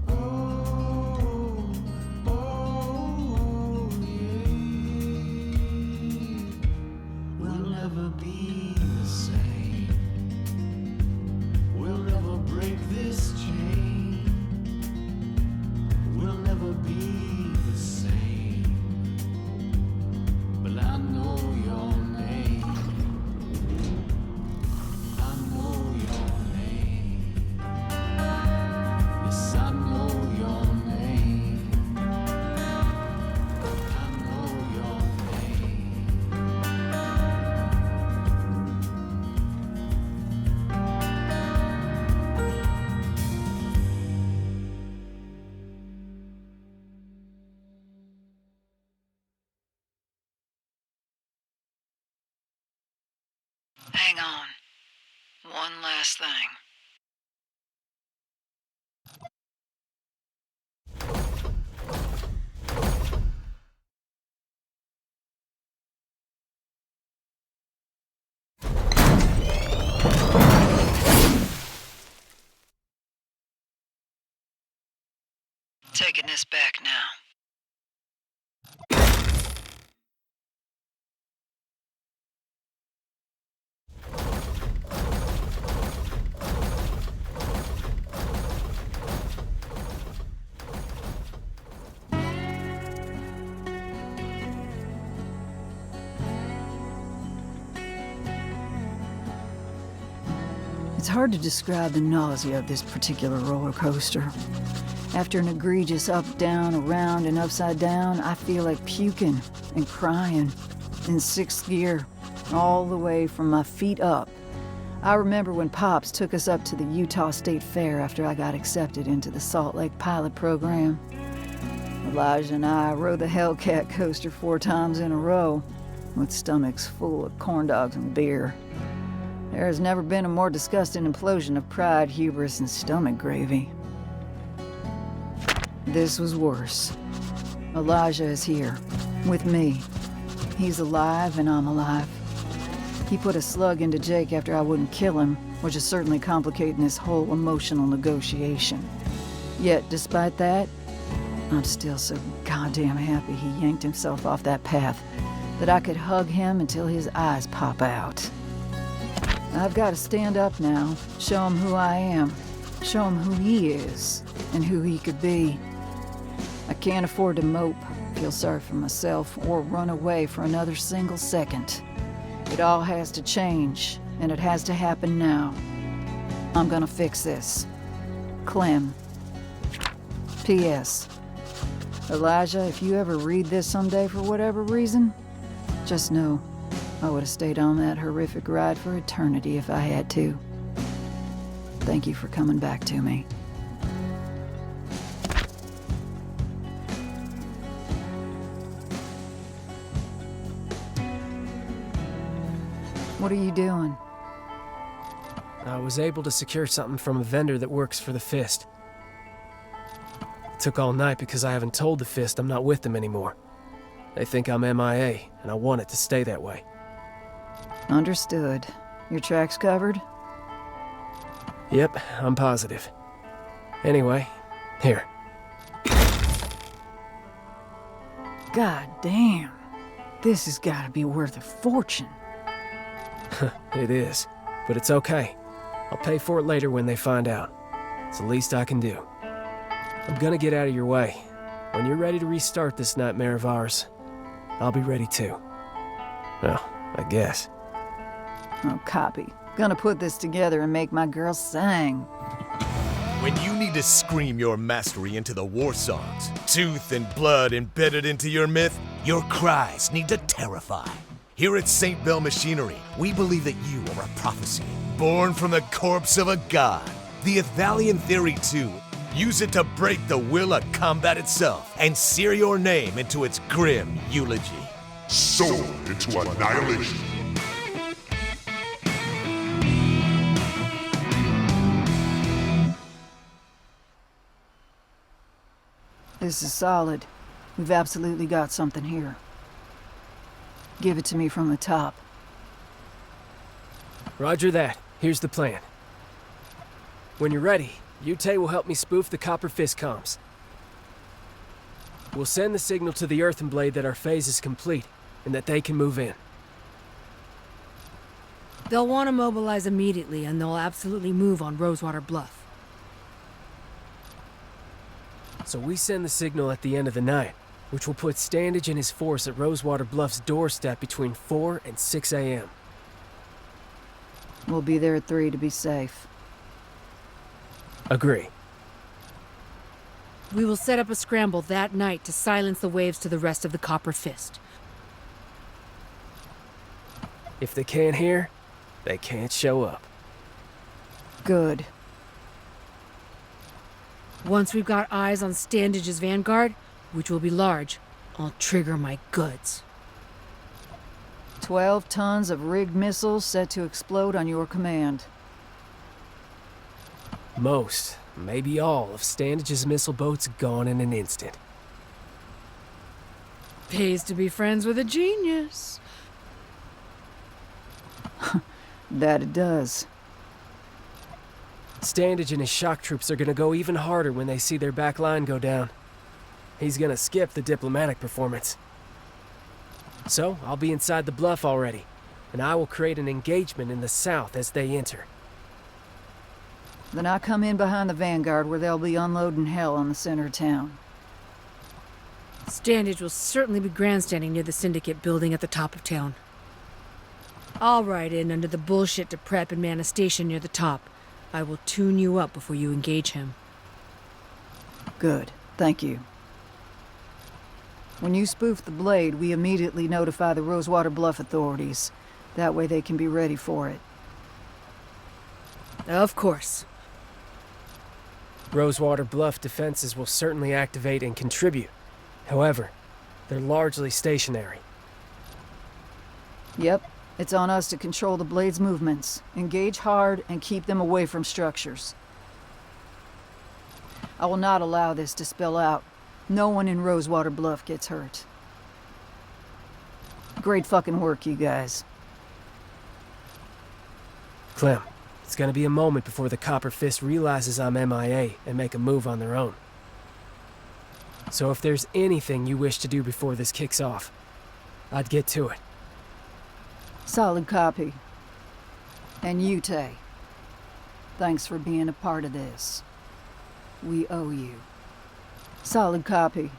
Oh, oh, yeah. We'll never be the same. We'll never Hang on. One last thing. Taking this back now. It's hard to describe the nausea of this particular roller coaster. After an egregious up, down, around, and upside down, I feel like puking and crying in sixth gear, all the way from my feet up. I remember when Pops took us up to the Utah State Fair after I got accepted into the Salt Lake pilot program. Elijah and I rode the Hellcat coaster 4 times in a row, with stomachs full of corn dogs and beer. There has never been a more disgusting implosion of pride, hubris, and stomach gravy. This was worse. Elijah is here, with me. He's alive and I'm alive. He put a slug into Jake after I wouldn't kill him, which is certainly complicating this whole emotional negotiation. Yet, despite that, I'm still so goddamn happy he yanked himself off that path that I could hug him until his eyes pop out. I've got to stand up now, show him who I am, show him who he is, and who he could be. I can't afford to mope, feel sorry for myself, or run away for another single second. It all has to change, and it has to happen now. I'm gonna fix this. Clem. P.S. Elijah, if you ever read this someday for whatever reason, just know I would have stayed on that horrific ride for eternity if I had to. Thank you for coming back to me. What are you doing? I was able to secure something from a vendor that works for the Fist. It took all night because I haven't told the Fist I'm not with them anymore. They think I'm MIA, and I want it to stay that way. Understood. Your tracks covered? Yep, I'm positive. Anyway, here. God damn. This has got to be worth a fortune. It is, but it's okay. I'll pay for it later when they find out. It's the least I can do. I'm gonna get out of your way. When you're ready to restart this nightmare of ours, I'll be ready too. Well, I guess. Oh, copy. Gonna put this together and make my girl sing. When you need to scream your mastery into the war songs, tooth and blood embedded into your myth, your cries need to terrify. Here at St. Bell Machinery, we believe that you are a prophecy, born from the corpse of a god. The Athalian Theory 2. Use it to break the will of combat itself and sear your name into its grim eulogy. Soul into annihilation. This is solid. We've absolutely got something here. Give it to me from the top. Roger that. Here's the plan. When you're ready, Yute will help me spoof the Copper Fist comms. We'll send the signal to the Earthen Blade that our phase is complete, and that they can move in. They'll want to mobilize immediately, and they'll absolutely move on Rosewater Bluff. So we send the signal at the end of the night, which will put Standage and his force at Rosewater Bluff's doorstep between 4 and 6 a.m. We'll be there at 3 to be safe. Agree. We will set up a scramble that night to silence the waves to the rest of the Copper Fist. If they can't hear, they can't show up. Good. Once we've got eyes on Standage's vanguard, which will be large, I'll trigger my goods. 12 tons of rigged missiles set to explode on your command. Most, maybe all, of Standage's missile boats gone in an instant. Pays to be friends with a genius. That it does. Standage and his shock troops are gonna go even harder when they see their back line go down. He's gonna skip the diplomatic performance. So, I'll be inside the bluff already, and I will create an engagement in the south as they enter. Then I come in behind the vanguard where they'll be unloading hell on the center of town. Standage will certainly be grandstanding near the Syndicate building at the top of town. I'll ride in under the bullshit to prep and man a station near the top. I will tune you up before you engage him. Good, thank you. When you spoof the blade, we immediately notify the Rosewater Bluff authorities. That way they can be ready for it. Of course. Rosewater Bluff defenses will certainly activate and contribute. However, they're largely stationary. Yep, it's on us to control the blade's movements, engage hard, and keep them away from structures. I will not allow this to spill out. No one in Rosewater Bluff gets hurt. Great fucking work, you guys. Clem, it's gonna be a moment before the Copper Fist realizes I'm MIA and make a move on their own. So if there's anything you wish to do before this kicks off, I'd get to it. Solid copy. And you, Tay. Thanks for being a part of this. We owe you. Solid copy.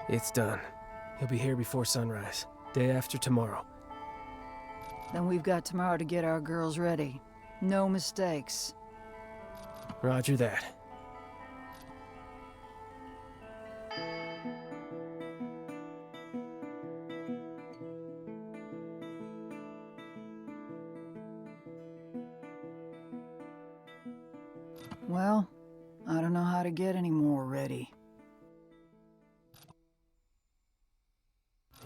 It's done. He'll be here before sunrise. Day after tomorrow. Then we've got tomorrow to get our girls ready. No mistakes. Roger that. Well, I don't know how to get any more ready.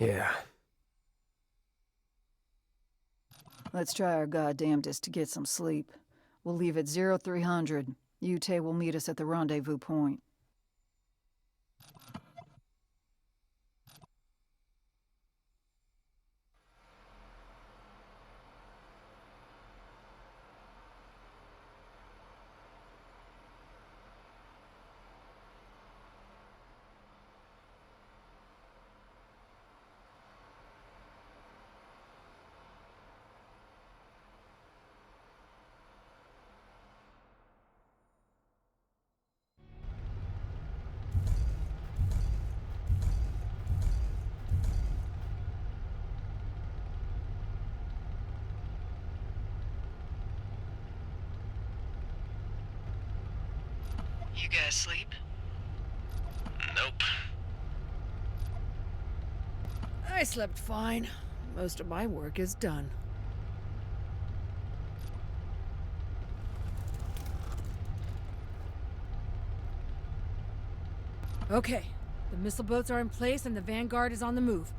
Yeah. Let's try our goddamnedest to get some sleep. We'll leave at 0300. You, Tay, will meet us at the rendezvous point. You guys sleep? Nope. I slept fine. Most of my work is done. Okay, the missile boats are in place and the Vanguard is on the move.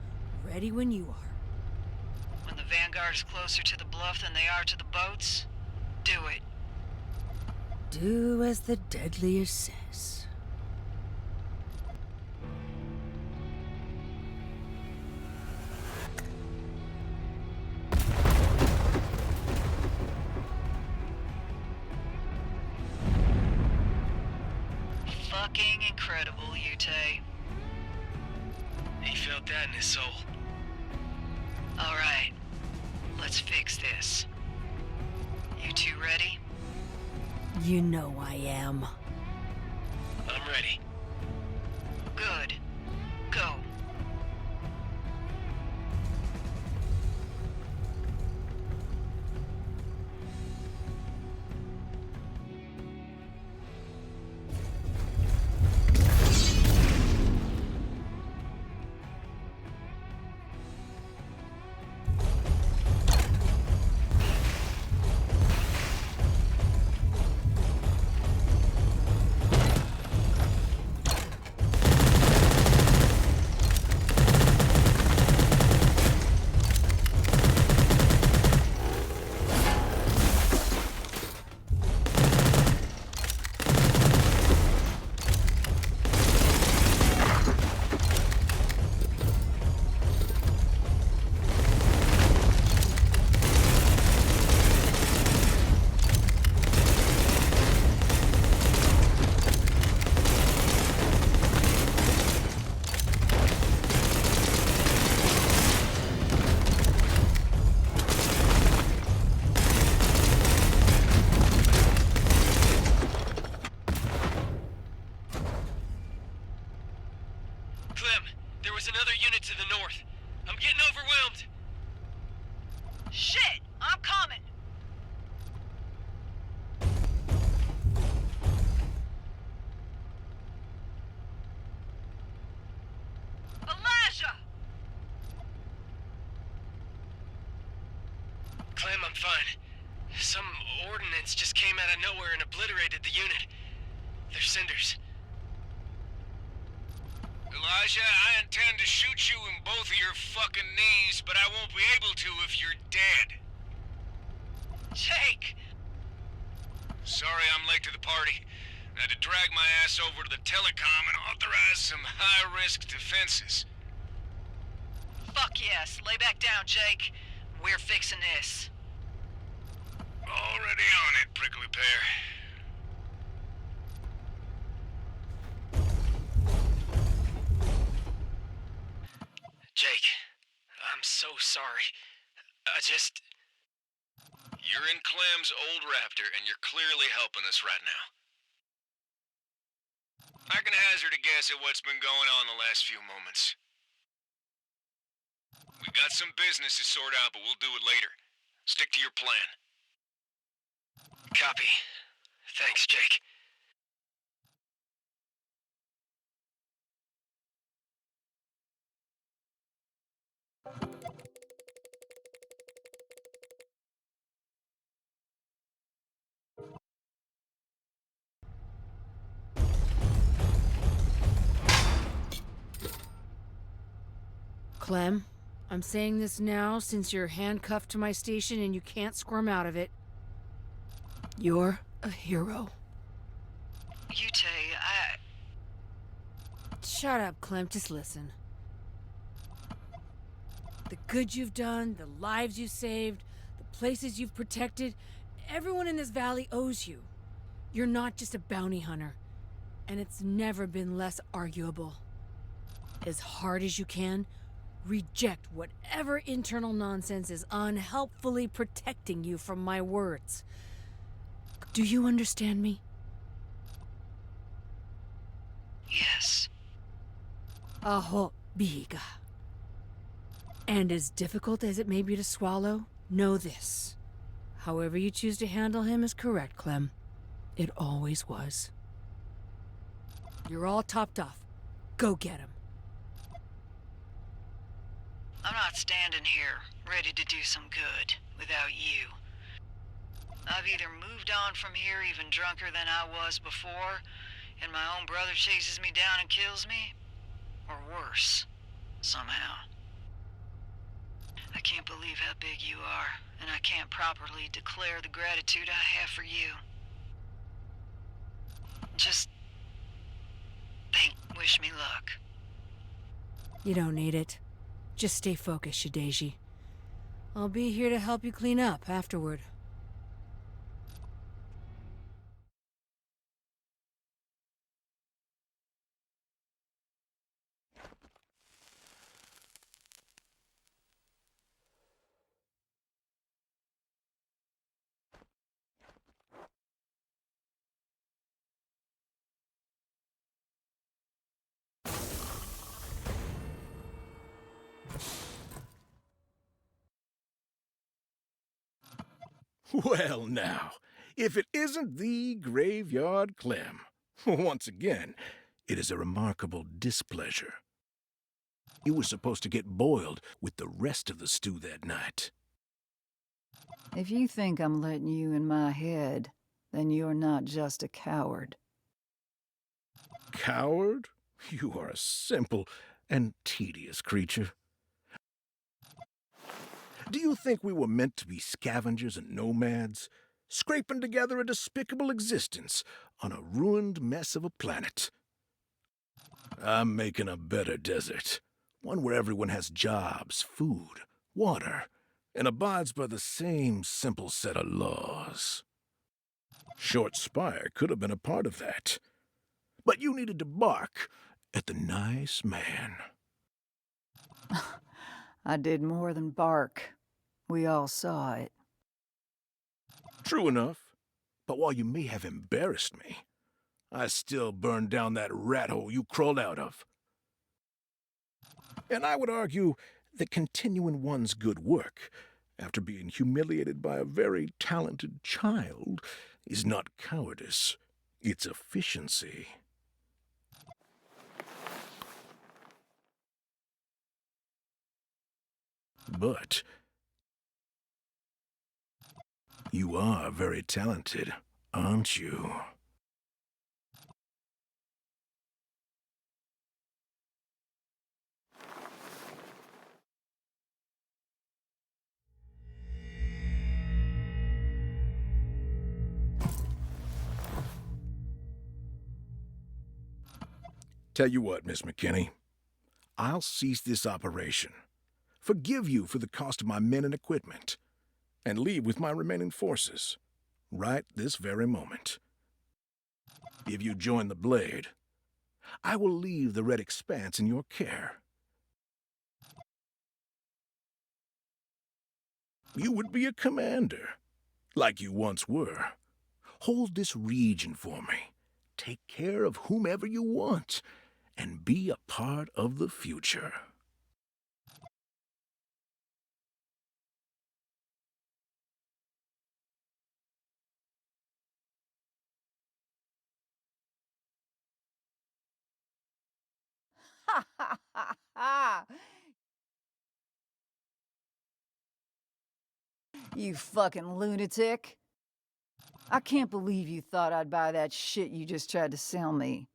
Ready when you are. When the Vanguard is closer to the bluff than they are to the boats, do it. Do as the deadliest says. Fucking incredible, Yute. He felt that in his soul. Alright, let's fix this. You two ready? You know I am. I'm ready. Good. Go. Clem, there was another unit to the north. I'm getting overwhelmed. Shit! I'm coming! Elijah! Clem, I'm fine. Some ordnance just came out of nowhere and obliterated the unit. They're cinders. Elijah, I intend to shoot you in both of your fucking knees, but I won't be able to if you're dead. Jake! Sorry I'm late to the party. I had to drag my ass over to the telecom and authorize some high-risk defenses. Fuck yes. Lay back down, Jake. We're fixing this. Already on it, prickly pear. Jake, I'm so sorry. You're in Clem's old Raptor, and you're clearly helping us right now. I can hazard a guess at what's been going on the last few moments. We got some business to sort out, but we'll do it later. Stick to your plan. Copy. Thanks, Jake. Clem, I'm saying this now since you're handcuffed to my station and you can't squirm out of it. You're a hero. Yute, Shut up, Clem. Just listen. The good you've done, the lives you've saved, the places you've protected, everyone in this valley owes you. You're not just a bounty hunter, and it's never been less arguable. As hard as you can, reject whatever internal nonsense is unhelpfully protecting you from my words. Do you understand me? Yes. Aho biga. And as difficult as it may be to swallow, know this. However you choose to handle him is correct, Clem. It always was. You're all topped off. Go get him. I'm not standing here, ready to do some good, without you. I've either moved on from here even drunker than I was before, and my own brother chases me down and kills me, or worse, somehow. I can't believe how big you are, and I can't properly declare the gratitude I have for you. Just wish me luck. You don't need it. Just stay focused, Shideji. I'll be here to help you clean up afterward. Well, now, if it isn't the Graveyard Clem. Once again, it is a remarkable displeasure. You were supposed to get boiled with the rest of the stew that night. If you think I'm letting you in my head, then you're not just a coward. Coward? You are a simple and tedious creature. Do you think we were meant to be scavengers and nomads, scraping together a despicable existence on a ruined mess of a planet? I'm making a better desert, one where everyone has jobs, food, water, and abides by the same simple set of laws. Short Spire could have been a part of that, but you needed to bark at the nice man. I did more than bark. We all saw it. True enough, but while you may have embarrassed me, I still burned down that rat hole you crawled out of. And I would argue that continuing one's good work after being humiliated by a very talented child is not cowardice, it's efficiency. But you are very talented, aren't you? Tell you what, Miss McKinney, I'll cease this operation, forgive you for the cost of my men and equipment, and leave with my remaining forces, right this very moment. If you join the Blade, I will leave the Red Expanse in your care. You would be a commander, like you once were. Hold this region for me, take care of whomever you want, and be a part of the future. Ha ha ha ha! You fucking lunatic. I can't believe you thought I'd buy that shit you just tried to sell me.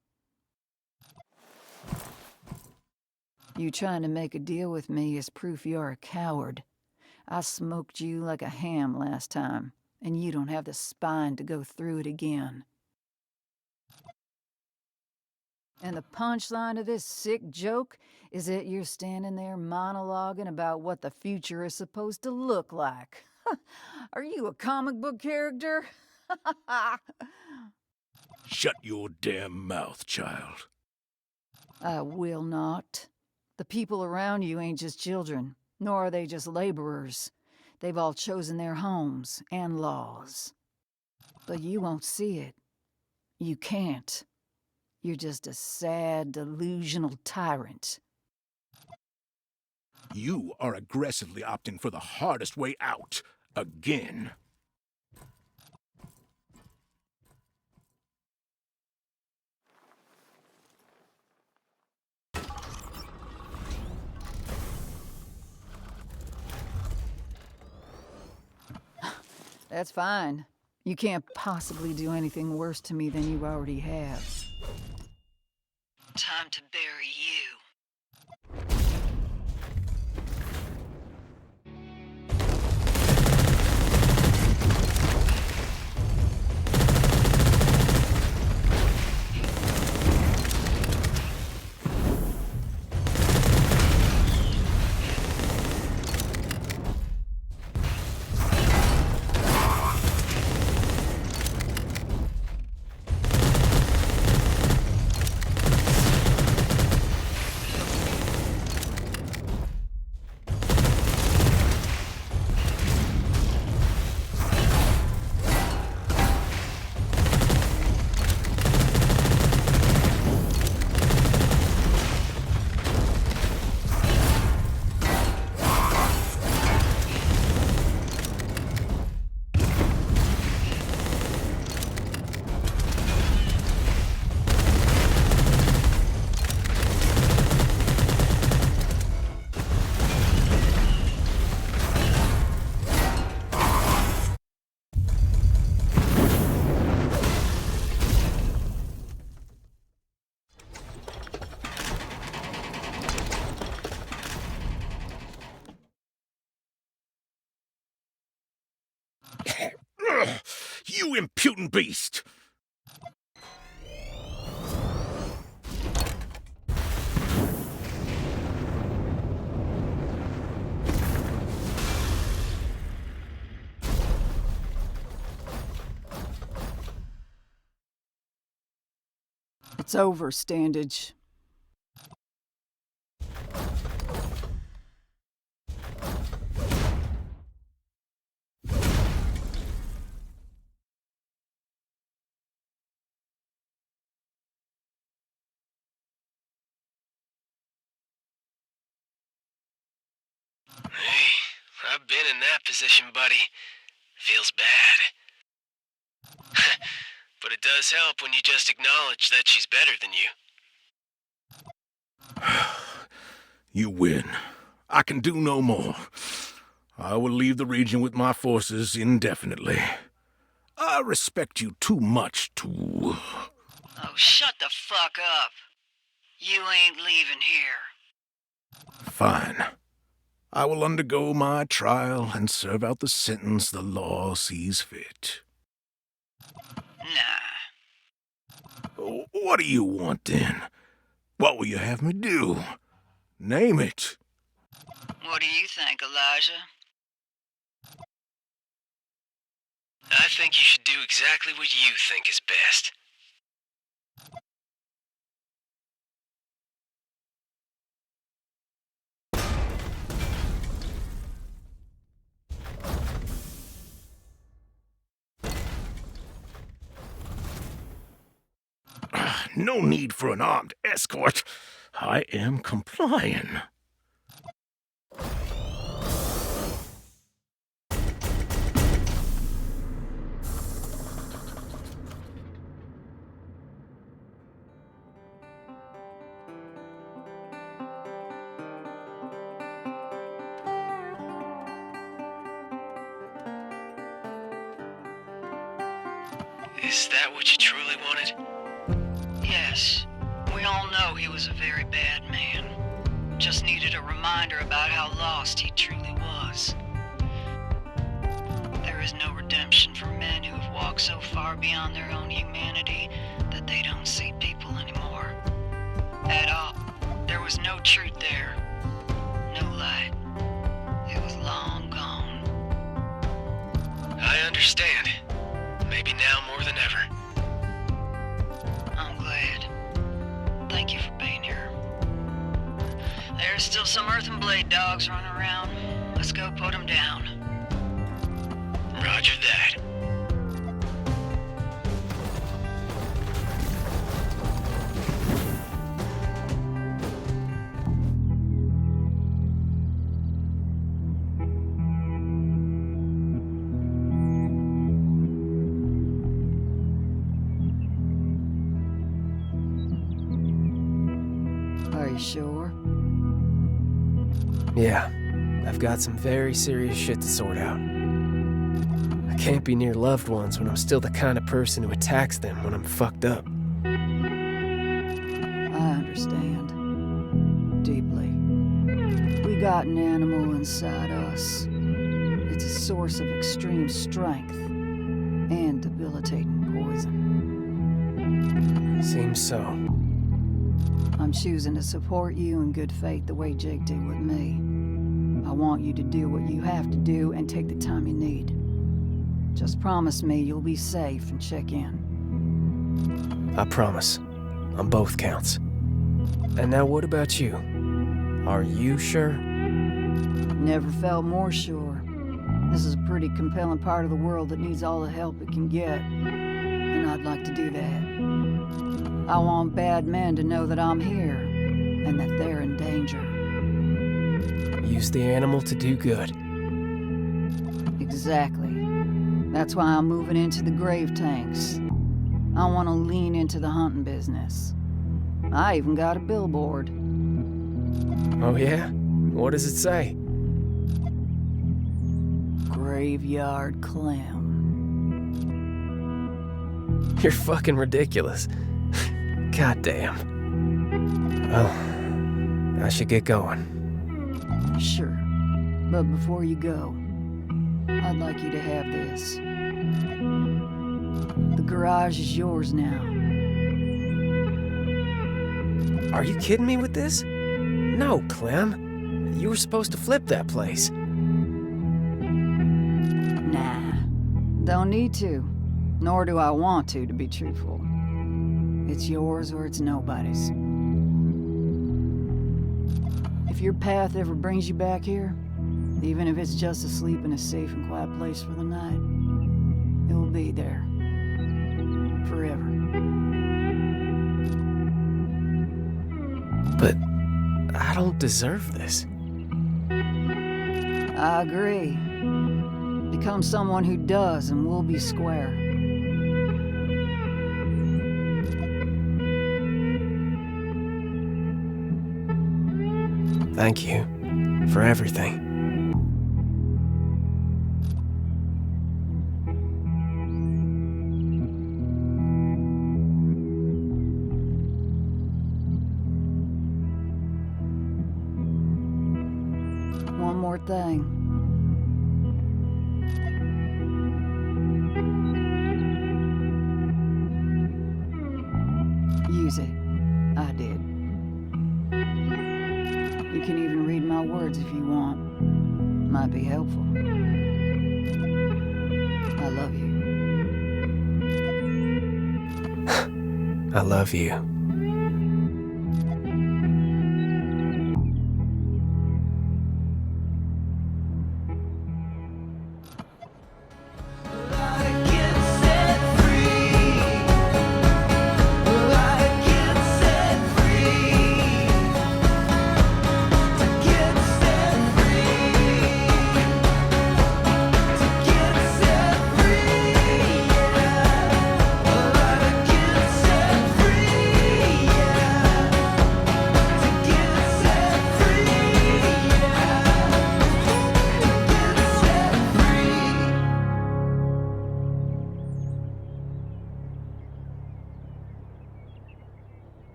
You trying to make a deal with me is proof you're a coward. I smoked you like a ham last time, and you don't have the spine to go through it again. And the punchline of this sick joke is that you're standing there monologuing about what the future is supposed to look like. Are you a comic book character? Shut your damn mouth, child. I will not. The people around you ain't just children, nor are they just laborers. They've all chosen their homes and laws. But you won't see it. You can't. You're just a sad, delusional tyrant. You are aggressively opting for the hardest way out, again. That's fine. You can't possibly do anything worse to me than you already have. Time to bury you. You impudent beast! It's over, Standage. that position, buddy. Feels bad. But it does help when you just acknowledge that she's better than you. You win. I can do no more. I will leave the region with my forces indefinitely. I respect you too much to... Oh, shut the fuck up. You ain't leaving here. Fine. I will undergo my trial and serve out the sentence the law sees fit. Nah. What do you want, then? What will you have me do? Name it. What do you think, Elijah? I think you should do exactly what you think is best. No need for an armed escort. I am complying. Is that what you truly wanted? Yes. We all know he was a very bad man. Just needed a reminder about how lost he truly was. There is no redemption for men who have walked so far beyond their own humanity that they don't see people anymore. At all. There was no truth there. No light. It was long gone. I understand. Maybe now more than ever. I'm glad. Thank you for being here. There's still some Earth and Blade dogs running around. Let's go put them down. Roger that. Are you sure? Yeah, I've got some very serious shit to sort out. I can't be near loved ones when I'm still the kind of person who attacks them when I'm fucked up. I understand. Deeply. We got an animal inside us. It's a source of extreme strength and debilitating poison. Seems so. I'm choosing to support you in good faith the way Jake did with me. I want you to do what you have to do and take the time you need. Just promise me you'll be safe and check in. I promise. On both counts. And now what about you? Are you sure? Never felt more sure. This is a pretty compelling part of the world that needs all the help it can get. And I'd like to do that. I want bad men to know that I'm here, and that they're in danger. Use the animal to do good. Exactly. That's why I'm moving into the grave tanks. I want to lean into the hunting business. I even got a billboard. Oh yeah? What does it say? Graveyard Clem. You're fucking ridiculous. Goddamn. Well, I should get going. Sure. But before you go, I'd like you to have this. The garage is yours now. Are you kidding me with this? No, Clem. You were supposed to flip that place. Nah. Don't need to. Nor do I want to be truthful. It's yours or it's nobody's. If your path ever brings you back here, even if it's just to sleep in a safe and quiet place for the night, it will be there. Forever. But I don't deserve this. I agree. Become someone who does, and we'll be square. Thank you for everything. One more thing. Use it. I did. You can even read my words if you want. Might be helpful. I love you. I love you.